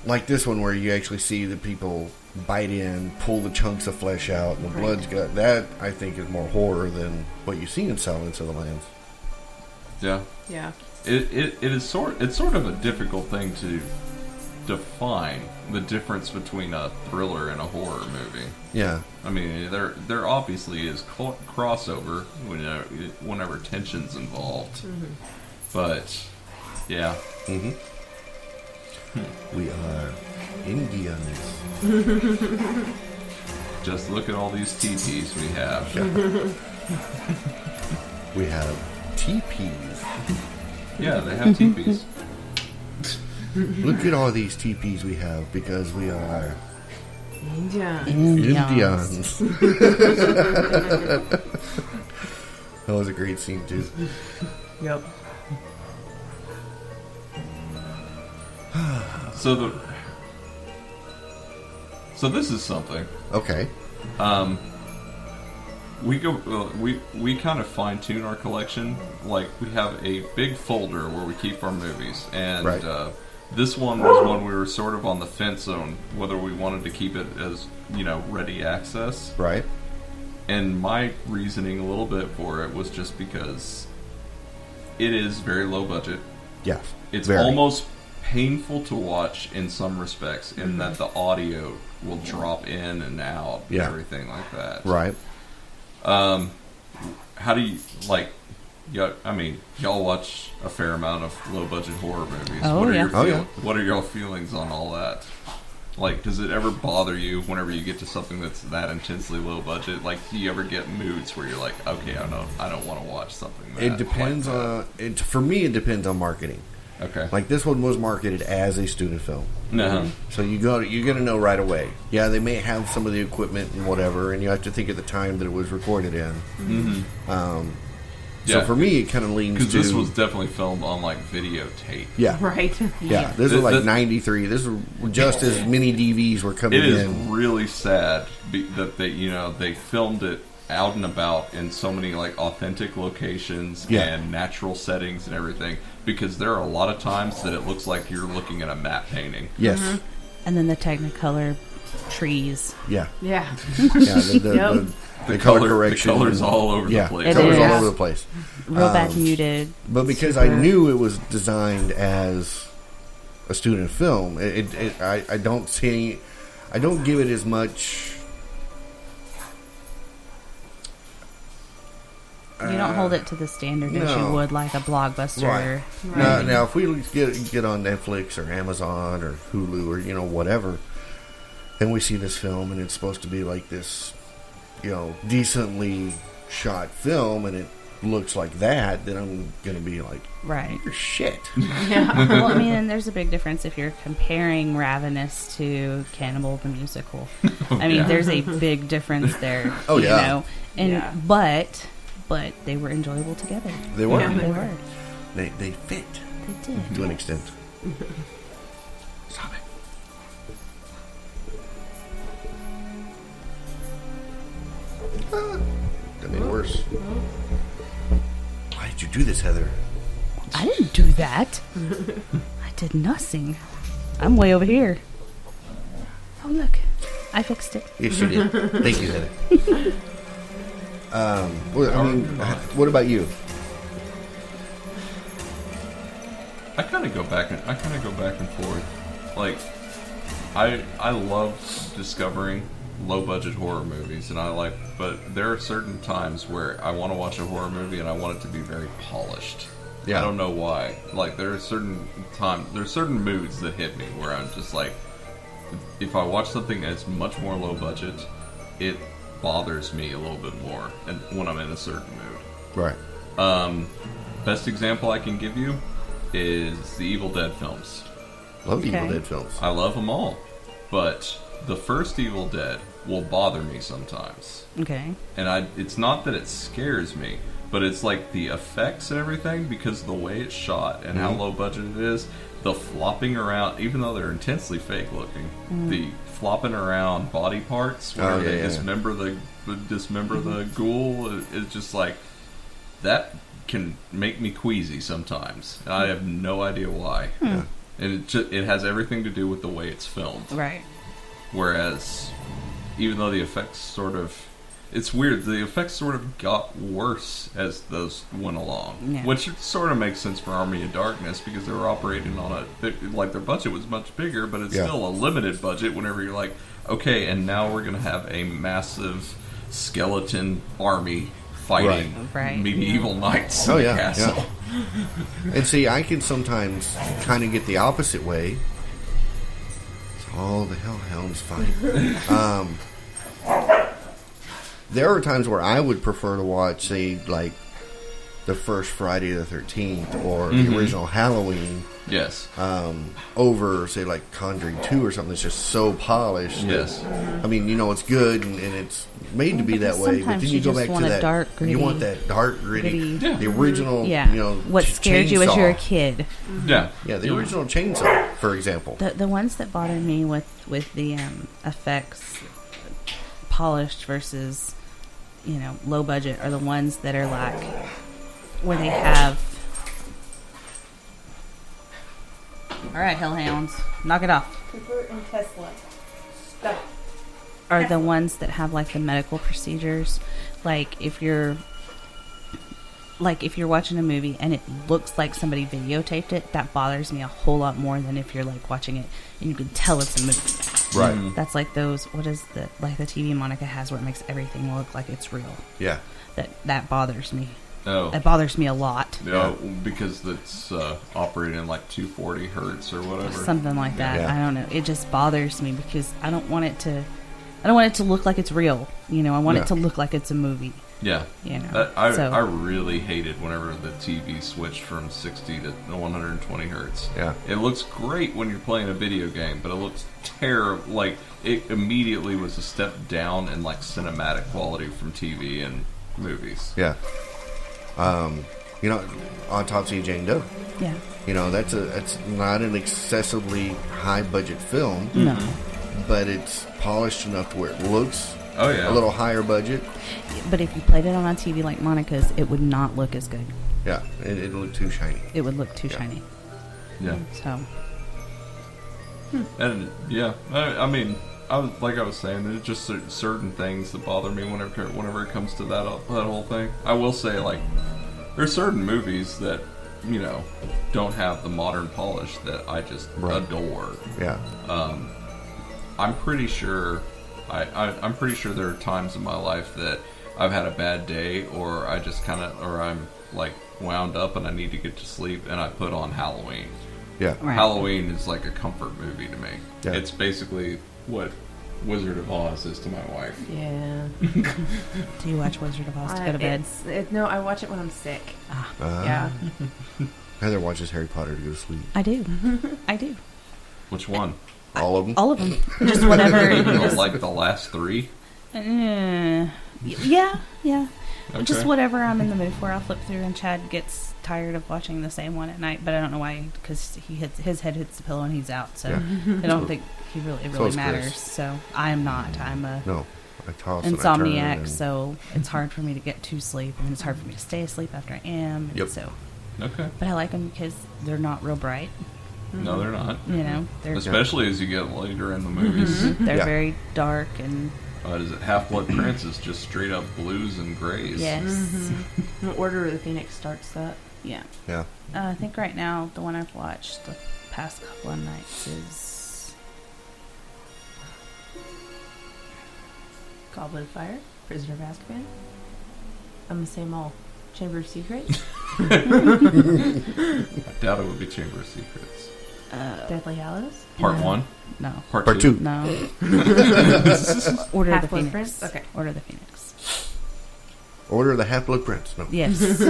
Speaker 3: like this one where you actually see the people bite in, pull the chunks of flesh out, and the blood's got that. I think is more horror than what you see in Silence of the Lambs.
Speaker 5: Yeah.
Speaker 7: Yeah.
Speaker 5: It's sort of a difficult thing to define the difference between a thriller and a horror movie.
Speaker 3: Yeah.
Speaker 5: I mean, there obviously is crossover whenever tension's involved. But yeah.
Speaker 3: We are Indians.
Speaker 5: Just look at all these teepees we have.
Speaker 3: We have teepees.
Speaker 5: Yeah, they have teepees.
Speaker 3: Look at all these teepees we have because we are
Speaker 6: Indians.
Speaker 3: That was a great scene too.
Speaker 7: Yep.
Speaker 5: So this is something.
Speaker 3: Okay.
Speaker 5: We kind of fine tune our collection. Like we have a big folder where we keep our movies, and this one was one we were sort of on the fence on whether we wanted to keep it as ready access.
Speaker 3: Right.
Speaker 5: And my reasoning a little bit for it was just because it is very low budget.
Speaker 3: Yes.
Speaker 5: It's almost painful to watch in some respects in that the audio will drop in and out and everything like that.
Speaker 3: Right.
Speaker 5: How do you Yeah, I mean, y'all watch a fair amount of low-budget horror movies.
Speaker 6: Oh,
Speaker 5: what are
Speaker 6: yeah.
Speaker 5: your What are your feelings on all that? Like, does it ever bother you whenever you get to something that's that intensely low budget? Like, do you ever get moods where you're like, okay, I don't want to watch something that
Speaker 3: It depends on it. For me, it depends on marketing.
Speaker 5: Okay.
Speaker 3: Like this one was marketed as a student film,
Speaker 5: No.
Speaker 3: so you're gonna know right away. Yeah, they may have some of the equipment and whatever, and you have to think of the time that it was recorded in.
Speaker 5: Mm-hmm.
Speaker 3: So for me, it kind of leans to
Speaker 5: because this was definitely filmed on like videotape.
Speaker 3: yeah,
Speaker 7: Right.
Speaker 3: yeah. This was like '93. This was just as many DVs were coming
Speaker 5: It is
Speaker 3: in.
Speaker 5: really sad that they filmed it out and about in so many like authentic locations and natural settings and everything, because there are a lot of times that it looks like you're looking at a matte painting.
Speaker 3: Yes,
Speaker 6: And then the Technicolor trees.
Speaker 3: yeah,
Speaker 7: Yeah.
Speaker 3: yeah. The color correction,
Speaker 5: the colors all over the place.
Speaker 3: Colors
Speaker 6: is.
Speaker 3: all over the place.
Speaker 6: Real bad muted.
Speaker 3: But because I knew it was designed as a student film, I don't give it as much.
Speaker 6: You don't hold it to the standard as you
Speaker 3: no.
Speaker 6: would like a blockbuster.
Speaker 3: Right. Now, if we get on Netflix or Amazon or Hulu or whatever, then we see this film and it's supposed to be like this, decently shot film, and it looks like that, then I'm gonna be like,
Speaker 6: Right.
Speaker 3: you're shit.
Speaker 6: Well, I mean, and there's a big difference if you're comparing Ravenous to Cannibal the musical. I mean, there's a big difference there.
Speaker 3: Oh,
Speaker 6: you
Speaker 3: yeah.
Speaker 6: know? And
Speaker 7: Yeah.
Speaker 6: but they were enjoyable together.
Speaker 3: They were.
Speaker 7: Yeah.
Speaker 6: They were.
Speaker 3: They fit
Speaker 6: They did.
Speaker 3: to an extent. Stop it. That made it worse. Why did you do this, Heather?
Speaker 6: I didn't do that. I did nothing. I'm way over here. Oh, look. I fixed it.
Speaker 3: Yes, you did. Thank you, Heather. What about you?
Speaker 5: I kind of go back and forth. Like, I love discovering low budget horror movies, and but there are certain times where I want to watch a horror movie and I want it to be very polished.
Speaker 3: Yeah.
Speaker 5: I don't know why. Like, there's certain moods that hit me where I'm just like, if I watch something that's much more low budget, it bothers me a little bit more, and when I'm in a certain mood.
Speaker 3: Right.
Speaker 5: Best example I can give you is the Evil Dead films.
Speaker 3: Love the Evil
Speaker 6: Okay.
Speaker 3: Dead films.
Speaker 5: I love them all, but the first Evil Dead will bother me sometimes.
Speaker 6: Okay.
Speaker 5: And it's not that it scares me, but it's like the effects and everything, because of the way it's shot and how low budget it is, the flopping around, even though they're intensely fake looking, the flopping around body parts where they dismember the ghoul, it's just like, that can make me queasy sometimes. And I have no idea why. And it has everything to do with the way it's filmed.
Speaker 6: Right.
Speaker 5: Whereas, even though the effects it's weird, the effects sort of got worse as those went along.
Speaker 6: Yeah.
Speaker 5: Which sort of makes sense for Army of Darkness, because they were operating on their budget was much bigger, but it's still a limited budget whenever you're like, okay, and now we're going to have a massive skeleton army fighting
Speaker 6: Right.
Speaker 5: medieval knights in
Speaker 3: Oh,
Speaker 5: the
Speaker 3: yeah,
Speaker 5: castle.
Speaker 3: And see, I can sometimes kind of get the opposite way. It's all the hellhounds fight. There are times where I would prefer to watch, say, like the first Friday the 13th or the original Halloween
Speaker 5: Yes.
Speaker 3: over, say, like Conjuring 2 or something that's just so polished.
Speaker 5: Yes.
Speaker 3: I mean, it's good and it's made to be that way, but
Speaker 6: Sometimes
Speaker 3: then
Speaker 6: you
Speaker 3: you go
Speaker 6: just
Speaker 3: back
Speaker 6: want
Speaker 3: to
Speaker 6: a
Speaker 3: that.
Speaker 6: dark,
Speaker 3: You
Speaker 6: gritty-
Speaker 3: want that dark, gritty,
Speaker 6: gritty-
Speaker 3: the original.
Speaker 6: Yeah.
Speaker 3: chainsaw.
Speaker 6: What scared you as you're a kid?
Speaker 5: Yeah.
Speaker 3: Yeah, the original chainsaw, for example.
Speaker 6: The ones that bother me with the effects polished versus low budget are the ones that are like where they have. All right, hellhounds, knock it off.
Speaker 7: Cooper and Tesla. Stop.
Speaker 6: Are the ones that have like the medical procedures, like if you're watching a movie and it looks like somebody videotaped it, that bothers me a whole lot more than if you're like watching it and you can tell it's a movie.
Speaker 3: Right.
Speaker 6: That's like those, what is the TV Monica has where it makes everything look like it's real.
Speaker 3: Yeah.
Speaker 6: That bothers me.
Speaker 5: Oh.
Speaker 6: It bothers me a lot.
Speaker 5: Yeah, because it's operating like 240 hertz or whatever.
Speaker 6: Something like that.
Speaker 3: Yeah.
Speaker 6: I don't know. It just bothers me because I don't want it to look like it's real. I want it to look like it's a movie.
Speaker 5: Yeah.
Speaker 6: So.
Speaker 5: I really hated whenever the TV switched from 60 to 120 hertz.
Speaker 3: Yeah.
Speaker 5: It looks great when you're playing a video game, but it looks terrible. Like, it immediately was a step down in, like, cinematic quality from TV and movies.
Speaker 3: Yeah. Autopsy of Jane Doe.
Speaker 6: Yeah.
Speaker 3: That's not an excessively high budget film.
Speaker 6: No.
Speaker 3: But it's polished enough to where it looks
Speaker 5: a
Speaker 3: little higher budget.
Speaker 6: But if you played it on a TV like Monica's, it would not look as good.
Speaker 3: Yeah, it'd look too shiny.
Speaker 6: It would look too shiny.
Speaker 5: Yeah.
Speaker 6: So.
Speaker 5: And I mean, I was saying, there's just certain things that bother me whenever it comes to that whole thing. I will say, like, there's certain movies that don't have the modern polish that I just adore.
Speaker 3: Yeah.
Speaker 5: I'm pretty sure there are times in my life that I've had a bad day, or I'm like wound up and I need to get to sleep, and I put on Halloween.
Speaker 3: Yeah.
Speaker 6: Right.
Speaker 5: Halloween is like a comfort movie to me.
Speaker 3: Yeah.
Speaker 5: It's basically what Wizard of Oz is to my wife.
Speaker 7: Yeah.
Speaker 6: Do you watch Wizard of Oz to go to bed?
Speaker 7: No, I watch it when I'm sick. Yeah.
Speaker 3: Heather watches Harry Potter to go to sleep.
Speaker 6: I do. I do.
Speaker 5: Which one?
Speaker 3: All of them?
Speaker 6: All of them. Just whatever.
Speaker 5: Like the last three?
Speaker 6: Yeah.
Speaker 5: Okay.
Speaker 6: Just whatever I'm in the mood for, I'll flip through, and Chad gets tired of watching the same one at night, but I don't know why, because his head hits the pillow and he's out, so I don't think it really matters.
Speaker 3: Chris.
Speaker 6: So I'm not. I'm a
Speaker 3: No. I toss and I turn
Speaker 6: insomniac,
Speaker 3: and...
Speaker 6: so it's hard for me to get to sleep, and it's hard for me to stay asleep after I am. And
Speaker 3: Yep.
Speaker 6: So,
Speaker 5: Okay.
Speaker 6: but I like them because they're not real bright.
Speaker 5: No, they're not.
Speaker 6: They're
Speaker 5: Especially as you get later in the movies.
Speaker 6: they're very dark and
Speaker 5: Is it Half-Blood Prince is just straight up blues and grays.
Speaker 6: yes,
Speaker 7: Order of the Phoenix starts that.
Speaker 6: yeah.
Speaker 3: Yeah.
Speaker 6: I think right now the one I've watched the past couple of nights is
Speaker 7: Goblet of Fire, Prisoner of Azkaban. I'm the same all. Chamber of Secrets,
Speaker 5: I doubt it would be Chamber of Secrets.
Speaker 7: Deathly Hallows,
Speaker 5: Part
Speaker 6: No.
Speaker 5: 1?
Speaker 6: No.
Speaker 3: Part two.
Speaker 6: No. Order of the
Speaker 7: Half-Blood
Speaker 6: Phoenix.
Speaker 7: Prince? Okay.
Speaker 6: Order of the Phoenix.
Speaker 3: Order of the Half-Blood Prince. No.
Speaker 6: Yes.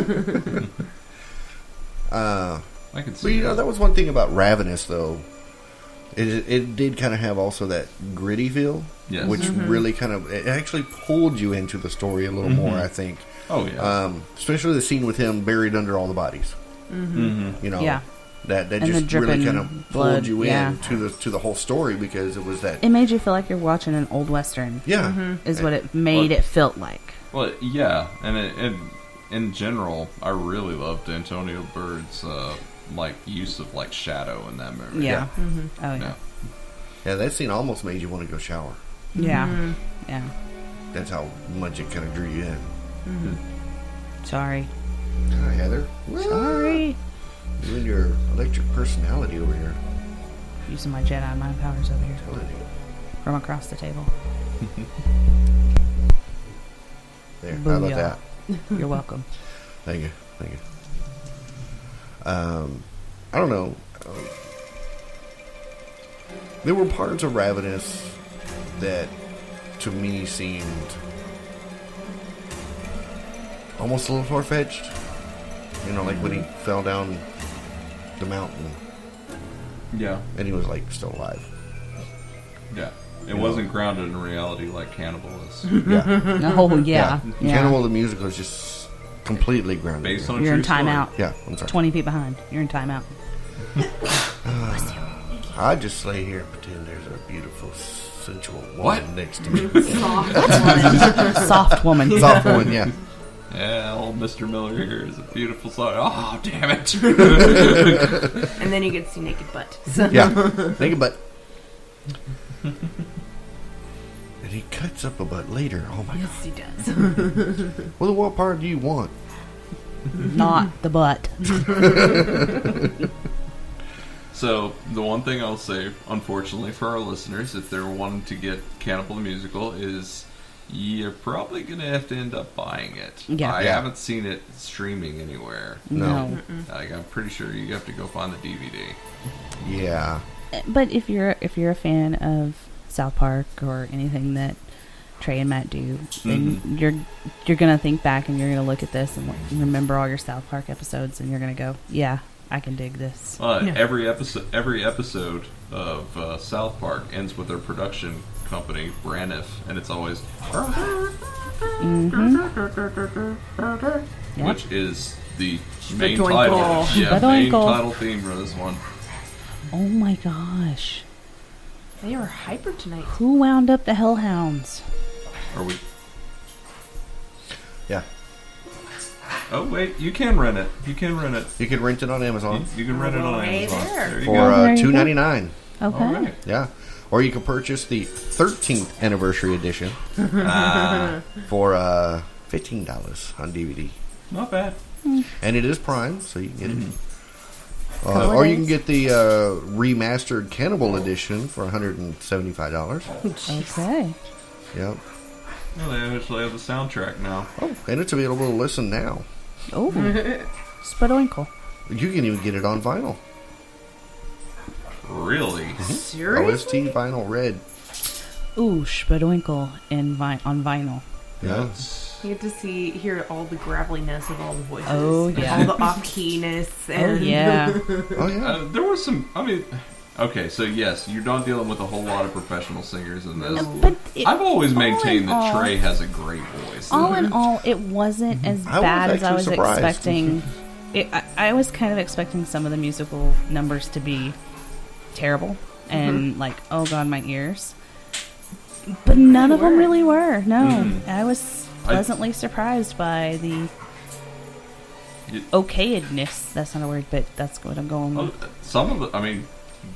Speaker 5: I can
Speaker 3: But
Speaker 5: see
Speaker 3: that was one thing about Ravenous, though. It did kind of have also that gritty feel,
Speaker 5: Yes.
Speaker 3: which really it actually pulled you into the story a little more, I think.
Speaker 5: Oh, yeah.
Speaker 3: Especially the scene with him buried under all the bodies.
Speaker 6: Yeah.
Speaker 3: That
Speaker 6: And the
Speaker 3: just really
Speaker 6: dripping
Speaker 3: kind of
Speaker 6: blood,
Speaker 3: pulled you
Speaker 6: yeah.
Speaker 3: in to the whole story, because it was that.
Speaker 6: It made you feel like you're watching an old western.
Speaker 3: Yeah.
Speaker 6: Is what it made it feel like.
Speaker 5: Well, yeah, and in general, I really loved Antonia Bird's use of like shadow in that movie.
Speaker 6: Yeah. Oh
Speaker 5: Yeah.
Speaker 6: yeah.
Speaker 3: Yeah, that scene almost made you want to go shower.
Speaker 6: Yeah. Yeah.
Speaker 3: That's how much it kind of drew you in.
Speaker 6: Sorry.
Speaker 3: Hi, Heather.
Speaker 6: Sorry.
Speaker 3: You and your electric personality over here.
Speaker 6: Using my Jedi mind powers over here
Speaker 3: Telling you.
Speaker 6: from across the table.
Speaker 3: There. How about
Speaker 6: Booyah.
Speaker 3: that?
Speaker 6: You're welcome.
Speaker 3: Thank you. I don't know. There were parts of Ravenous that, to me, seemed almost a little far-fetched. Like when he fell down the mountain
Speaker 5: Yeah.
Speaker 3: and he was, still alive.
Speaker 5: Yeah. It wasn't grounded in reality like Cannibal is.
Speaker 3: Yeah.
Speaker 6: Oh yeah.
Speaker 3: Cannibal the musical is just completely grounded.
Speaker 5: Based on a
Speaker 6: You're
Speaker 5: true
Speaker 6: in timeout.
Speaker 3: Yeah, I'm sorry.
Speaker 6: 20 feet behind. You're in timeout.
Speaker 3: I just lay here and pretend there's a beautiful, sensual woman
Speaker 5: What?
Speaker 3: next to me.
Speaker 6: Soft woman.
Speaker 3: Soft woman, yeah.
Speaker 5: Yeah, old Mr. Miller here is a beautiful song. Oh, damn it.
Speaker 7: and then you get to see naked butt. So.
Speaker 3: Yeah. Naked butt. And he cuts up a butt later. Oh my god.
Speaker 7: Yes, he does.
Speaker 3: Well, what part do you want?
Speaker 6: Not the butt.
Speaker 5: So, the one thing I'll say, unfortunately, for our listeners, if they're wanting to get Cannibal the Musical, is you're probably going to have to end up buying it.
Speaker 6: Yeah.
Speaker 5: I
Speaker 3: Yeah.
Speaker 5: haven't seen it streaming anywhere.
Speaker 3: No.
Speaker 5: Like, I'm pretty sure you have to go find the DVD.
Speaker 3: Yeah.
Speaker 6: But if you're a fan of South Park or anything that Trey and Matt do, then you're gonna think back and you're gonna look at this and remember all your South Park episodes, and you're gonna go, yeah, I can dig this.
Speaker 5: Every episode of South Park ends with their production company, Ravenous, and it's always
Speaker 6: Yep.
Speaker 5: which is the main
Speaker 7: Spadoinkle.
Speaker 5: title. Yeah, main
Speaker 6: Spadoinkle.
Speaker 5: title theme for this one.
Speaker 6: Oh my gosh,
Speaker 7: They were hyper tonight.
Speaker 6: who wound up the Hellhounds?
Speaker 5: Are we?
Speaker 3: Yeah.
Speaker 5: Oh wait, you can rent it. You can rent it.
Speaker 3: You can rent it on Amazon
Speaker 5: You can rent it on
Speaker 7: Hey
Speaker 5: Amazon.
Speaker 7: there.
Speaker 5: you
Speaker 3: for
Speaker 5: go.
Speaker 6: there you go.
Speaker 3: $2.99.
Speaker 6: Okay.
Speaker 5: All right.
Speaker 3: Yeah. Or you can purchase the 13th anniversary edition
Speaker 5: Ah,
Speaker 3: for $15 on DVD.
Speaker 5: not bad.
Speaker 3: And it is Prime, so you can get it.
Speaker 6: Couple
Speaker 3: Or you can
Speaker 6: days.
Speaker 3: get the remastered Cannibal edition for $175.
Speaker 6: Okay.
Speaker 3: Yep.
Speaker 5: Well, they actually have the soundtrack now.
Speaker 3: Oh, and it's available to listen now.
Speaker 6: Oh, Spadoinkle.
Speaker 3: You can even get it on vinyl.
Speaker 5: Really?
Speaker 7: Seriously?
Speaker 3: OST vinyl red.
Speaker 6: Ooh, Spadoinkle on vinyl.
Speaker 3: Yeah.
Speaker 5: That's-
Speaker 7: You get to hear all the graveliness of all the voices.
Speaker 6: Oh,
Speaker 7: and
Speaker 6: yeah.
Speaker 7: all the off-keyness.
Speaker 6: Oh
Speaker 7: And
Speaker 6: yeah.
Speaker 3: Oh, yeah.
Speaker 5: there was some. I mean, okay, so yes, you're not dealing with a whole lot of professional singers in this.
Speaker 6: But
Speaker 5: I've always maintained
Speaker 6: all in
Speaker 5: that
Speaker 6: all-
Speaker 5: Trey has a great voice.
Speaker 6: All in all, it wasn't as
Speaker 3: I was
Speaker 6: bad as I
Speaker 3: actually
Speaker 6: was
Speaker 3: surprised.
Speaker 6: expecting. I was kind of expecting some of the musical numbers to be terrible and like, oh god, my ears. But none of them really were. No, I was pleasantly surprised by the okayedness. That's not a word, but that's what I'm going with.
Speaker 5: Some of the, I mean,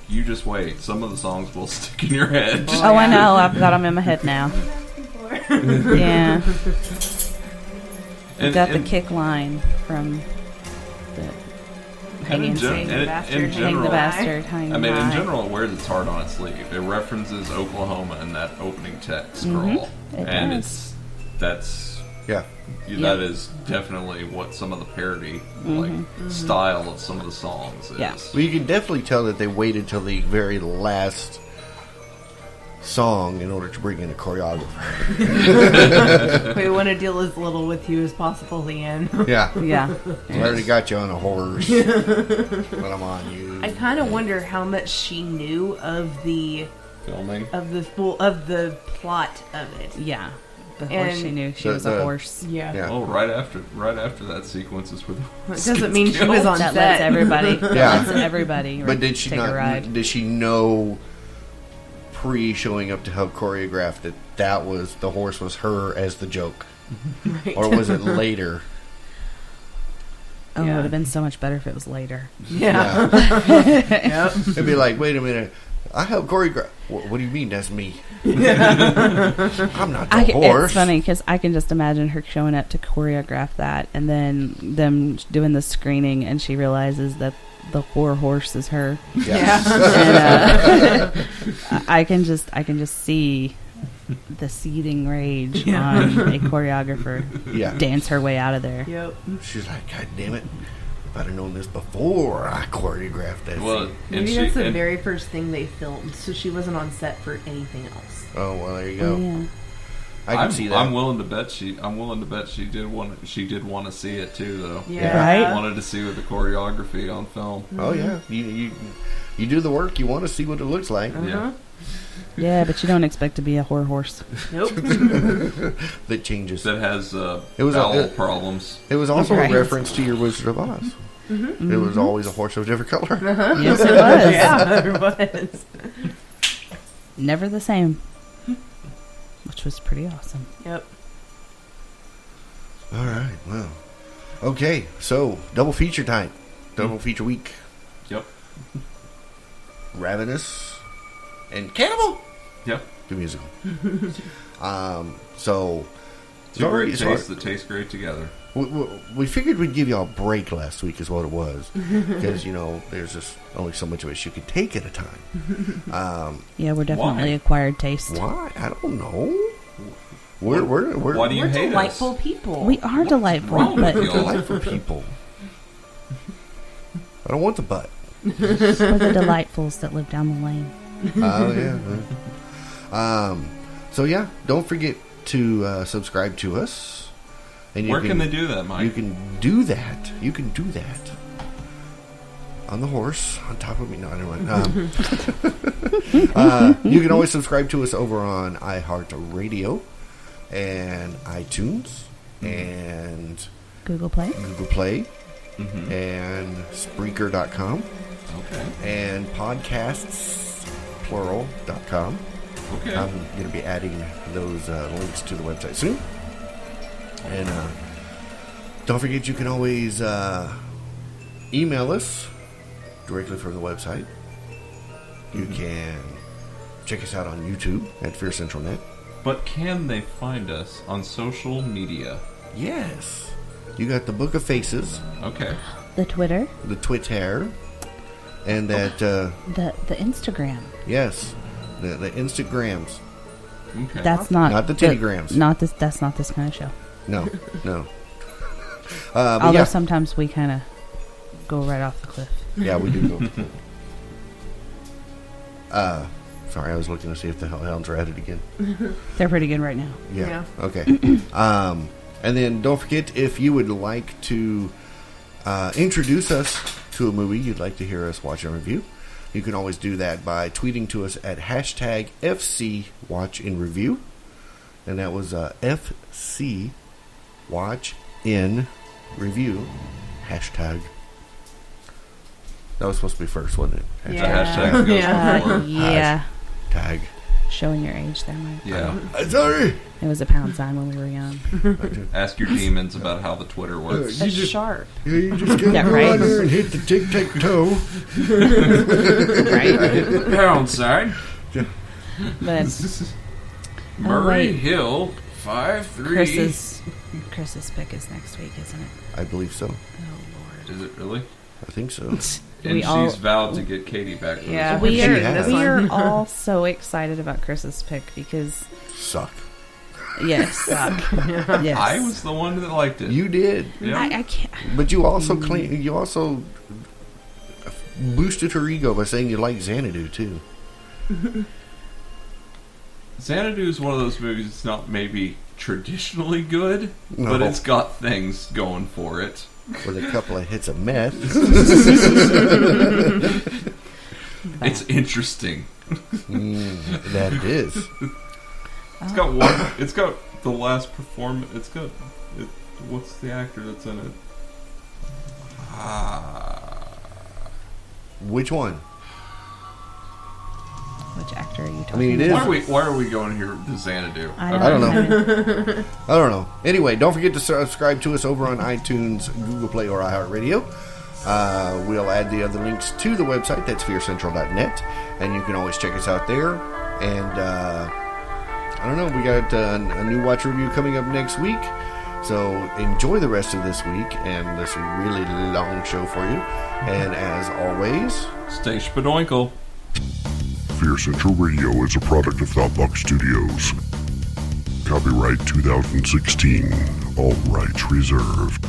Speaker 5: you just wait. Some of the songs will stick in your head.
Speaker 6: Oh, I know. I've got them in my head now. Yeah.
Speaker 5: And-
Speaker 6: Got the
Speaker 5: and-
Speaker 6: kick line from the
Speaker 5: And in,
Speaker 6: hanging
Speaker 5: gen-
Speaker 7: Hang the
Speaker 5: and
Speaker 7: bastard,
Speaker 5: in
Speaker 7: hang
Speaker 6: hang
Speaker 5: general,
Speaker 6: the bastard, hang
Speaker 5: I mean, in
Speaker 6: high.
Speaker 5: general, it wears its heart on its sleeve. It references Oklahoma in that opening text scroll,
Speaker 6: It
Speaker 5: and
Speaker 6: does.
Speaker 3: Yeah.
Speaker 5: that is definitely what some of the parody style of some of the songs is.
Speaker 6: Yeah.
Speaker 3: Well, you can definitely tell that they waited till the very last song in order to bring in a choreographer.
Speaker 7: We want to deal as little with you as possible, Leanne.
Speaker 3: Yeah.
Speaker 6: Yeah.
Speaker 3: I already got you on a horse, but I'm on you.
Speaker 7: I kind of wonder how much she knew of the
Speaker 5: Filming.
Speaker 7: of the plot of it.
Speaker 6: Yeah. Before
Speaker 7: And
Speaker 6: she knew she
Speaker 3: the-
Speaker 6: was
Speaker 3: the-
Speaker 6: a horse.
Speaker 7: Yeah.
Speaker 3: Yeah.
Speaker 5: Oh, right after that sequence is where the
Speaker 7: It doesn't mean she was on
Speaker 6: That
Speaker 7: set.
Speaker 6: lets everybody.
Speaker 3: Yeah.
Speaker 6: Lets everybody.
Speaker 3: But did she
Speaker 6: take
Speaker 3: not?
Speaker 6: a ride?
Speaker 3: Did she know pre showing up to help choreograph that was the horse was her as the joke,
Speaker 7: Right.
Speaker 3: or was it later?
Speaker 6: Oh, it
Speaker 7: Yeah.
Speaker 6: would have been so much better if it was later.
Speaker 7: Yeah. Yep.
Speaker 3: It'd be like, wait a minute, I help choreograph. What do you mean? That's me. I'm not the horse.
Speaker 6: It's funny because I can just imagine her showing up to choreograph that, and then them doing the screening, and she realizes that the whore horse is her.
Speaker 3: Yeah.
Speaker 6: And, I can just see the seething rage on a choreographer
Speaker 3: Yeah.
Speaker 6: dance her way out of there.
Speaker 7: Yep.
Speaker 3: She's like, God damn it! If I'd have known this before I choreographed that.
Speaker 5: well,
Speaker 3: scene.
Speaker 5: and
Speaker 7: Maybe that's the
Speaker 5: and-
Speaker 7: very first thing they filmed, so she wasn't on set for anything else.
Speaker 3: Oh well, there you
Speaker 6: Oh,
Speaker 3: go.
Speaker 6: yeah.
Speaker 3: I can see that.
Speaker 5: I'm willing to bet she did want to see it too, though.
Speaker 7: Yeah.
Speaker 6: Right?
Speaker 5: Wanted to see with the choreography on film.
Speaker 3: Oh yeah, you do the work. You want to see what it looks like.
Speaker 5: Yeah.
Speaker 6: Yeah, but you don't expect to be a whore horse.
Speaker 7: Nope.
Speaker 3: That changes.
Speaker 5: That has
Speaker 3: It was
Speaker 5: bowel
Speaker 3: a-
Speaker 5: problems.
Speaker 3: It was also
Speaker 6: Right.
Speaker 3: a reference to your Wizard of Oz. It was always a horse of a different color.
Speaker 6: Yes, it was.
Speaker 7: Yeah, it was.
Speaker 6: Never the same. Which was pretty awesome.
Speaker 7: Yep.
Speaker 3: All right. Well. Okay. So double feature time. Double feature week.
Speaker 5: Yep.
Speaker 3: Ravenous and Cannibal.
Speaker 5: Yep.
Speaker 3: The musical. So.
Speaker 5: Two great
Speaker 3: sorry,
Speaker 5: tastes that taste great together.
Speaker 3: we figured we'd give y'all a break last week, is what it was, because there's just only so much of it you could take at a time.
Speaker 6: Yeah, we're definitely
Speaker 5: Why?
Speaker 6: acquired taste.
Speaker 3: Why? I don't know. We're
Speaker 5: Why do you
Speaker 7: We're
Speaker 5: hate
Speaker 7: delightful
Speaker 5: us?
Speaker 7: people.
Speaker 6: We are delightful,
Speaker 5: wrong
Speaker 6: but
Speaker 5: with you?
Speaker 3: delightful people. I don't want the butt.
Speaker 6: we're the delightfuls that live down the lane.
Speaker 3: Oh yeah. So yeah, don't forget to subscribe to us. And
Speaker 5: Where can they do that, Mike?
Speaker 3: You can do that. You can do that on the horse on top of me. No, never mind. You can always subscribe to us over on iHeartRadio and iTunes and
Speaker 6: Google Play.
Speaker 3: and Spreaker.com
Speaker 5: Okay.
Speaker 3: and podcasts.plural.com.
Speaker 5: Okay.
Speaker 3: I'm going to be adding those links to the website soon. And don't forget, you can always email us directly from the website. You can check us out on YouTube at Fear Central Net.
Speaker 5: But can they find us on social media?
Speaker 3: Yes. You got the Book of Faces,
Speaker 5: Okay.
Speaker 6: The Twitter.
Speaker 3: the Twitter, and that,
Speaker 6: The Instagram.
Speaker 3: yes, the Instagrams.
Speaker 5: Okay.
Speaker 6: That's not
Speaker 3: the tittygrams.
Speaker 6: Not this. That's not this kind of show.
Speaker 3: No, no. But
Speaker 6: Although
Speaker 3: yeah,
Speaker 6: sometimes we kind of go right off the cliff.
Speaker 3: yeah, we do go. Sorry, I was looking to see if the hellhounds are at it again.
Speaker 6: They're pretty good right now.
Speaker 3: Yeah. Okay. And then don't forget, if you would like to introduce us to a movie you'd like to hear us watch and review, you can always do that by tweeting to us at hashtag FCWatchInReview. And that was FC Watch in Review hashtag. That was supposed to be first, wasn't it?
Speaker 5: The hashtag goes before.
Speaker 6: Yeah.
Speaker 3: Tag.
Speaker 6: Showing your age there, Mike.
Speaker 5: Yeah.
Speaker 3: Sorry.
Speaker 6: It was a pound sign when we were young.
Speaker 5: Ask your demons about how the Twitter works.
Speaker 7: That's sharp.
Speaker 3: Yeah, you just gotta
Speaker 6: Yeah,
Speaker 3: go
Speaker 6: right.
Speaker 3: out there and hit the tic-tac-toe.
Speaker 6: Right?
Speaker 5: Pound sign.
Speaker 6: But
Speaker 5: Murray
Speaker 6: wait.
Speaker 5: Hill 5'3".
Speaker 6: Chris's pick is next week, isn't it?
Speaker 3: I believe so.
Speaker 6: Oh Lord.
Speaker 5: Is it really?
Speaker 3: I think so.
Speaker 5: And
Speaker 6: We
Speaker 5: she's
Speaker 6: all-
Speaker 5: vowed to get Katie back for
Speaker 7: Yeah.
Speaker 5: this.
Speaker 6: We
Speaker 3: She
Speaker 6: are
Speaker 3: has.
Speaker 6: we are all so excited about Chris's pick because
Speaker 3: Suck.
Speaker 6: yes, yes.
Speaker 5: I was the one that liked it.
Speaker 3: You did.
Speaker 5: Yeah.
Speaker 6: I can't.
Speaker 3: But you also claim, you also boosted her ego by saying you like Xanadu too.
Speaker 5: Xanadu is one of those movies that's not maybe traditionally good,
Speaker 3: No.
Speaker 5: but it's got things going for it.
Speaker 3: With a couple of hits of meth.
Speaker 5: It's interesting.
Speaker 3: That it is.
Speaker 5: It's got one. It's got the last performance. It's got. What's the actor that's in it?
Speaker 3: Which one?
Speaker 6: Which actor are you talking
Speaker 3: I mean, it
Speaker 6: about?
Speaker 3: is.
Speaker 5: Why are we going here to Xanadu?
Speaker 3: I don't know. I don't know. Anyway, don't forget to subscribe to us over on iTunes, Google Play, or iHeartRadio. We'll add the other links to the website. That's fearcentral.net. And you can always check us out there. And I don't know. We got a new watch review coming up next week. So enjoy the rest of this week and this really long show for you. And as always,
Speaker 5: Stay spadoinkle.
Speaker 2: Fear Central Radio is a product of Thoughtbox Studios. Copyright 2016. All rights reserved.